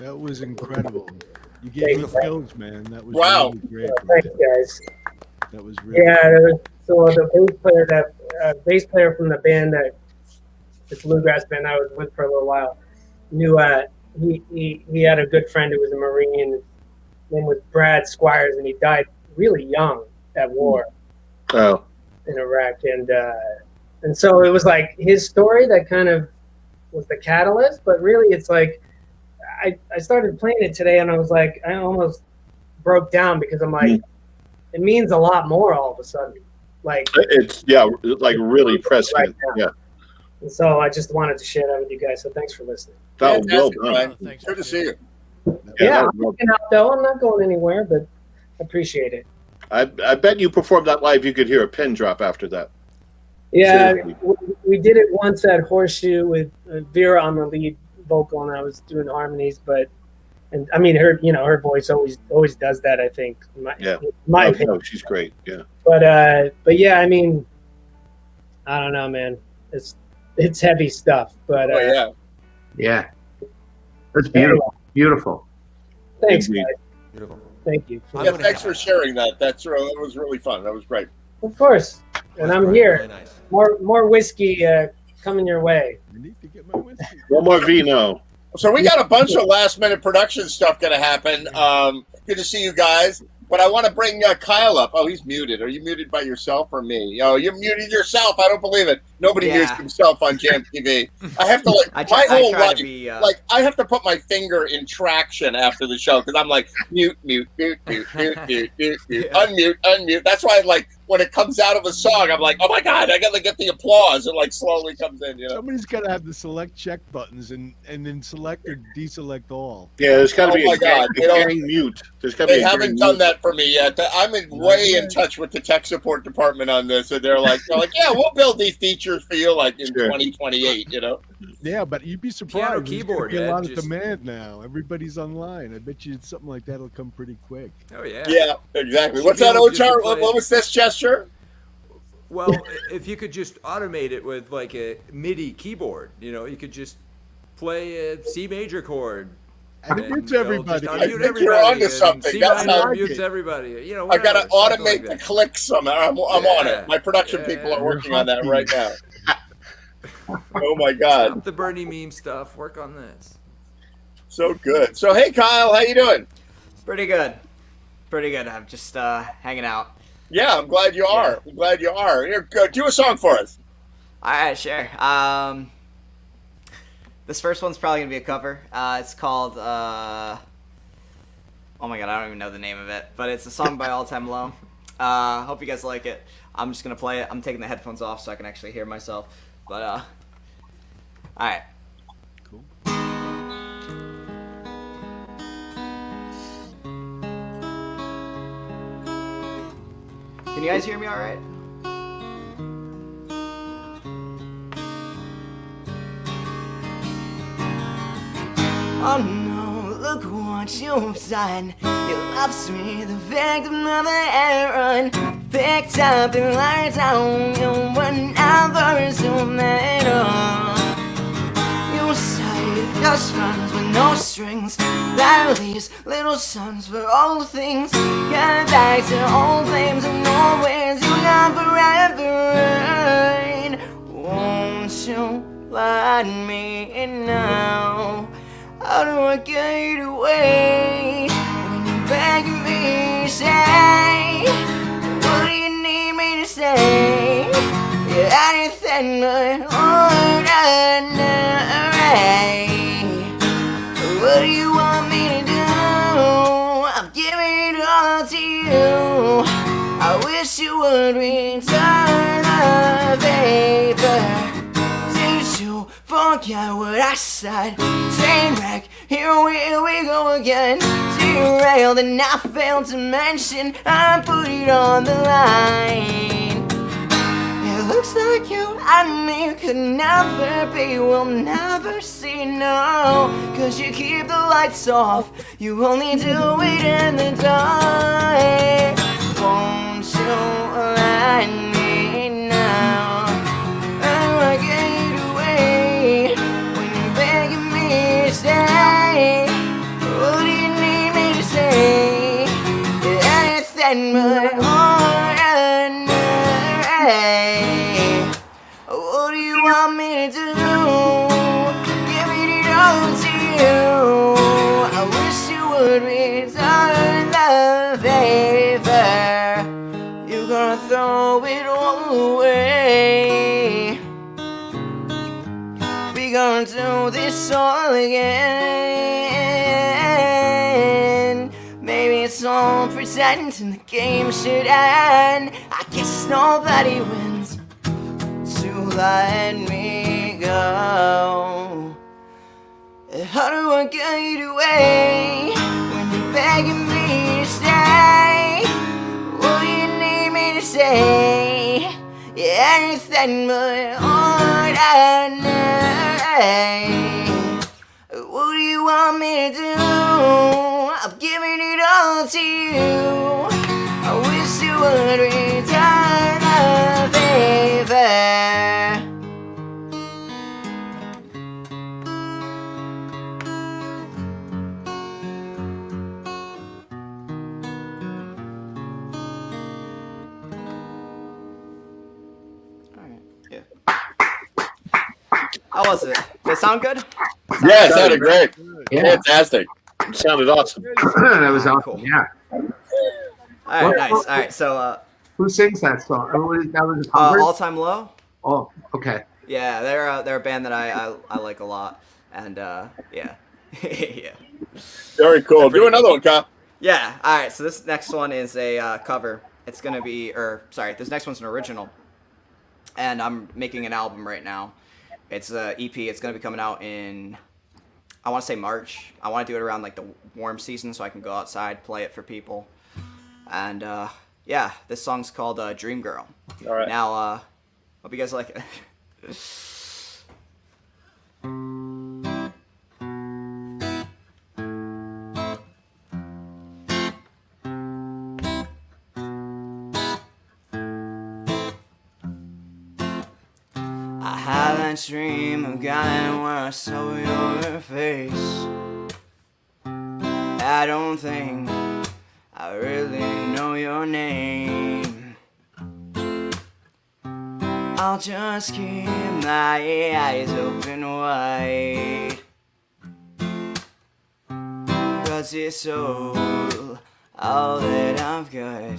That was incredible. You gave the fills, man. That was Wow. really great. Thanks, guys. That was really So the bass player from the band the bluegrass band I was with for a little while, knew he had a good friend who was a Marine. His name was Brad Squires, and he died really young at war Oh. in Iraq, and so it was like his story that kind of was the catalyst. But really, it's like I started playing it today, and I was like, I almost broke down because I'm like, it means a lot more all of a sudden. Like It's like really prescient. Right now. Yeah. And so I just wanted to share that with you guys. So thanks for listening. That was well Fantastic, done. Glenn. Good to see you. Yeah, that I'm was well looking out though. I'm not going anywhere, but I appreciate it. I bet you performed that live. You could hear a pin drop after that. Yeah, Seriously. we did it once at Horseshoe with Vera on the lead vocal, and I was doing harmonies. And I mean, her voice always does that. I think. My opinion. No, she's great. Yeah. But yeah, I mean, I don't know, man. It's heavy stuff, but Yeah. That's beautiful. Beautiful. thanks, guys. Beautiful. Thank you. Yeah, thanks for sharing that. That was really fun. That was great. Of course, and I'm here. Very nice. More whiskey coming your way. I need to get my whiskey. One more vino. So we got a bunch of last minute production stuff going to happen. Good to see you guys. But I want to bring Kyle up. Oh, he's muted. Are you muted by yourself or me? Oh, you're muted yourself. I don't believe it. Nobody mutes himself on Jam TV. I have to my whole life. I have to put my finger in traction after the show because I'm like mute, unmute. That's why when it comes out of a song, I'm like, oh my god, I gotta get the applause. It slowly comes in. Somebody's got to have the select check buttons and then select or deselect all. Yeah, there's got to be my God. mute. There's got to They be. haven't done that for me yet. I'm way in touch with the tech support department on this, and they're like, yeah, we'll build these features for you in 2028. Yeah, but you'd be surprised. Piano There's keyboard, gonna be a Ed, lot of just- demand now. Everybody's online. I bet you something like that'll come pretty quick. Oh yeah. Yeah, exactly. Should What's be that, able just to Ochar? play- What was this gesture? Well, if you could just automate it with like a MIDI keyboard, you could just play a C major chord. And it and mutes they'll everybody. just I unmute think you're everybody, onto and something. C That's minor how- mutes everybody. I Whatever, got to something automate like the that. clicks somehow. I'm on Yeah. it. My production people are Yeah. working on that right now. Oh my God, Stop the Bernie meme stuff. Work on this. so good. So hey, Kyle, how you doing? Pretty good. I'm just hanging out. Yeah, I'm glad you are. I'm glad you are. Here, go, do a song for us. All right, sure. This first one's probably gonna be a cover. It's called oh my god, I don't even know the name of it, but it's a song by All Time Low. Hope you guys like it. I'm just gonna play it. I'm taking the headphones off so I can actually hear myself. But all right. Cool. Can you guys hear me all right? Oh no, look what you've done. You left me the victim of an errand. Picked up and lied down. You were never to matter. You say just friends with no strings. That leaves little sons for all things. Get back to old flames and always you never ever rain. Won't you let me in now? How do I get away when you're begging me to say? What do you need me to say? Yeah, anything but ordinary. What do you want me to do? I've given it all to you. I wish you would return the favor. Did you forget what I said? Train wreck, here we go again. Derailed and I failed to mention I put it on the line. It looks like you and me could never be. We'll never see, no. Cause you keep the lights off. You only do it in the dark. Won't you let me now? How do I get away when you're begging me to stay? anything but ordinary. What do you want me to do? Giving it all to you. I wish you would return the favor. You're gonna throw it all away. We gonna do this all again. Maybe it's all pretend and the game should end. I guess nobody wins to let me go. How do I get away when you're begging me to stay? What do you need me to say? Anything but ordinary. What do you want me to do? I'm giving it all to you. I wish you would return the favor. How was it? Did it sound good? Yeah, it sounded great. Yeah. Fantastic. It sounded awesome. That was awesome. Yeah. All right, nice. All right, so who sings that song? That was a cover? All Time Low. Oh, okay. Yeah, they're a band that I like a lot, and yeah, yeah. Very cool. Do another one, Kyle. Yeah. All right. So this next one is a cover. It's gonna be, this next one's an original, and I'm making an album right now. It's a EP. It's gonna be coming out in, I want to say March. I want to do it around like the warm season so I can go outside, play it for people, and yeah, this song's called Dream Girl. All right. Now, hope you guys like it. I had that dream of going where I saw your face. I don't think I really know your name. I'll just keep my eyes open wide, 'cause it's all that I've got.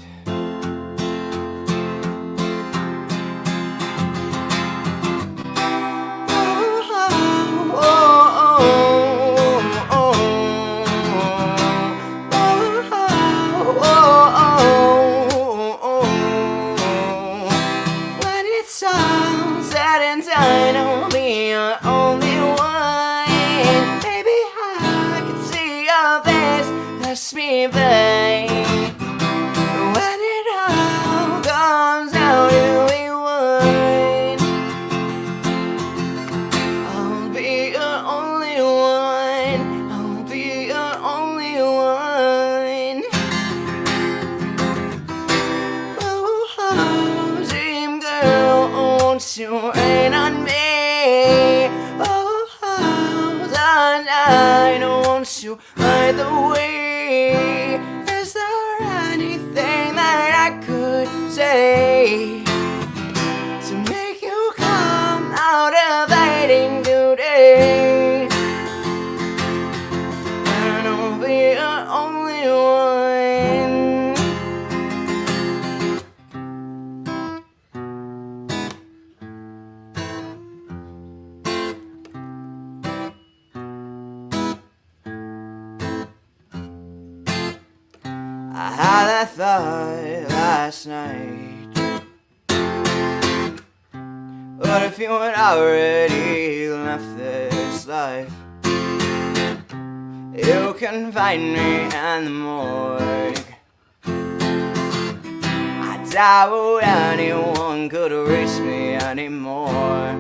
When it's all said and done, I'll be your only one. Baby, I can see your face pass me by. When it all comes out to be one, I'll be your only one. I'll be your only one. Oh, dream girl, won't you rain on me? Oh, tonight, won't you light the way? Is there anything that I could say to make you come out of hiding today? And I'll be your only one. I had that thought last night. What if you had already left this life? You can find me in the morgue. I doubt anyone could reach me anymore.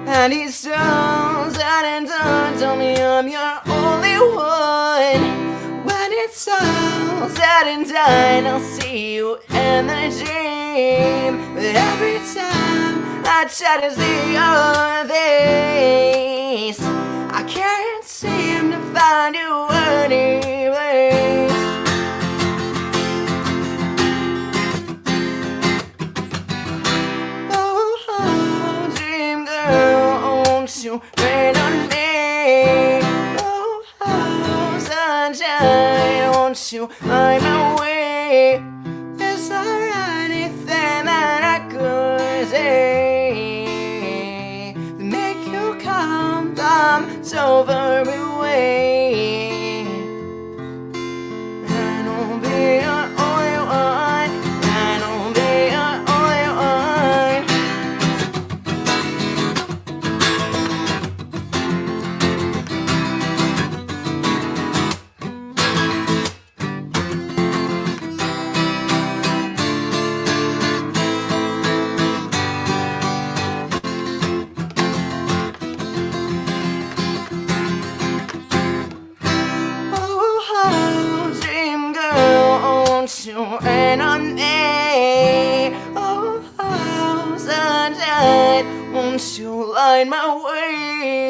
And he's so sad and done, tell me I'm your only one. When it's all said and done, I'll see you in the dream. But every time I try to see your face, I can't seem to find you any place. won't you light my way? Is there anything that I could say to make you come from so far away? I don't be your only one. I don't be your only one. Oh, dream girl, won't you rain on me? Oh, sunshine, won't you light my way?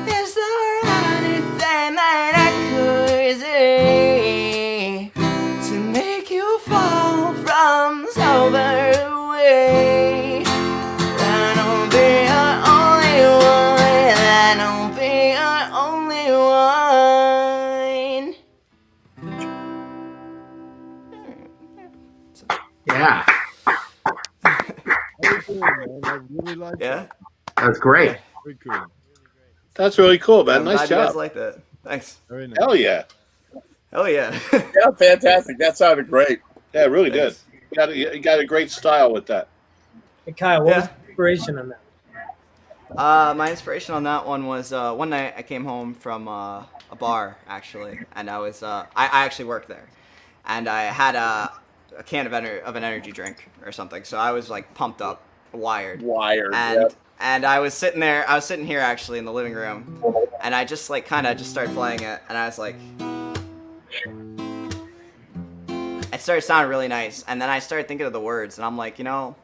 Is there anything that I could say to make you fall from so far away? I don't be your only one. I don't be your only one. Yeah, Very cool, man. I really like Yeah. that's great. Very cool. That's really cool, man. I'm Nice glad you guys job. like that. Thanks. Very nice. Hell yeah. Hell yeah. Yeah, fantastic. That sounded great. Yeah, it really did. Thanks. You got a great style with that. Hey, Kyle, what was Yeah. the inspiration on that? My inspiration on that one was one night I came home from a bar actually, and I was I actually worked there, and I had a can of an energy drink or something, so I was like pumped up, wired, and yep. and I was sitting there, I was sitting here actually in the living room, and I just like kind of just started playing it, and I was like, it started sounding really nice, and then I started thinking of the words, and I'm like, you know,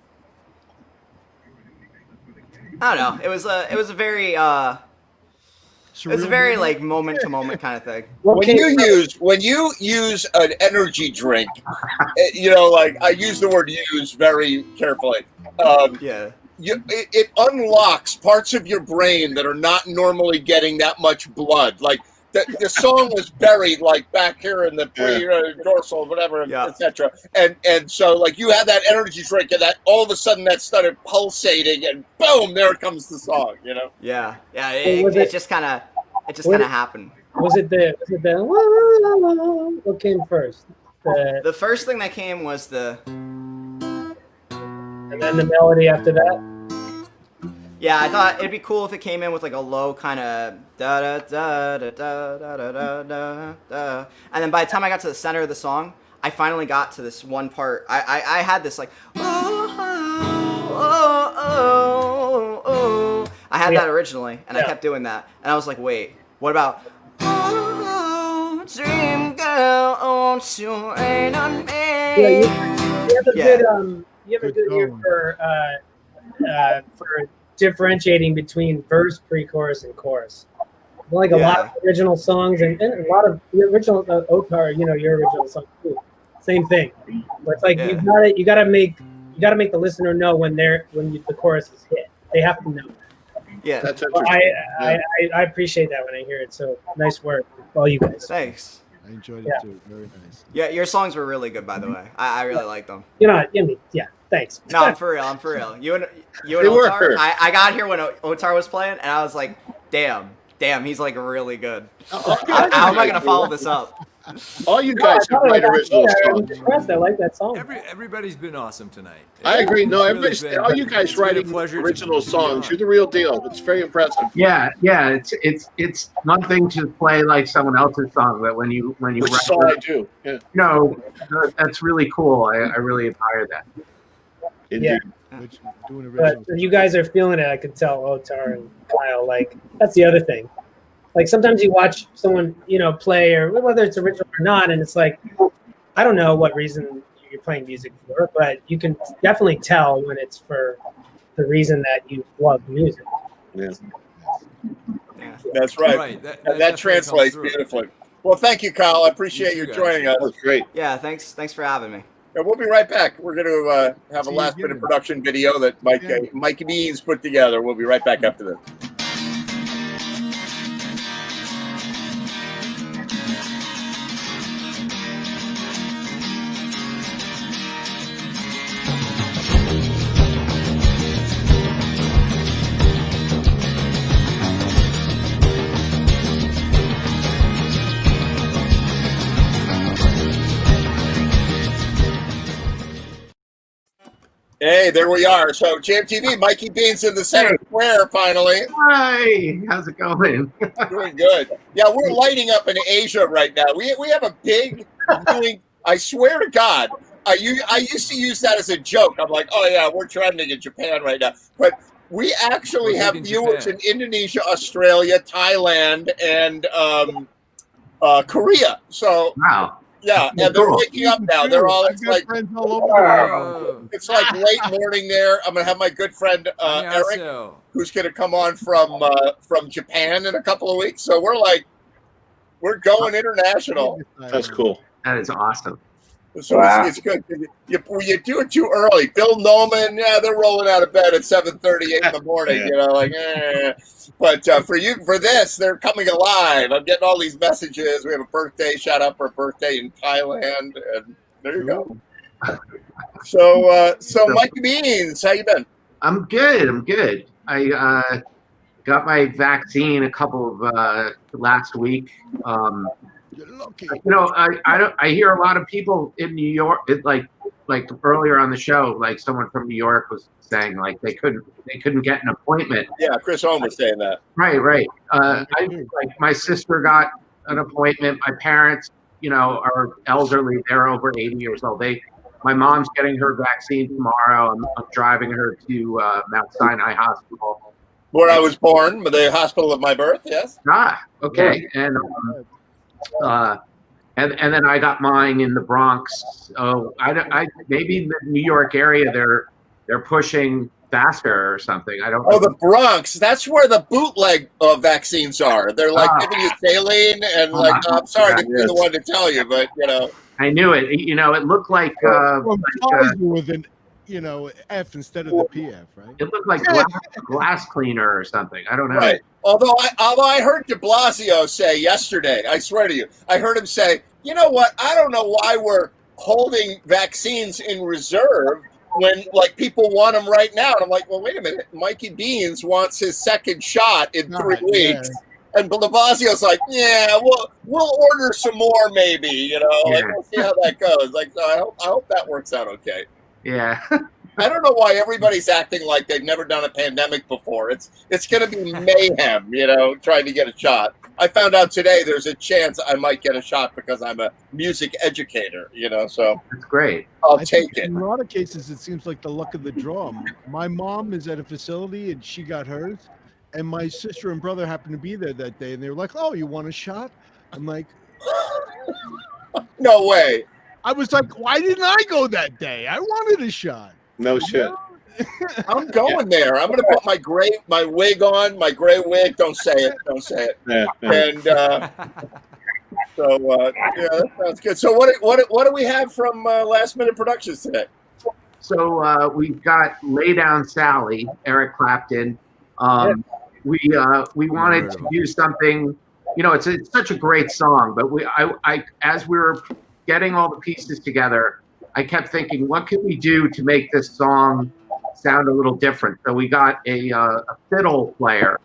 I don't know. It was a very like moment to moment kind of thing. When you use an energy drink, you know, like I use the word "use" very carefully. Yeah. It unlocks parts of your brain that are not normally getting that much blood. Like the song was buried like back here in the dorsal, whatever, etc. And so like you had that energy drink, and that all of a sudden that started pulsating, and boom, there comes the song. You know? Yeah. Was It just kind of happened. Was it the what came first? The first thing that came was the. And then the melody after that. Yeah, I thought it'd be cool if it came in with like a low kind of da da da da da da da da da da, and then by the time I got to the center of the song, I finally got to this one part. I had this like I had that originally, and I kept doing that, and I was like, wait, what about dream girl, won't you rain on me? Yeah, you have a good you have a good ear for differentiating between verse, pre-chorus, and chorus. Like a lot of original songs and a lot of the original Otar, you know, your original song too. Same thing. But it's like you gotta make the listener know when the chorus is hit. They have to know. Yeah, that's I appreciate that when I hear it. So nice work, all you guys. Thanks. I enjoyed it too. Very nice. Yeah, your songs were really good, by the way. I really liked them. Thanks. No, I'm for real. You and They were. Otar. I got here when Otar was playing, and I was like, damn, he's like really good. How am I gonna follow this up? All you guys have great original songs. I like that song. Everybody's been awesome tonight. I agree. No, Really all you guys writing original songs. You're the real deal. It's very impressive. Yeah. It's one thing to play like someone else's song, but when you Which write song I do. Yeah. no, that's really cool. I really admire that. Indeed. But you guys are feeling it. I could tell Otar and Kyle. Like that's the other thing. Like sometimes you watch someone, you know, play, or whether it's original or not, and it's like, I don't know what reason you're playing music for, but you can definitely tell when it's for the reason that you love music. Yeah. That's right. That translates beautifully. Well, thank you, Kyle. I appreciate you joining us. That's great. Yeah, thanks for having me. And we'll be right back. We're going to have a last-minute production video that Mike Means put together. We'll be right back after this. Hey, there we are. So, Jam TV, Mikey Beans in the center square, finally. Hi, how's it going? Doing good. Yeah, we're lighting up in Asia right now. We have a big viewing. I swear to God, I used to use that as a joke. I'm like, oh yeah, we're trending in Japan right now. But we actually have viewers in Indonesia, Australia, Thailand, and Korea. So wow. Yeah, and they're waking up now. They're all it's like friends all over the world. it's like late morning there. I'm gonna have my good friend Eric, who's gonna come on from Japan in a couple of weeks. So we're going international. That's cool. That is awesome. So it's good. You do it too early. Bill Noman, yeah, they're rolling out of bed at 7:38 in the morning. You know, like, But for this, they're coming alive. I'm getting all these messages. We have a birthday. Shout out for a birthday in Thailand, and there you go. So Mikey Beans, how you been? I'm good. I got my vaccine a couple of last week. You're lucky. You know, I hear a lot of people in New York. Like earlier on the show, like someone from New York was saying like they couldn't get an appointment. Yeah, Chris Holm was saying that. Right. Like my sister got an appointment. My parents, you know, are elderly. They're over 80 years old. My mom's getting her vaccine tomorrow. I'm driving her to Mount Sinai Hospital, where I was born, the hospital of my birth. Yes. Okay. And then I got mine in the Bronx. So I maybe in the New York area they're pushing faster or something. I don't know. Oh, the Bronx. That's where the bootleg vaccines are. They're like giving you saline and I'm sorry to be the one to tell you, but you know. I knew it. You know, it looked like with an F instead of the PF, right? It looked like glass cleaner or something. I don't know. Right. Although I heard De Blasio say yesterday, I swear to you, I heard him say, you know what? I don't know why we're holding vaccines in reserve when like people want them right now. And I'm like, well, wait a minute. Mikey Beans wants his second shot in 3 weeks. Yeah. And De Blasio's like, yeah, we'll order some more maybe, you know. Like, we'll see how that goes. Like, so I hope that works out okay. Yeah. I don't know why everybody's acting like they've never done a pandemic before. It's going to be mayhem, you know, trying to get a shot. I found out today there's a chance I might get a shot because I'm a music educator, you know, so. That's great. I'll take it. In a lot of cases, it seems like the luck of the draw. My mom is at a facility and she got hers. And my sister and brother happened to be there that day. And they were like, oh, you want a shot? I'm like, no way. I was like, why didn't I go that day? I wanted a shot. No shit. I'm going there. I'm going to put my wig on, my gray wig. Don't say it. Yeah. And that sounds good. So what do we have from Last Minute Productions today? So we've got Lay Down Sally, Eric Clapton. We wanted to do something. You know, it's such a great song, but I as we were getting all the pieces together, I kept thinking, what could we do to make this song sound a little different? So we got a fiddle player.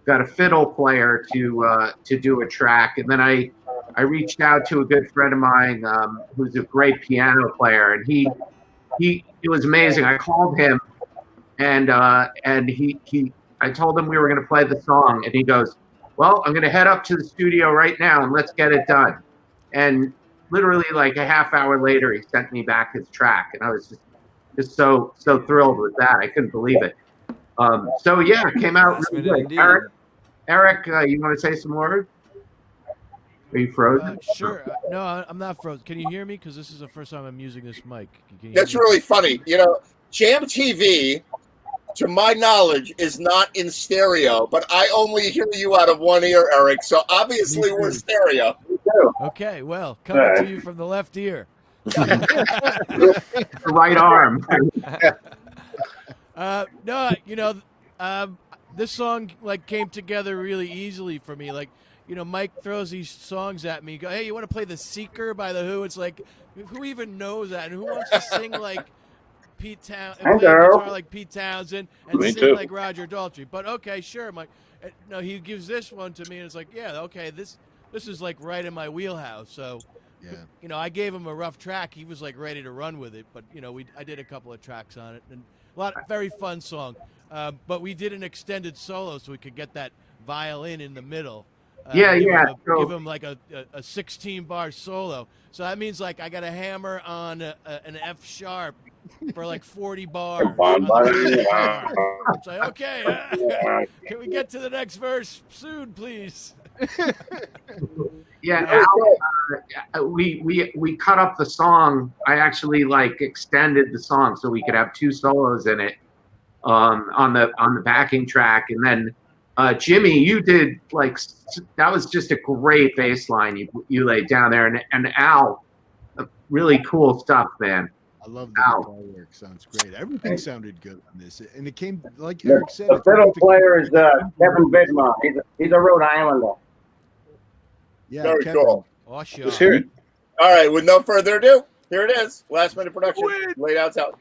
Got a fiddle player to do a track, and then I reached out to a good friend of mine who's a great piano player, and it was amazing. I called him, and I told him we were going to play the song, and he goes, "Well, I'm going to head up to the studio right now, and let's get it done." And literally like a half hour later, he sent me back his track, and I was just so thrilled with that. I couldn't believe it. So yeah, it came out really good. Eric, you want to say some words? Are you frozen? Sure. No, I'm not frozen. Can you hear me? Because this is the first time I'm using this mic. That's really funny. You know, Jam TV, to my knowledge, is not in stereo, but I only hear you out of one ear, Eric. So obviously we're stereo. Okay, well, coming to you from the left ear. The right arm. No, you know, this song like came together really easily for me. Like, you know, Mike throws these songs at me. Go, hey, you want to play The Seeker by The Who? It's like, who even knows that? And who wants to sing like Pete Townsend, play guitar like Pete Townsend, and sing like Roger Daltrey? But okay, sure, Mike. No, he gives this one to me, and it's like, yeah, okay, this is like right in my wheelhouse. So I gave him a rough track. He was like ready to run with it, but I did a couple of tracks on it, and very fun song. But we did an extended solo so we could get that violin in the middle. Give him like a 16-bar solo. So that means like I got a hammer on an F sharp for like 40 bars. It's like, okay, can we get to the next verse soon, please? We cut up the song. I actually extended the song so we could have 2 solos in it on the backing track, and then Jimmy, you did that was just a great bass line you laid down there, and Al, really cool stuff, man. I love the guitar work. Sounds great. Everything sounded good on this, and it came like Eric said. The fiddle player is Kevin Bidma. He's a Rhode Islander. Yeah, very Kevin. cool. Awesome. Let's hear it. All right, with no further ado, here it is. Last minute production. Laid out out.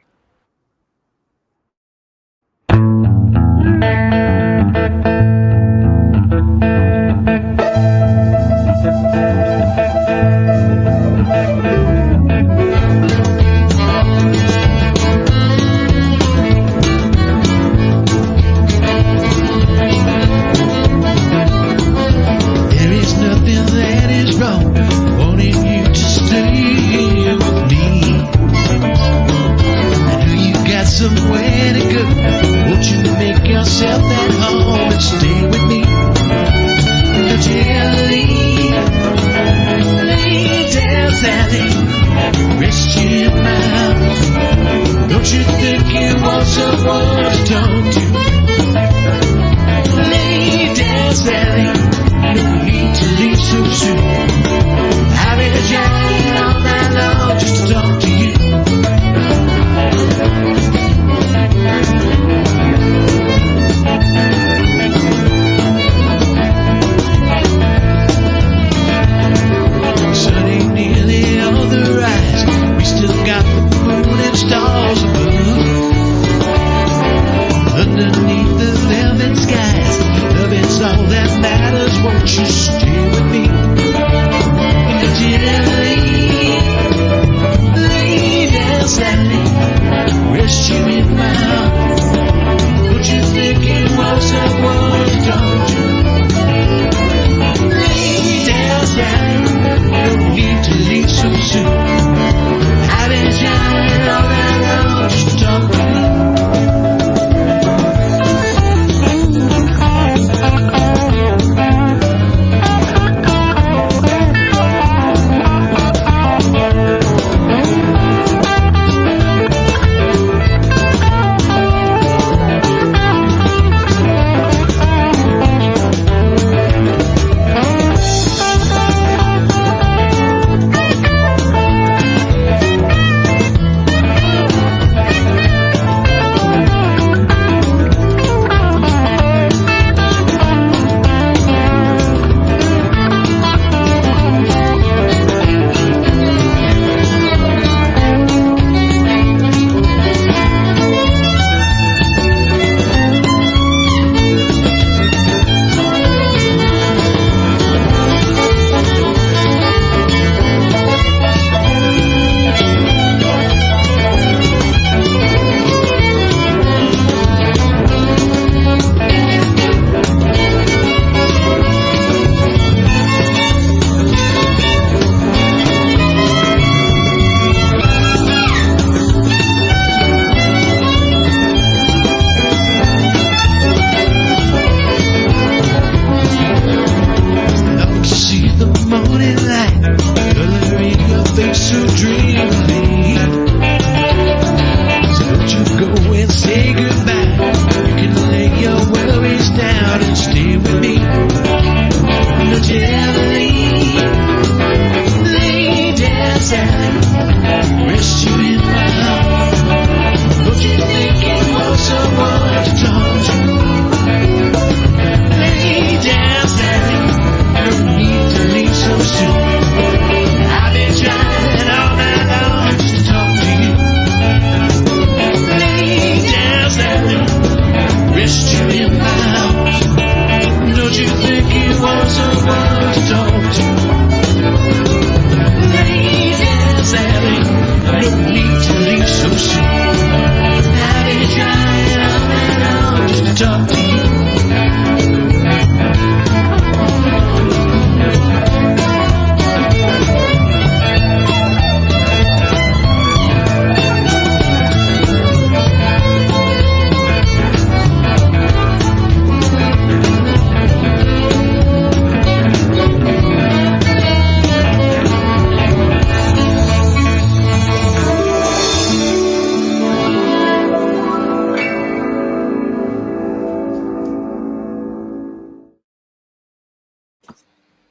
Somewhere to go. Won't you make yourself at home and stay with me? Don't you ever leave? Lay down, Sally. Rest you in my house. Don't you think you want someone to talk to? Lay down, Sally. No need to leave so soon. I've been trying all night long just to talk to you. Sun ain't nearly on the rise. We still got the moon and stars above. Underneath the velvet skies, love is all that matters. Won't you stay with me? Gently lay down, Sally. Rest you in my arms. Don't you think it was someone to talk to? Lay down, Sally. No need to leave so soon. I've been trying all night long just to talk to you. Don't you think you want someone to talk to? Lay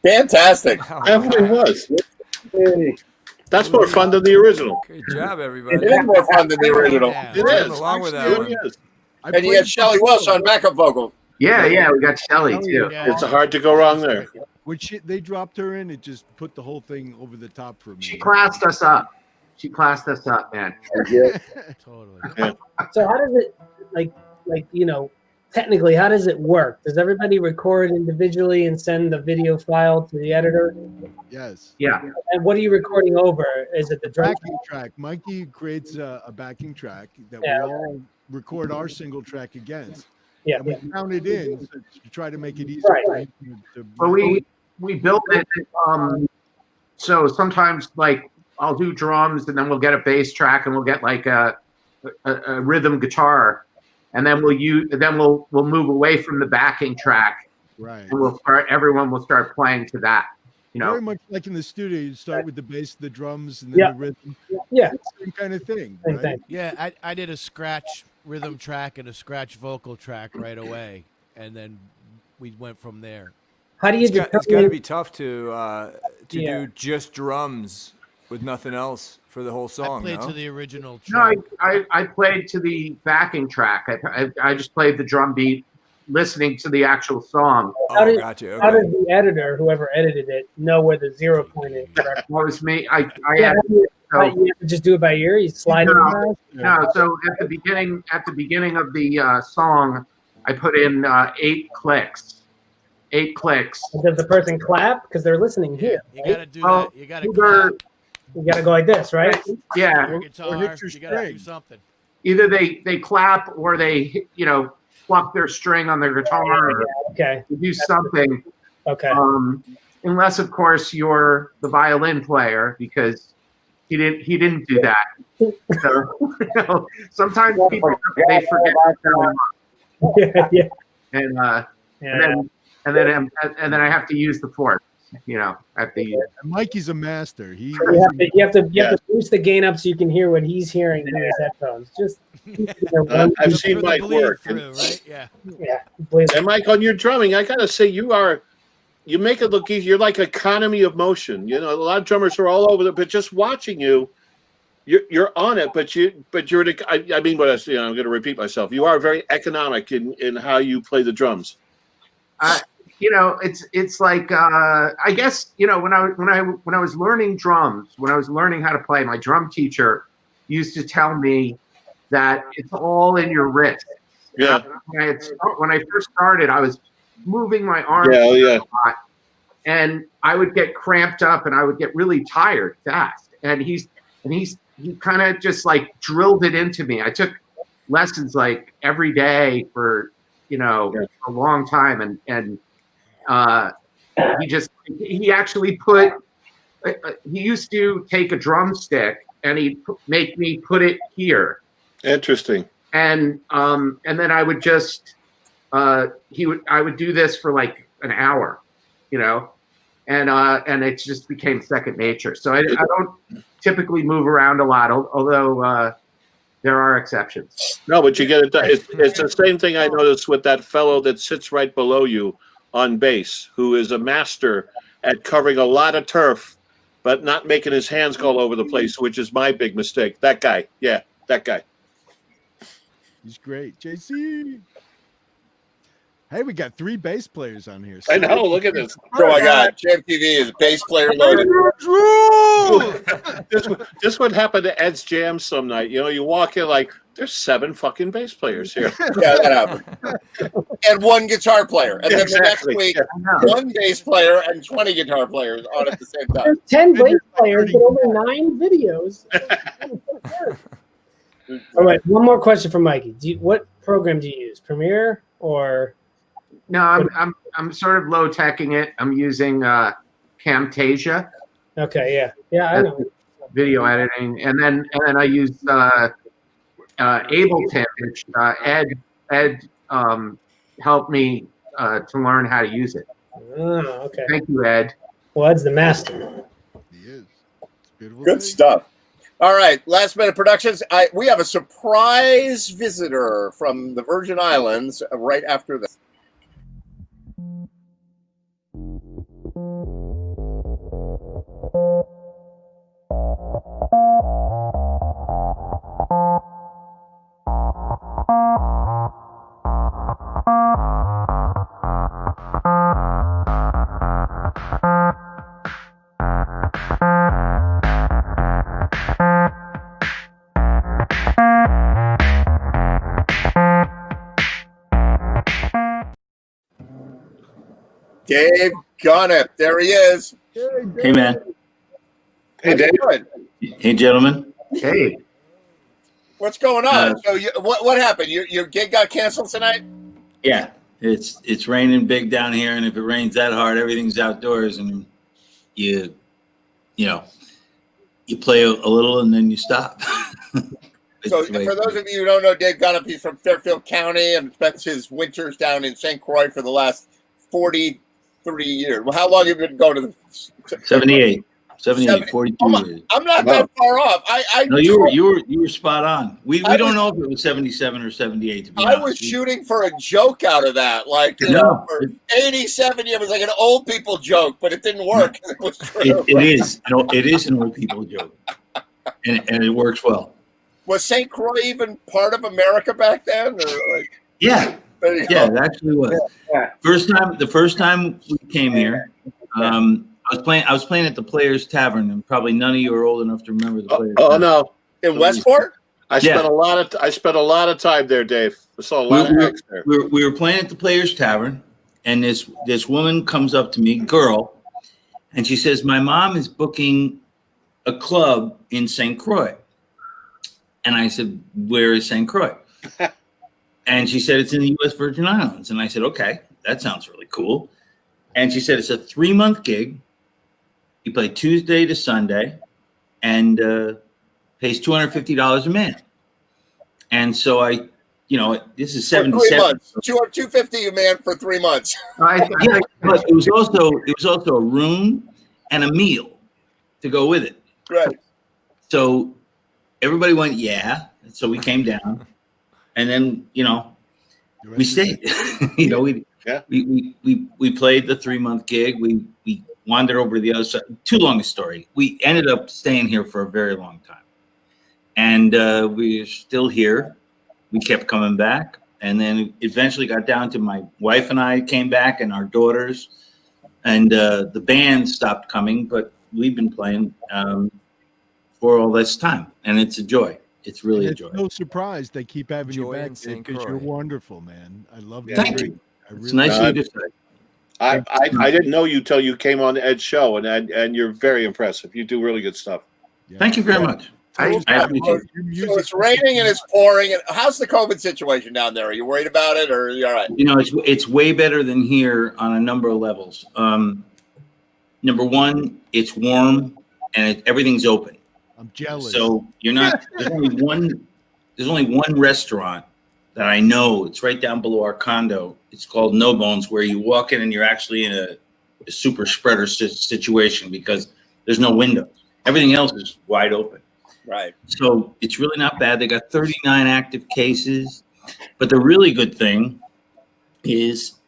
Fantastic. Definitely was. That's more fun than the original. Good job, everybody. It is more fun than the original. It is. Along with that Actually, one. it is. And you had Shelley Welsh on backup vocal. Yeah, we got Shelley too. It's hard to go wrong there. When they dropped her in, it just put the whole thing over the top for me. She classed us up. She classed us up, man. Totally. Yeah. So how does it technically how does it work? Does everybody record individually and send the video file to the editor? Yes. Yeah. And what are you recording over? Is it the drum Backing track. Mikey creates a backing track that Yeah. we all record our single track against. Yeah. And we count it in to try to make it easy. Right. But we built it. So sometimes like I'll do drums and then we'll get a bass track and we'll get like a rhythm guitar, and then we'll move away from the backing track. Right. And everyone will start playing to that. Very much like in the studio, you start with the bass, the drums, and then Yeah. the rhythm. Yeah. Same kind of thing. Same right? thing. Yeah, I did a scratch rhythm track and a scratch vocal track right away, and then we went from there. How do you It's got to determine- be tough to do just drums with nothing else for the whole song. I played no? to the original No, track. I played to the backing track. I just played the drum beat, listening to the actual song. How did, gotcha. how does the editor, whoever edited it, know where the 0 point is? That was me. I Yeah, had you have to just do it by ear. You slide it. No, so at the beginning of the song, I put in 8 clicks. 8 clicks. Does the person clap because they're listening here? You right? gotta do that. You gotta clap. You gotta go like this, right? Yeah. Your guitar. You gotta do something. Either they clap or they pluck their string on their guitar. Or Okay. do something. Okay. Unless of course you're the violin player, because he didn't do that. So sometimes people they forget to yeah. and then I have to use the fourth. At the And Mikey's a master. You have to boost the gain up so you can hear what he's hearing through his headphones. Just I've seen Mike work. Right? Yeah. Yeah. And Mike, on your drumming, I gotta say you make it look easy. You're like economy of motion. A lot of drummers are all over it, but just watching you're on it. But you're. I mean, what I'm going to repeat myself. You are very economic in how you play the drums. It's like I guess when I was learning drums, when I was learning how to play, my drum teacher used to tell me that it's all in your wrist. Yeah. When I first started, I was moving my arms a lot, and I would get cramped up and I would get really tired fast. And he kind of just like drilled it into me. I took lessons like every day for a long time, and he actually put he used to take a drumstick and he'd make me put it here. Interesting. And then I would just I would do this for like an hour, and it just became second nature. So I don't typically move around a lot, although there are exceptions. No, but you get it done. It's the same thing I noticed with that fellow that sits right below you on bass, who is a master at covering a lot of turf, but not making his hands go all over the place, which is my big mistake. That guy. Yeah, that guy. He's great. JC. Hey, we got 3 bass players on here. I know. Look at this. Oh my God, Jam TV is bass player loaded. This would happen to Ed's Jam some night. You walk in like there's 7 fucking bass players here. Yeah, that happened. And 1 guitar player, and then Exactly. the next week 1 bass player and 20 guitar players on at the same time. There's 10 bass players, but only 9 videos. All right, one more question for Mikey. What program do you use? Premiere or? No, I'm sort of low teching it. I'm using Camtasia. Okay, yeah, I know. Video editing, and then I use Ableton, which Ed helped me to learn how to use it. Oh, okay. Thank you, Ed. Well, Ed's the master. He is. It's beautiful. Good stuff. All right, Last Minute Productions. We have a surprise visitor from the Virgin Islands right after this. Dave Gunnip. There he is. Hey, man. Hey, Dave. Hey, gentlemen. Hey. What's going on? So, what happened? Your gig got canceled tonight? Yeah, it's raining big down here, and if it rains that hard, everything's outdoors, and you play a little and then you stop. So, for those of you who don't know, Dave Gunnip, he's from Fairfield County and spent his winters down in St. Croix for the last 43 years. Well, how long have you been going to the 78, 42 years. I'm not that far off. No, you were spot on. We don't know if it was 77 or 78. To be honest, I was shooting for a joke out of that, like for 87 years. It was like an old people joke, but it didn't work. It was true. It is. It is an old people joke, and it works well. Was St. Croix even part of America back then? Or like, yeah, it actually was. Yeah. The first time we came here, I was playing at the Players Tavern, and probably none of you are old enough to remember the Players. Oh no, in Westport. I spent a lot of time there, Dave. I saw a lot of acts there. We were playing at the Players Tavern, and this woman comes up to me, girl, and she says, "My mom is booking a club in St. Croix." And I said, "Where is St. Croix?" And she said, "It's in the U.S. Virgin Islands." And I said, "Okay, that sounds really cool." And she said, "It's a 3-month gig. You play Tuesday to Sunday, and pays $250 a man." And so this is 77. 3 months. $250 a man for 3 months. Yeah, but it was also a room and a meal to go with it. Right. So everybody went, yeah. So we came down, and then we stayed. We played the 3-month gig. We wandered over to the other side. Too long a story. We ended up staying here for a very long time, and we're still here. We kept coming back, and then eventually got down to my wife and I came back, and our daughters, and the band stopped coming, but we've been playing for all this time, and it's a joy. It's really a joy. No surprise they keep having you Joy back in St. because Croix. you're wonderful, man. I love that. Thank you. It's nice of you to say. I didn't know you till you came on Ed's show, and you're very impressive. You do really good stuff. Thank you very much. I appreciate it. So it's raining and it's pouring. And how's the COVID situation down there? Are you worried about it, or are you all right? It's way better than here on a number of levels. Number one, it's warm and everything's open. I'm jealous. So you're not. There's only one restaurant that I know. It's right down below our condo. It's called No Bones, where you walk in and you're actually in a super spreader situation because there's no windows. Everything else is wide open. Right. So it's really not bad. They got 39 active cases. But the really good thing is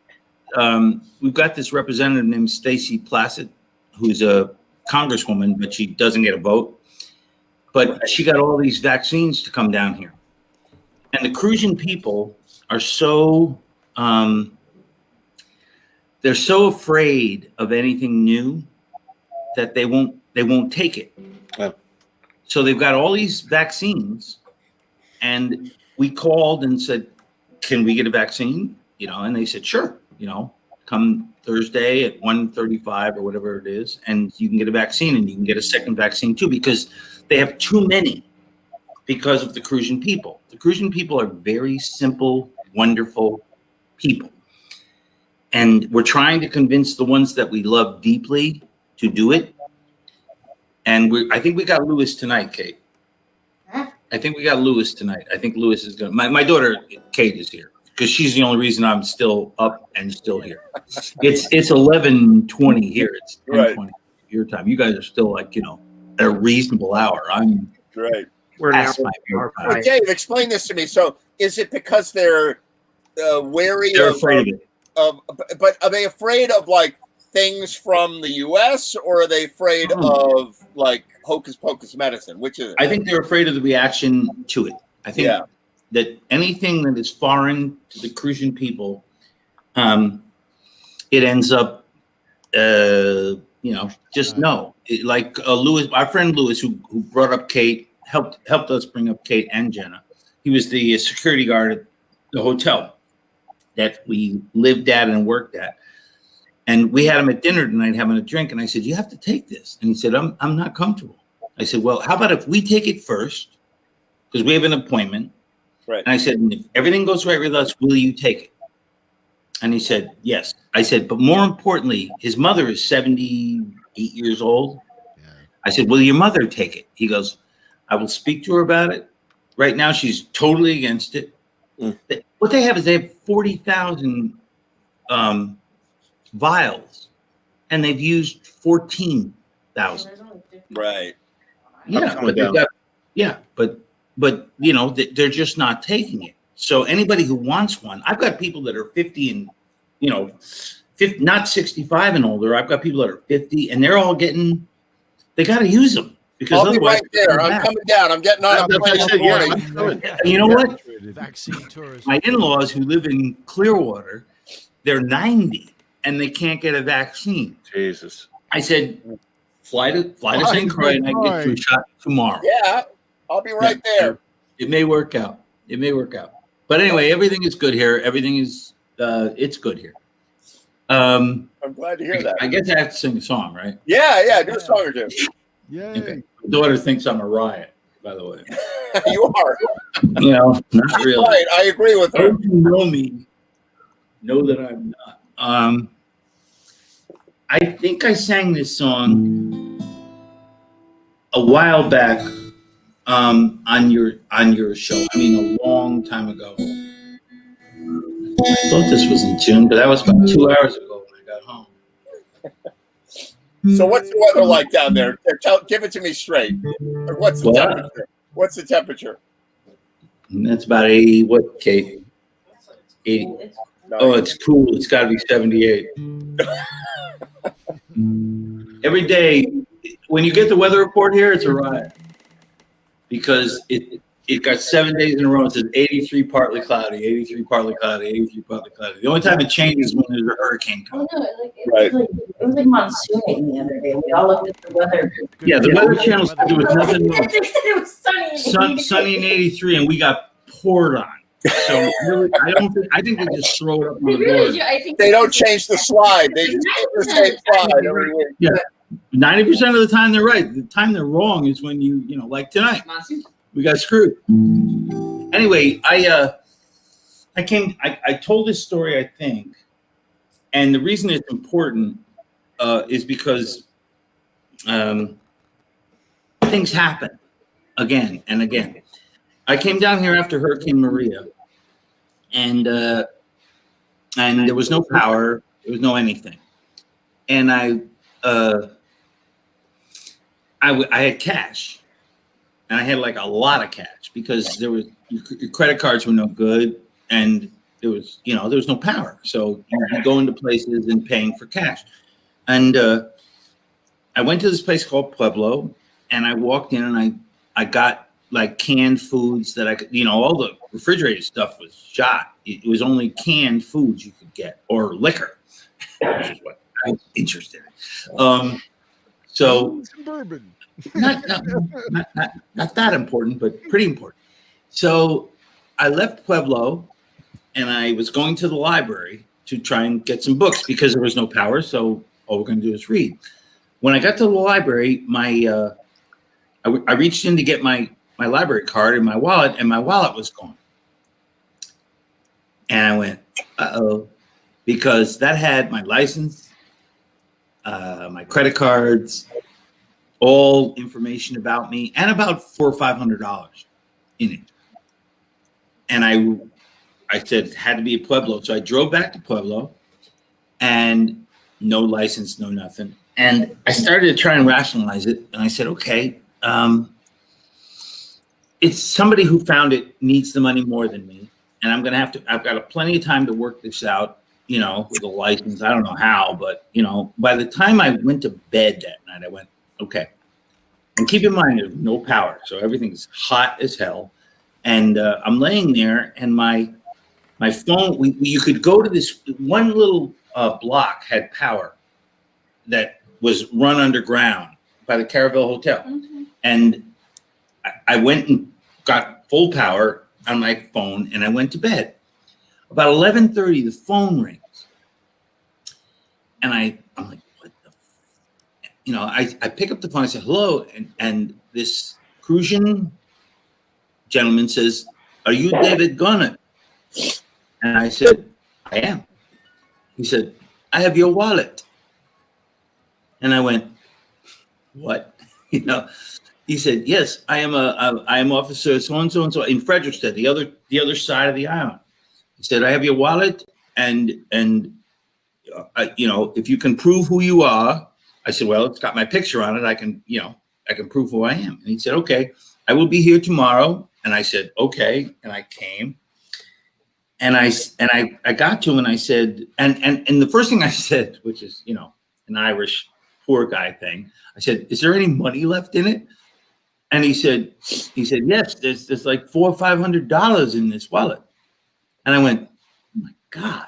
we've got this representative named Stacey Placid, who's a congresswoman, but she doesn't get a vote. But she got all these vaccines to come down here. And the Crucian people are so they're so afraid of anything new that they won't take it. So they've got all these vaccines, and we called and said, "Can we get a vaccine?" And they said, "Sure. Come Thursday at 1:35 or whatever it is, and you can get a vaccine, and you can get a second vaccine too, because they have too many because of the Crucian people. The Crucian people are very simple, wonderful people. And we're trying to convince the ones that we love deeply to do it. And I think we got Lewis tonight, Kate. I think we got Lewis tonight. I think Lewis is going to, my daughter, Kate, is here because she's the only reason I'm still up and still here. It's 11:20 here. It's 10:20 your time. You guys are still at a reasonable hour. I'm great. Past my time. Well, Dave, explain this to me. So is it because they're wary They're afraid of it? But are they afraid of like things from the U.S. or are they afraid of like hocus pocus medicine? Which is it? I think they're afraid of the reaction to it. I think that anything that is foreign to the Crucian people, it ends up, just no. Like Lewis, our friend Lewis, who brought up Kate, helped us bring up Kate and Jenna. He was the security guard at the hotel that we lived at and worked at. And we had him at dinner tonight having a drink. And I said, you have to take this. And he said, I'm not comfortable. I said, well, how about if we take it first? Because we have an appointment. Right. And I said, if everything goes right with us, will you take it? And he said, yes. I said, but more importantly, his mother is 78 years old. I said, will your mother take it? He goes, I will speak to her about it. Right now, she's totally against it. What they have is they have 40,000 vials, and they've used 14,000. Right. Yeah, but you know, they're just not taking it. So anybody who wants one, I've got people that are 50 and, you know, 50, not 65 and older. I've got people that are 50, and they're all getting. They got to use them because I'll be right there. I'm coming down. I'm getting on a plane this morning. And you know what? Vaccine tourism. My in-laws who live in Clearwater, they're 90 and they can't get a vaccine. Jesus. I said, fly to St. Croix and I can get you a shot tomorrow. Yeah, I'll be right there. It may work out. It may work out. But anyway, everything is good here. Everything is it's good here. I'm glad to hear that. I guess I have to sing a song, right? Yeah, do a song or two. Yay. Okay. My daughter thinks I'm a riot, by the way. You are. You know, not really. Right, I agree with her. Those who know me know that I'm not. I think I sang this song a while back on your show. I mean, a long time ago. I thought this was in tune, but that was about 2 hours ago when I got home. So what's the weather like down there? Give it to me straight. What's the temperature? What's the temperature? That's about 80. What, Kate? 80. Oh, it's cool. It's got to be 78. Every day, when you get the weather report here, it's a riot because it got 7 days in a row. It says 83 partly cloudy, 83 partly cloudy, 83 partly cloudy. The only time it changes is when there's a hurricane coming. Right. It was like monsooning the other day. We all looked at the weather. Yeah, the Weather Channel said there was nothing wrong. They said it was sunny. Sunny in 83, and we got poured on. So really, I think they just throw it up on the board. They don't change the slide. They just keep the same slide every week. Yeah, 90% of the time they're right. The time they're wrong is when you know, like tonight, we got screwed. Anyway, I told this story, I think, and the reason it's important is because things happen again and again. I came down here after Hurricane Maria, and there was no power, there was no anything, and I had cash, and I had like a lot of cash because there was your credit cards were no good, and there was no power, so you go into places and paying for cash, and I went to this place called Pueblo, and I walked in and I got like canned foods that I could, all the refrigerated stuff was shot. It was only canned foods you could get, or liquor, which is what I was interested in. So bourbon. not that important, but pretty important. So I left Pueblo and I was going to the library to try and get some books because there was no power. So all we're going to do is read. When I got to the library, I reached in to get my library card in my wallet, and my wallet was gone. And I went, uh-oh, because that had my license, my credit cards, all information about me, and about $400 or $500 in it. And I said it had to be a Pueblo. So I drove back to Pueblo, and no license, no nothing. And I started to try and rationalize it. And I said, okay, it's somebody who found it needs the money more than me. And I've got plenty of time to work this out, with a license. I don't know how, but, by the time I went to bed that night, I went, okay. And keep in mind, there's no power. So everything's hot as hell. And I'm laying there, and my phone, you could go to this one little block had power that was run underground by the Caravelle Hotel. Mm-hmm. And I went and got full power on my phone, and I went to bed. About 11:30, the phone rings. And I'm like, what the? I pick up the phone. I said, hello. And this Crucian gentleman says, are you David Garnett? And I said, I am. He said, I have your wallet. And I went, what? He said, yes, I am officer so-and-so and so in Frederickstead, the other side of the island. He said, I have your wallet and if you can prove who you are. I said, well, it's got my picture on it. I can prove who I am. And he said, okay, I will be here tomorrow. And I said, okay. And I came and I got to him and I said, and the first thing I said, which is, an Irish poor guy thing. I said, is there any money left in it? And he said, yes, there's like $400 or $500 in this wallet. And I went, oh my God,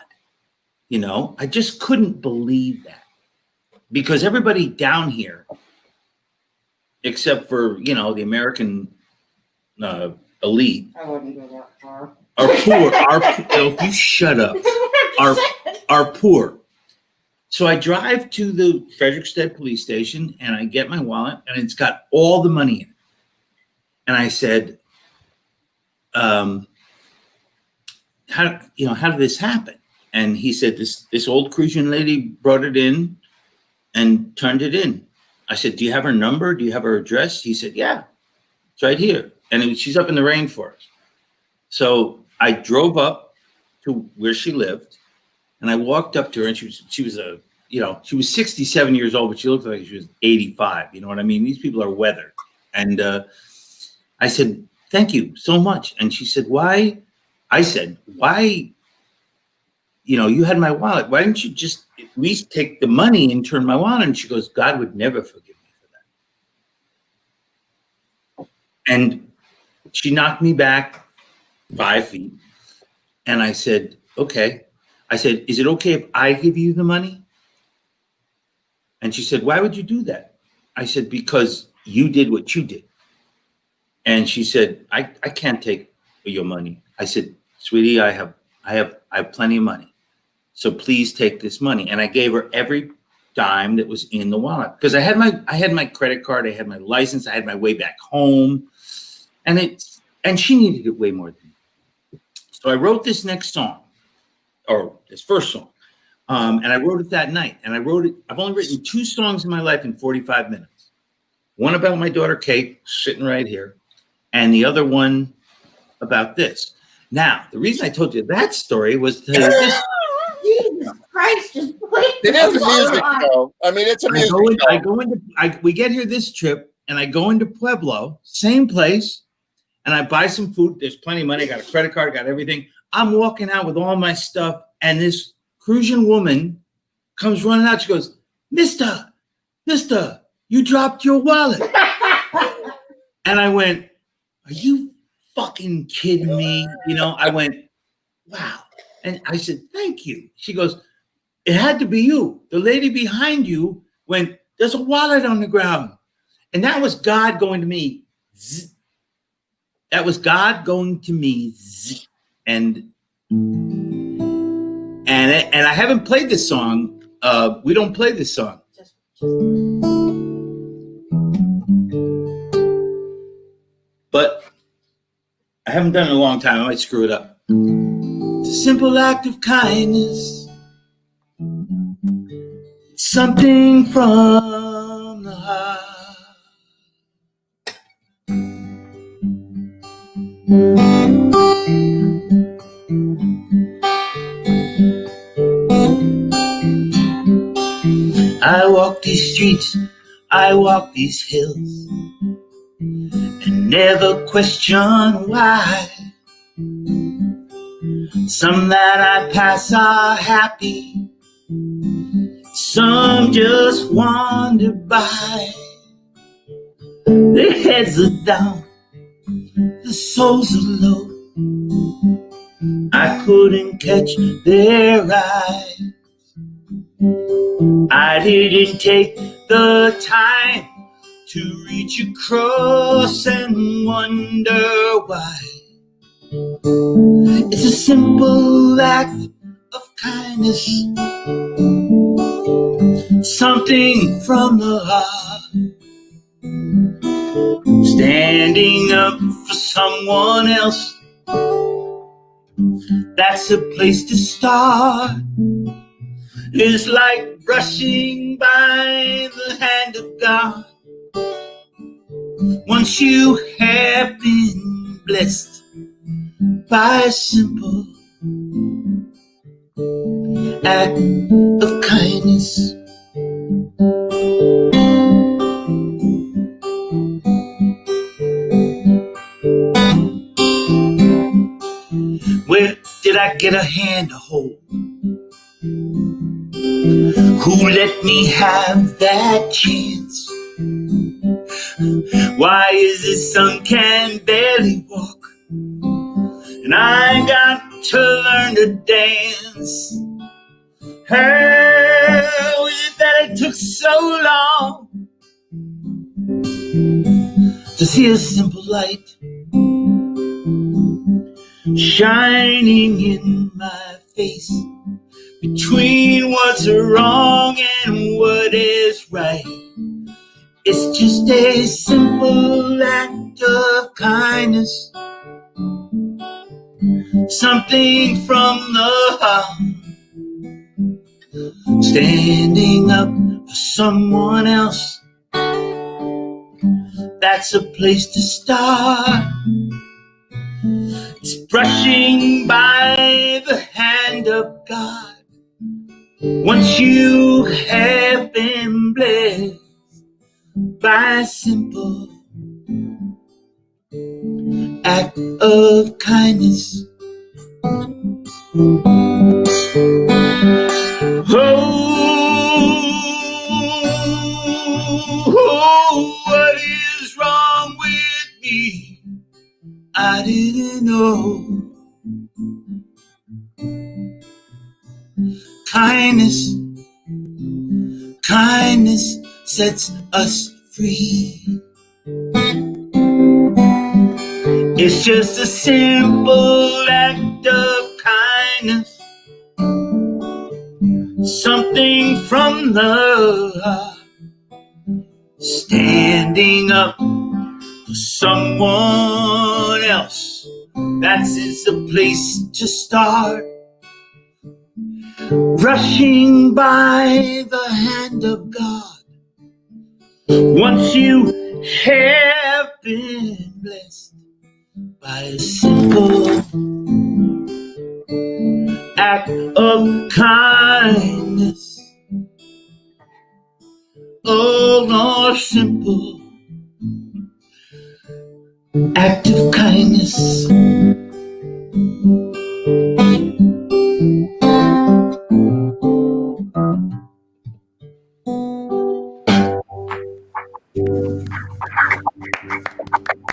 I just couldn't believe that, because everybody down here, except for, the American elite, I wouldn't go that far. are poor. You shut up. Are poor. So I drive to the Frederickstead police station and I get my wallet and it's got all the money in it. And I said, how did this happen? And he said, this old Crucian lady brought it in and turned it in. I said, do you have her number? Do you have her address? He said, yeah, it's right here. And she's up in the rainforest. So I drove up to where she lived and I walked up to her and she was 67 years old, but she looked like she was 85. You know what I mean? These people are weathered. And I said, thank you so much. And she said, why? I said, why? You had my wallet. Why didn't you just at least take the money and turn my wallet? And she goes, God would never forgive me for that. And she knocked me back 5 feet. And I said, okay. I said, is it okay if I give you the money? And she said, why would you do that? I said, because you did what you did. And she said, I can't take your money. I said, sweetie, I have plenty of money. So please take this money. And I gave her every dime that was in the wallet because I had my credit card, I had my license, I had my way back home, and she needed it way more than me. So I wrote this next song, or this first song, and I wrote it that night. And I've only written 2 songs in my life in 45 minutes. One about my daughter Kate, sitting right here, and the other one about this. Now, the reason I told you that story was to this. Jesus Christ, just please. It is a music show. I mean, it's a music show. We get here this trip, and I go into Pueblo, same place, and I buy some food. There's plenty of money. I got a credit card, got everything. I'm walking out with all my stuff, and this Crucian woman comes running out. She goes, Mister, you dropped your wallet. And I went, are you fucking kidding me? I went, wow. And I said, thank you. She goes, it had to be you. The lady behind you went, there's a wallet on the ground. And that was God going to me. Zzz. That was God going to me. Zzz. And I haven't played this song. We don't play this song. But I haven't done it in a long time. I might screw it up. It's a simple act of kindness. It's something from the heart. I walk these streets, I walk these hills, and never question why. Some that I pass are happy, some just wander by. Their heads are down, their souls are low. I couldn't catch their eyes. I didn't take the time to reach across and wonder why. It's a simple act of kindness. something from the heart, standing up for someone else. That's a place to start. It's like brushing by the hand of God. Once you have been blessed by a simple act of kindness. Where did I get a hand to hold? Who let me have that chance? Why is this son can barely walk, and I got to learn to dance? How is it that it took so long to see a simple light shining in my face, between what's wrong and what is right? It's just a simple act of kindness, something from the heart, standing up for someone else. That's a place to start. It's brushing by the hand of God. Once you have been blessed by a simple act of kindness. Oh, what is wrong with me? I didn't know. Kindness, kindness sets us free. It's just a simple act of kindness, something from the heart, standing up for someone else. That's it's a place to start. Rushing by the hand of God. Once you have been blessed by a simple act of kindness. Oh, Lord, simple act of kindness.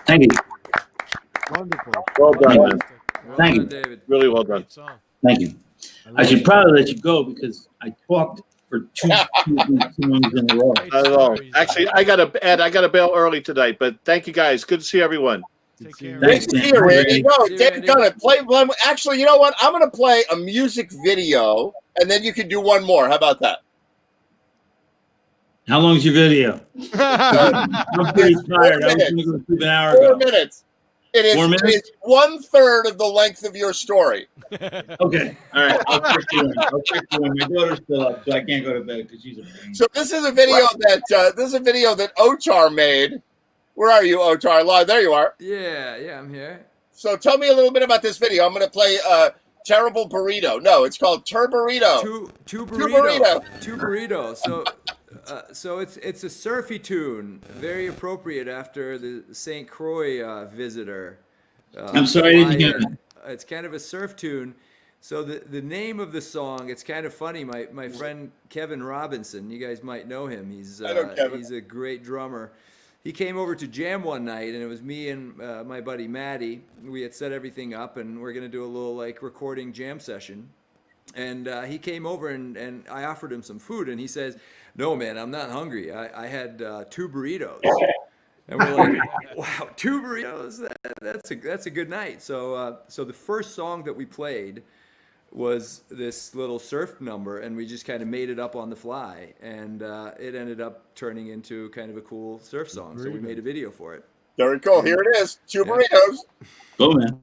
Thank you. Wonderful. Well done, man. Thank you. David. Really well done. Thank you. I should probably let you go because I talked for two songs in a row. Not at all. Actually, I got to bail early tonight, but thank you guys. Good to see everyone. Thanks, See man. you, Randy. No, See you, Dave's Randy. gonna play one. Actually, you know what? I'm gonna play a music video, and then you can do one more. How about that? How long's your video? I'm pretty tired. I was going to go through an hour 4 ago. minutes. It is, 4 it minutes? is 1/3 of the length of your story. Okay. All right. I'll check you in. My daughter's still up, so I can't go to bed because she's a pain. So this is a video that Ochar made. Where are you, Ochar? Live. There you are. Yeah, I'm here. So tell me a little bit about this video. I'm going to play Terrible Burrito. No, it's called Turburrito. Two burrito. So it's a surfy tune, very appropriate after the St. Croix visitor. I'm sorry, I didn't hear that. It's kind of a surf tune. So the name of the song, it's kind of funny. My friend Kevin Robinson, you guys might know him. He's a great drummer. He came over to jam one night, and it was me and my buddy Matty. We had set everything up, and we're gonna do a little like recording jam session. And he came over, and I offered him some food, and he says, "No, man, I'm not hungry. I had 2 burritos." And we're like, "Wow, 2 burritos? That's a good night." So the first song that we played was this little surf number, and we just kind of made it up on the fly, and it ended up turning into kind of a cool surf song. So we made a video for it. Very cool. Here it is. Two burritos. Go, man.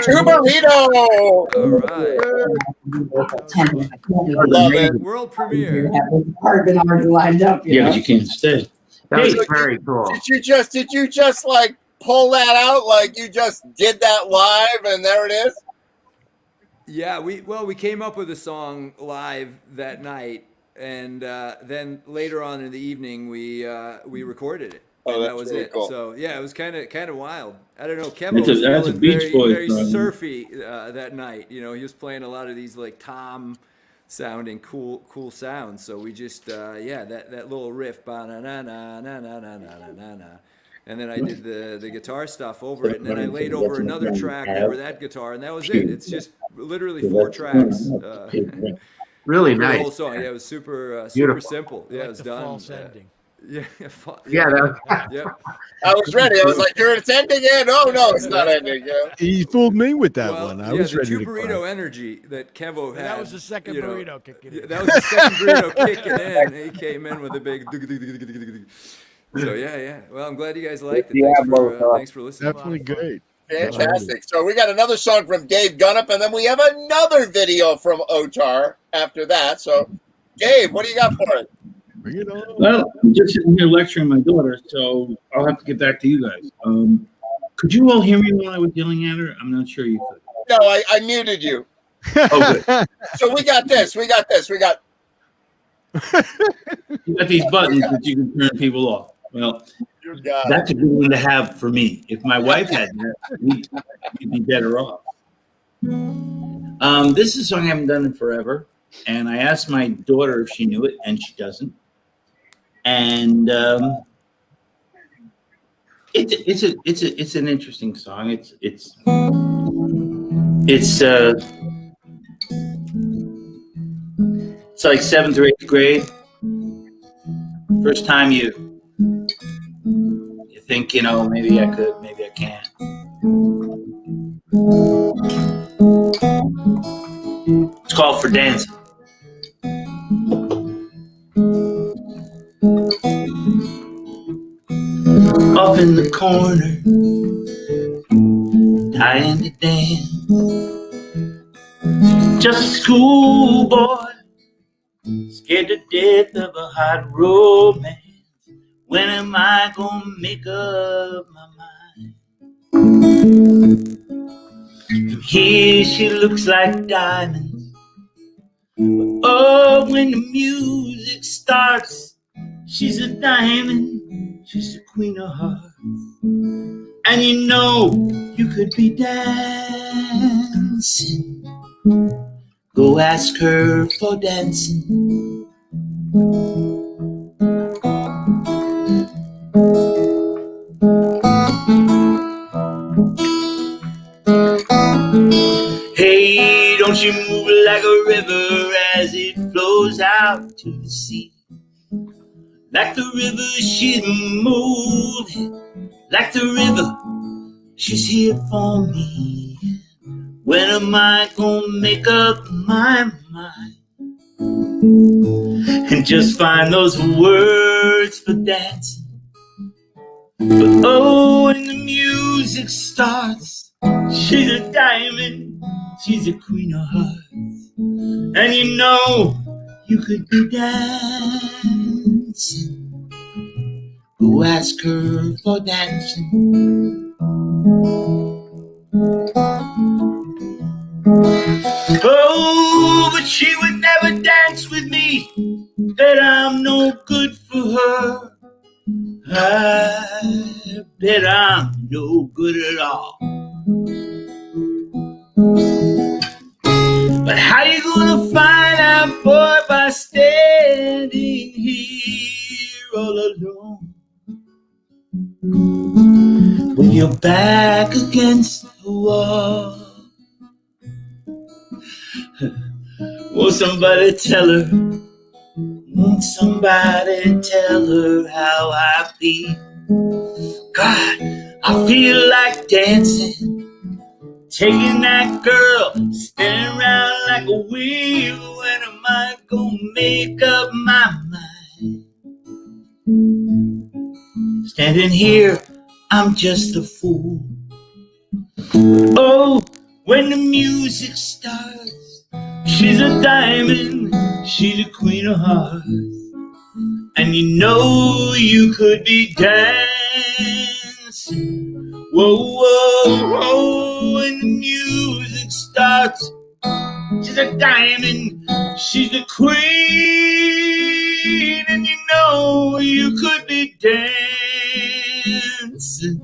Two burrito. All right. Love it. World premiere. Carbon already lined up. Yeah, but you can't stay. That was Hey. very cool. Did you just like pull that out like you just did that live and there it is? Yeah, we came up with a song live that night, and then later on in the evening we recorded it. Oh, And that's that was really it. cool. So yeah, it was kind of wild. I don't know. Kevin That's was a feeling Beach very, Boys very song. surfy that night. You know, he was playing a lot of these like tom sounding cool sounds. So we just that little riff, ba na na na na na na na na na. And then I did the guitar stuff over it, and then I laid over another track over that guitar, and that was it. It's just literally 4 tracks. Really for the nice. whole song. Yeah, it was super Beautiful. simple. Yeah, it was the done. false ending. Yeah, Yeah, I was ready. I was like, "You're ending it." Oh no, it's not ending. Yeah. He fooled me with that Well, one. I yeah, was the ready 2 to burrito cry. energy that Kevo had. That was the second you know, burrito kicking in. That was the second burrito kicking in. He came in with a big. So yeah. Well, I'm glad you guys liked it. Thanks for listening. Definitely great. Fantastic. So we got another song from Dave Gunnup, and then we have another video from Otar after that. So, Dave, what do you got for it? Bring it on. Well, I'm just sitting here lecturing my daughter, so I'll have to get back to you guys. Could you all hear me while I was yelling at her? I'm not sure you could. No, I muted you. Oh, good. So we got this. We got You got these buttons that you can turn people off. Well, that's a good one to have for me. If my wife had that, we'd be better off. This is a song I haven't done in forever, and I asked my daughter if she knew it, and she doesn't. And it's an interesting song. It's like 7th or 8th grade. First time you think, maybe I could, maybe I can't. It's called For Dancing. Off in the corner, dying to dance. Just a schoolboy, scared to death of a hot romance. When am I gonna make up my mind? From here she looks like diamonds, but oh, when the music starts, she's a diamond, she's the queen of hearts. And you could be dancing. Go ask her for dancing. Hey, don't you move like a river as it flows out to the sea. Like the river she's moving, like the river she's here for me. When am I gonna make up my mind and just find those words for dancing? But oh, when the music starts, she's a diamond, she's a queen of hearts. And you could be dancing. Go ask her for dancing. Oh, but she would never dance with me, that I'm no good for her. I bet I'm no good at all. But how you gonna find out, boy, by standing here all alone with your back against the wall? Won't somebody tell her? Won't somebody tell her how I feel? God, I feel like dancing, taking that girl, spinning around like a wheel. When am I gonna make up my mind? Standing here, I'm just a fool. Oh, when the music starts, she's a diamond, she's a queen of hearts. And you know you could be dancing. Whoa, whoa, whoa, when the music starts, she's a diamond, she's a queen. And you know you could be dancing.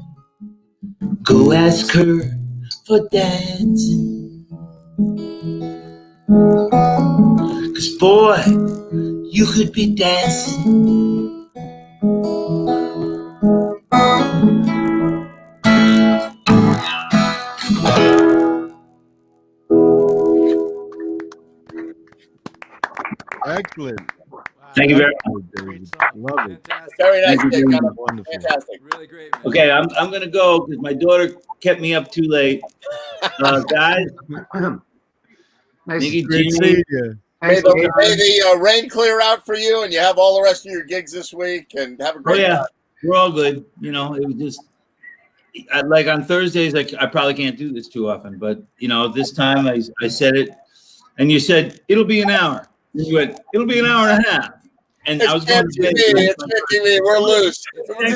Go ask her for dancing. 'Cause boy, you could be dancing. Excellent. Thank you very much. David. Love it. Very nice. Thank you very much. Wonderful. Fantastic. Really great, man. Okay, I'm gonna go because my daughter kept me up too late. Guys, Nice Nikki, Great Jeannie, seeing you. May the rain clear out for you, and you have all the rest of your gigs this week, and have a oh great yeah, time. we're all good. You know, it was just like on Thursdays, like I probably can't do this too often, but you know, this time I said it, and you said it'll be an hour. And you went, it'll be an hour and a half. And I was going to bed. It's TV. We're loose.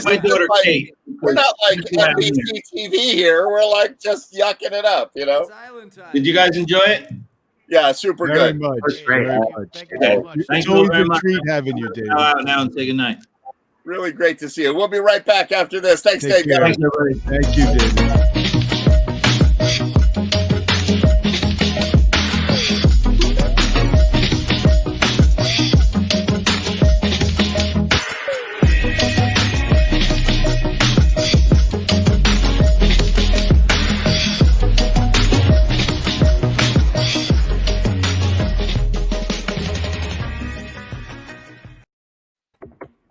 My daughter Kate. We're not like NBC TV here. We're like just yucking it up, you know. Did you guys enjoy it? Yeah, super Very good. much. Great. Very much. Okay. It's Thank you always very a much. treat having you, David. Go out now and say goodnight. Really great to see you. We'll be right back after this. Thanks, Take Dave. care. Thanks, everybody. Thank you, David.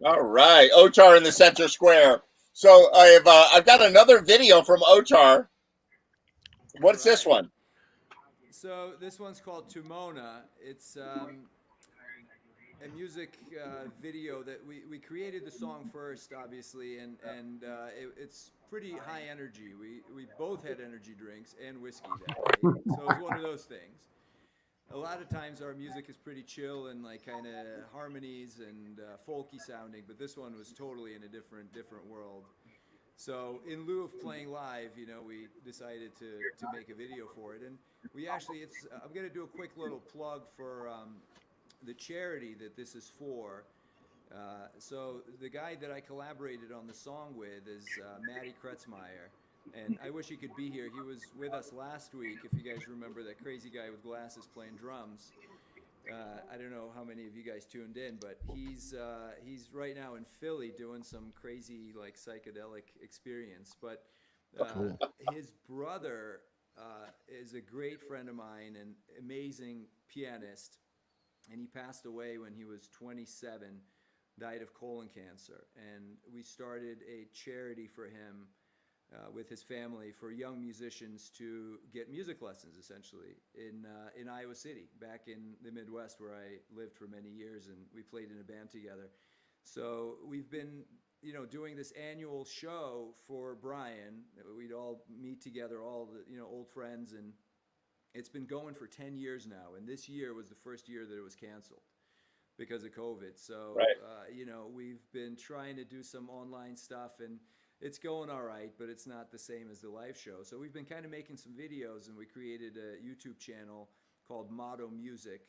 All right, Ochar in the center square. So I've got another video from Ochar. What's this one? So this one's called Tumona. It's a music video that we created the song first, obviously, and it's pretty high energy. We both had energy drinks and whiskey that day, so it's one of those things. A lot of times our music is pretty chill and like kind of harmonies and folky sounding, but this one was totally in a different world. So in lieu of playing live, you know, we decided to make a video for it, and we actually I'm going to do a quick little plug for the charity that this is for. So the guy that I collaborated on the song with is Matty Kretzmeyer. And I wish he could be here. He was with us last week, if you guys remember that crazy guy with glasses playing drums. I don't know how many of you guys tuned in, but he's right now in Philly doing some crazy like psychedelic experience. But Cool. his brother is a great friend of mine and amazing pianist, and he passed away when he was 27, died of colon cancer. And we started a charity for him with his family for young musicians to get music lessons, essentially, in Iowa City, back in the Midwest where I lived for many years, and we played in a band together. So we've been, you know, doing this annual show for Brian. We'd all meet together, all the, you know, old friends, and it's been going for 10 years now, and this year was the first year that it was canceled because of COVID. So, you know, we've been trying to do some online stuff, and it's going all right, but it's not the same as the live show. So we've been kind of making some videos, and we created a YouTube channel called Motto Music,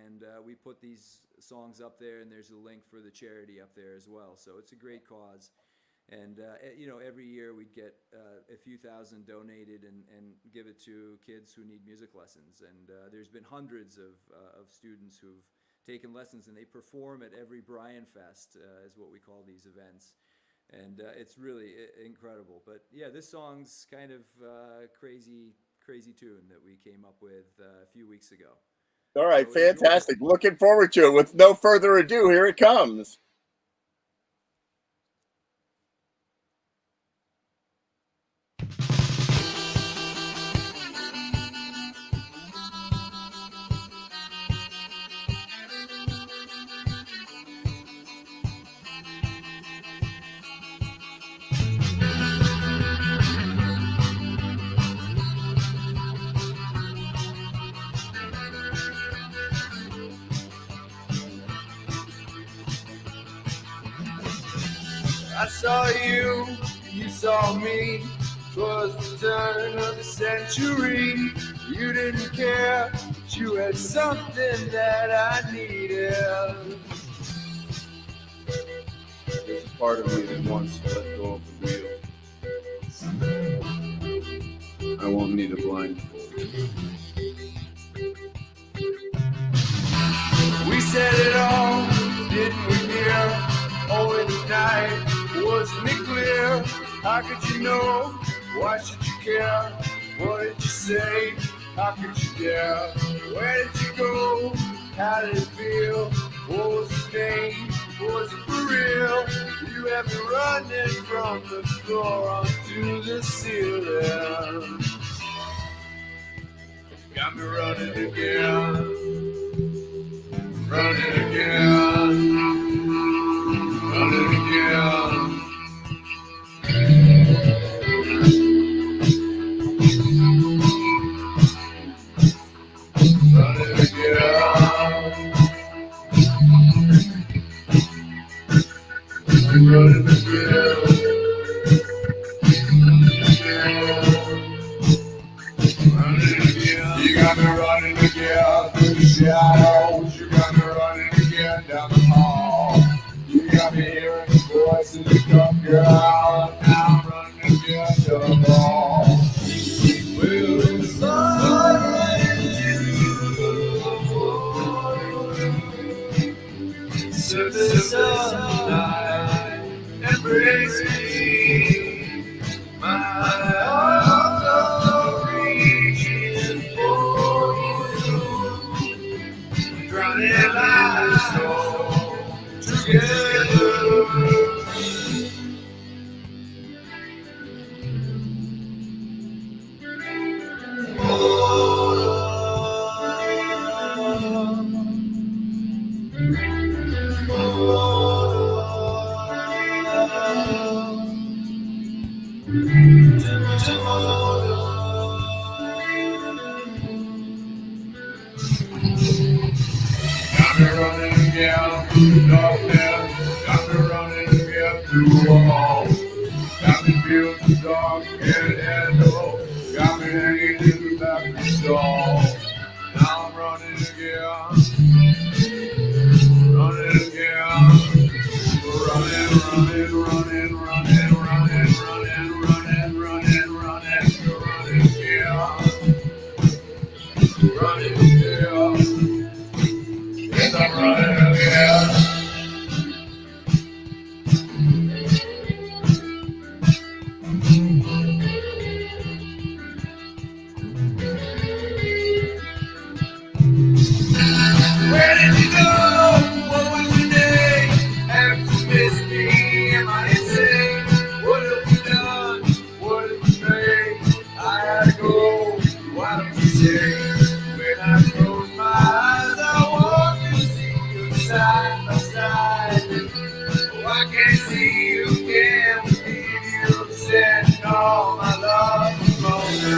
and we put these songs up there, and there's a link for the charity up there as well. So it's a great cause. And, you know, every year we'd get a few thousand donated and give it to kids who need music lessons. And there's been hundreds of students who've taken lessons, and they perform at every Brian Fest, is what we call these events. And it's really incredible. But yeah, this song's kind of crazy tune that we came up with a few weeks ago. All right, fantastic. Looking forward to it. With no further ado, here it comes. I saw you, you saw me. 'Twas the turn of the century. You didn't care, but you had something that I needed. There's a part of me that wants to let go of the wheel. I won't need a blindfold. We said it all, didn't we, dear? Oh, in the night, wasn't it clear? How could you know? Why should you care? What did you say? How could you dare? Where did you go? How did it feel? What was his name? Was it for real? You have me running from the floor onto the ceiling. Got me running again. Running again. Running again. Running again. You got me running again through the shadows. You got me running again down the hall. You got me hearing the voices that come, girl. Now I'm running again to the ball. Well, the sun to the sunlight embrace me. My arms are reaching for you, drowning lives all together. Got me running again through the darkness. Got me running again through the wall. Got me feeling the dark and low. Got me hanging in the back of the stall. Now I'm running again. Running again. Running, running, running, running, running, running, running, running, running, running again. Running again. Yes, I'm running again. Where did you go? What was your name? Have you missed me? Am I insane? What have we done? What have we made? I had to go. Why don't you say? When I close my eyes, I want to see you side by side. Oh, I can't see you again. Leave you sending all my love to Mona.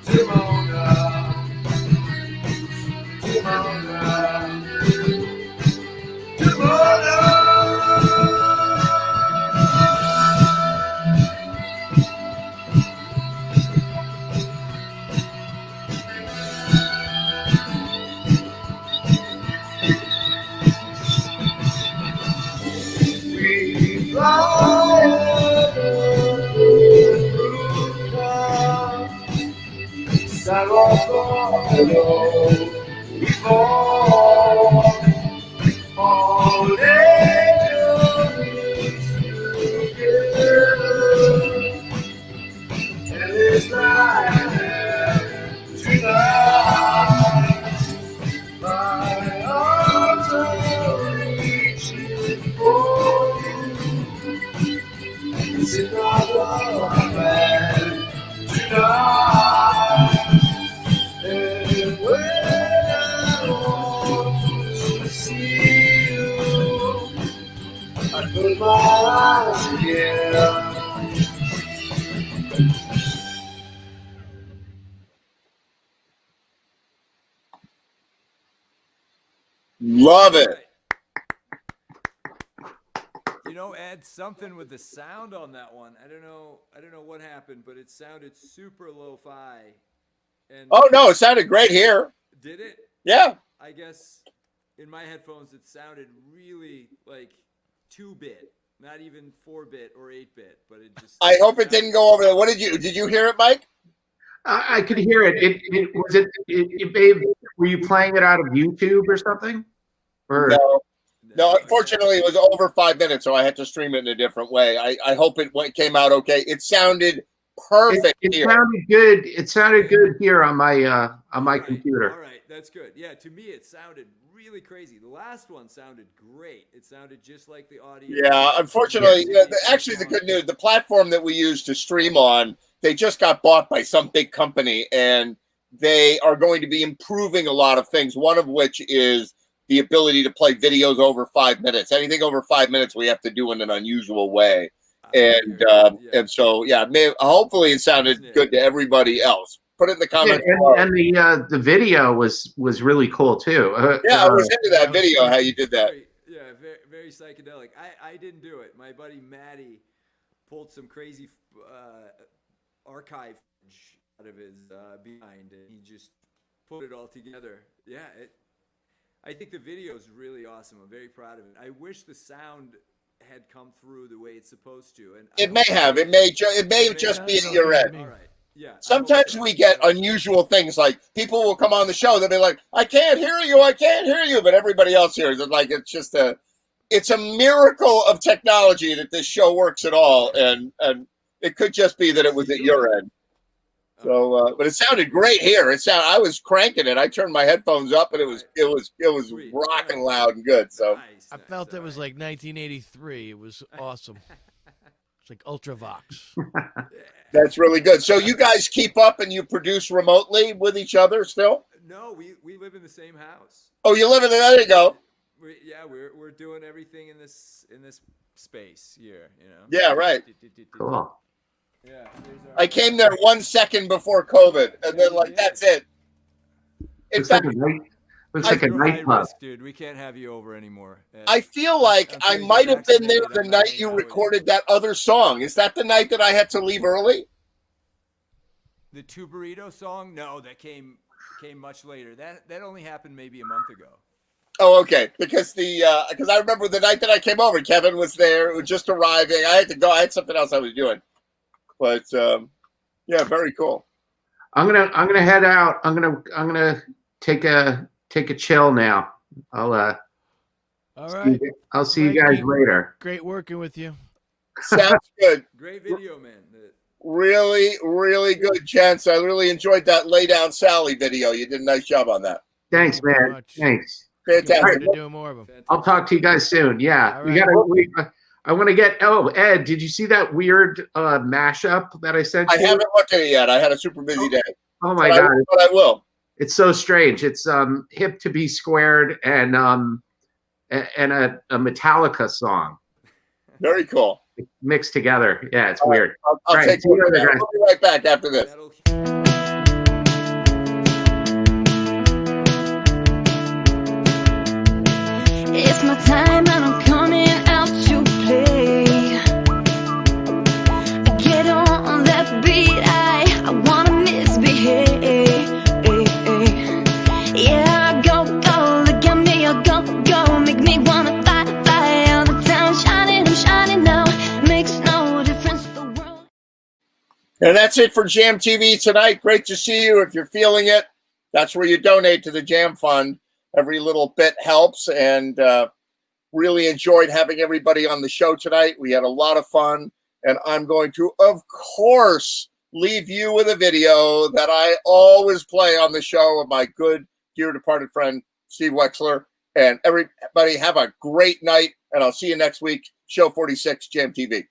To Mona. We fly sidewalk follow. We fall all day together, and it's like tonight. My arms are reaching for you. This is not what I'm at tonight. And when I want to see you, I put my eyes together. Love it. You know, Ed, something with the sound on that one. I don't know what happened, but it sounded super lo-fi. And Oh no, it sounded great here. Did it? Yeah. I guess in my headphones it sounded really like 2-bit, not even 4-bit or 8-bit, but it just. I hope it didn't go over there. What did you hear it, Mike? I could hear it. Were you playing it out of YouTube or something? Or No, unfortunately, it was over 5 minutes, so I had to stream it in a different way. I hope it came out okay. It sounded perfect. It here. sounded good. It sounded good here on my computer. All right, that's good. Yeah, to me it sounded really crazy. The last one sounded great. It sounded just like the audio. Yeah, unfortunately, actually, the good news: the platform that we use to stream on, they just got bought by some big company, and they are going to be improving a lot of things. One of which is the ability to play videos over 5 minutes. Anything over 5 minutes, we have to do in an unusual way. And so, hopefully it sounded good to everybody else. Put it in the comments. And the video was really cool too. I was into that video. How you did that? Yeah, very, very psychedelic. I didn't do it. My buddy Matty pulled some crazy archive out of his behind, and he just put it all together. Yeah, I think the video is really awesome. I'm very proud of it. I wish the sound had come through the way it's supposed to. And it may have. It may just be at your end. All right. Yeah. Sometimes we get unusual things, like people will come on the show. They'll be like, "I can't hear you. I can't hear you," but everybody else hears it. Like it's a miracle of technology that this show works at all, and it could just be that it was at your end. So, but it sounded great here. I was cranking it. I turned my headphones up, and it was rocking loud and good. So I felt it was like 1983. It was awesome. It's like Ultravox. That's really good. So you guys keep up and you produce remotely with each other still? No, we live in the same house. Oh, you live in there you go. We're doing everything in this space here. You know. Yeah, right. Cool. Yeah, I came there 1 second before COVID, and then that's it. In fact, looks like a nightclub. Dude, we can't have you over anymore. I feel like I might have been there the night you recorded that other song. Is that the night that I had to leave early? The Two Burrito song? No, that came much later. That only happened maybe a month ago. Oh, okay. Because I remember the night that I came over, Kevin was there. It was just arriving. I had to go. I had something else I was doing. But yeah, very cool. I'm gonna head out. I'm gonna take a chill now. All right. I'll see you guys later. Great working with you. Sounds good. Great video, man. Really, really good, gents. I really enjoyed that Lay Down Sally video. You did a nice job on that. Thanks, man. Thanks. Fantastic. To do more of them. I'll talk to you guys soon. Yeah, I want to get. Oh, Ed, did you see that weird mashup that I sent you? I haven't looked at it yet. I had a super busy day. Oh my god! But I will. It's so strange. It's Hip to Be Squared and a Metallica song. Very cool. Mixed together. Yeah, it's weird. I'll take a look at that. I'll be right back after this. It's my time and I'm coming out to play. Get on that beat, I wanna misbehave. Yeah, go, look at me, go, make me wanna fly all the time. I'm shining now, makes no difference to the world. And that's it for Jam TV tonight. Great to see you. If you're feeling it, that's where you donate to the Jam Fund. Every little bit helps, and really enjoyed having everybody on the show tonight. We had a lot of fun, and I'm going to, of course, leave you with a video that I always play on the show of my good, dear departed friend, Steve Wexler. And everybody have a great night, and I'll see you next week. Show 46, Jam TV.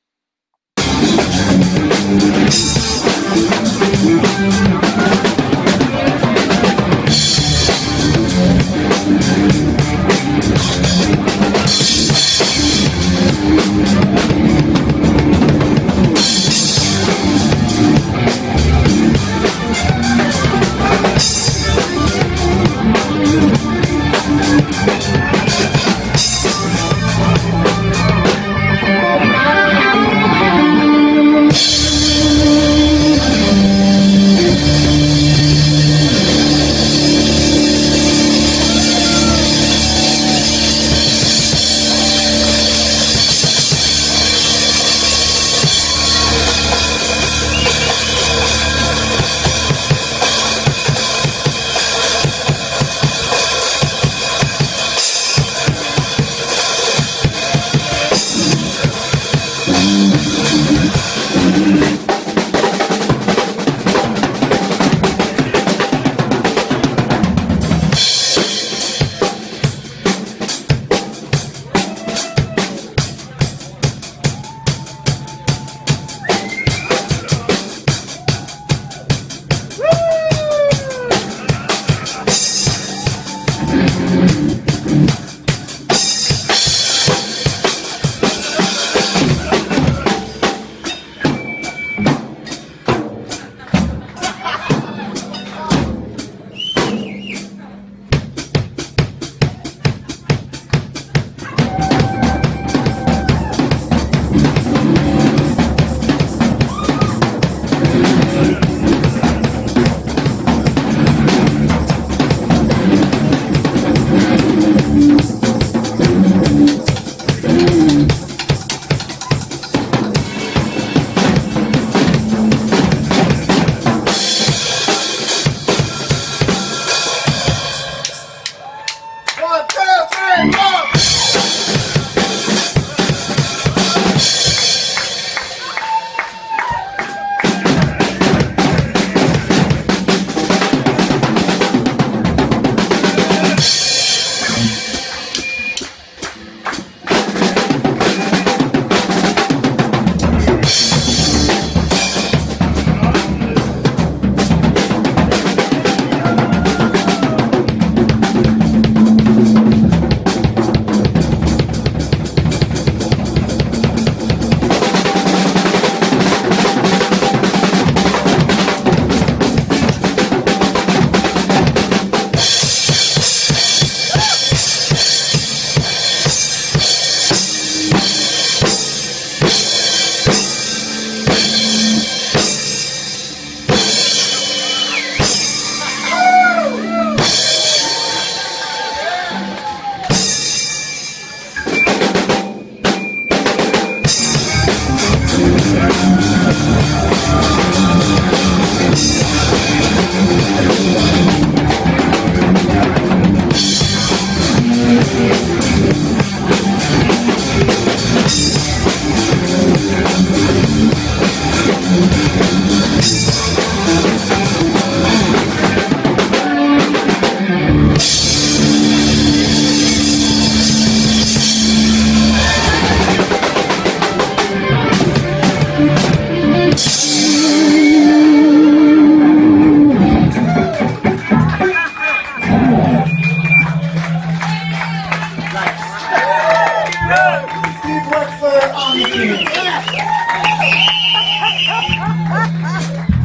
for Auntie.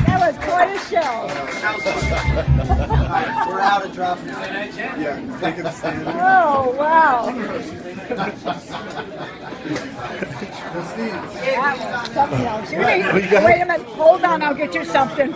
That was quite a show. We're out of drop now. Yeah, taking a stand. Oh, wow. That was something else. Wait a minute. Hold on. I'll get you something.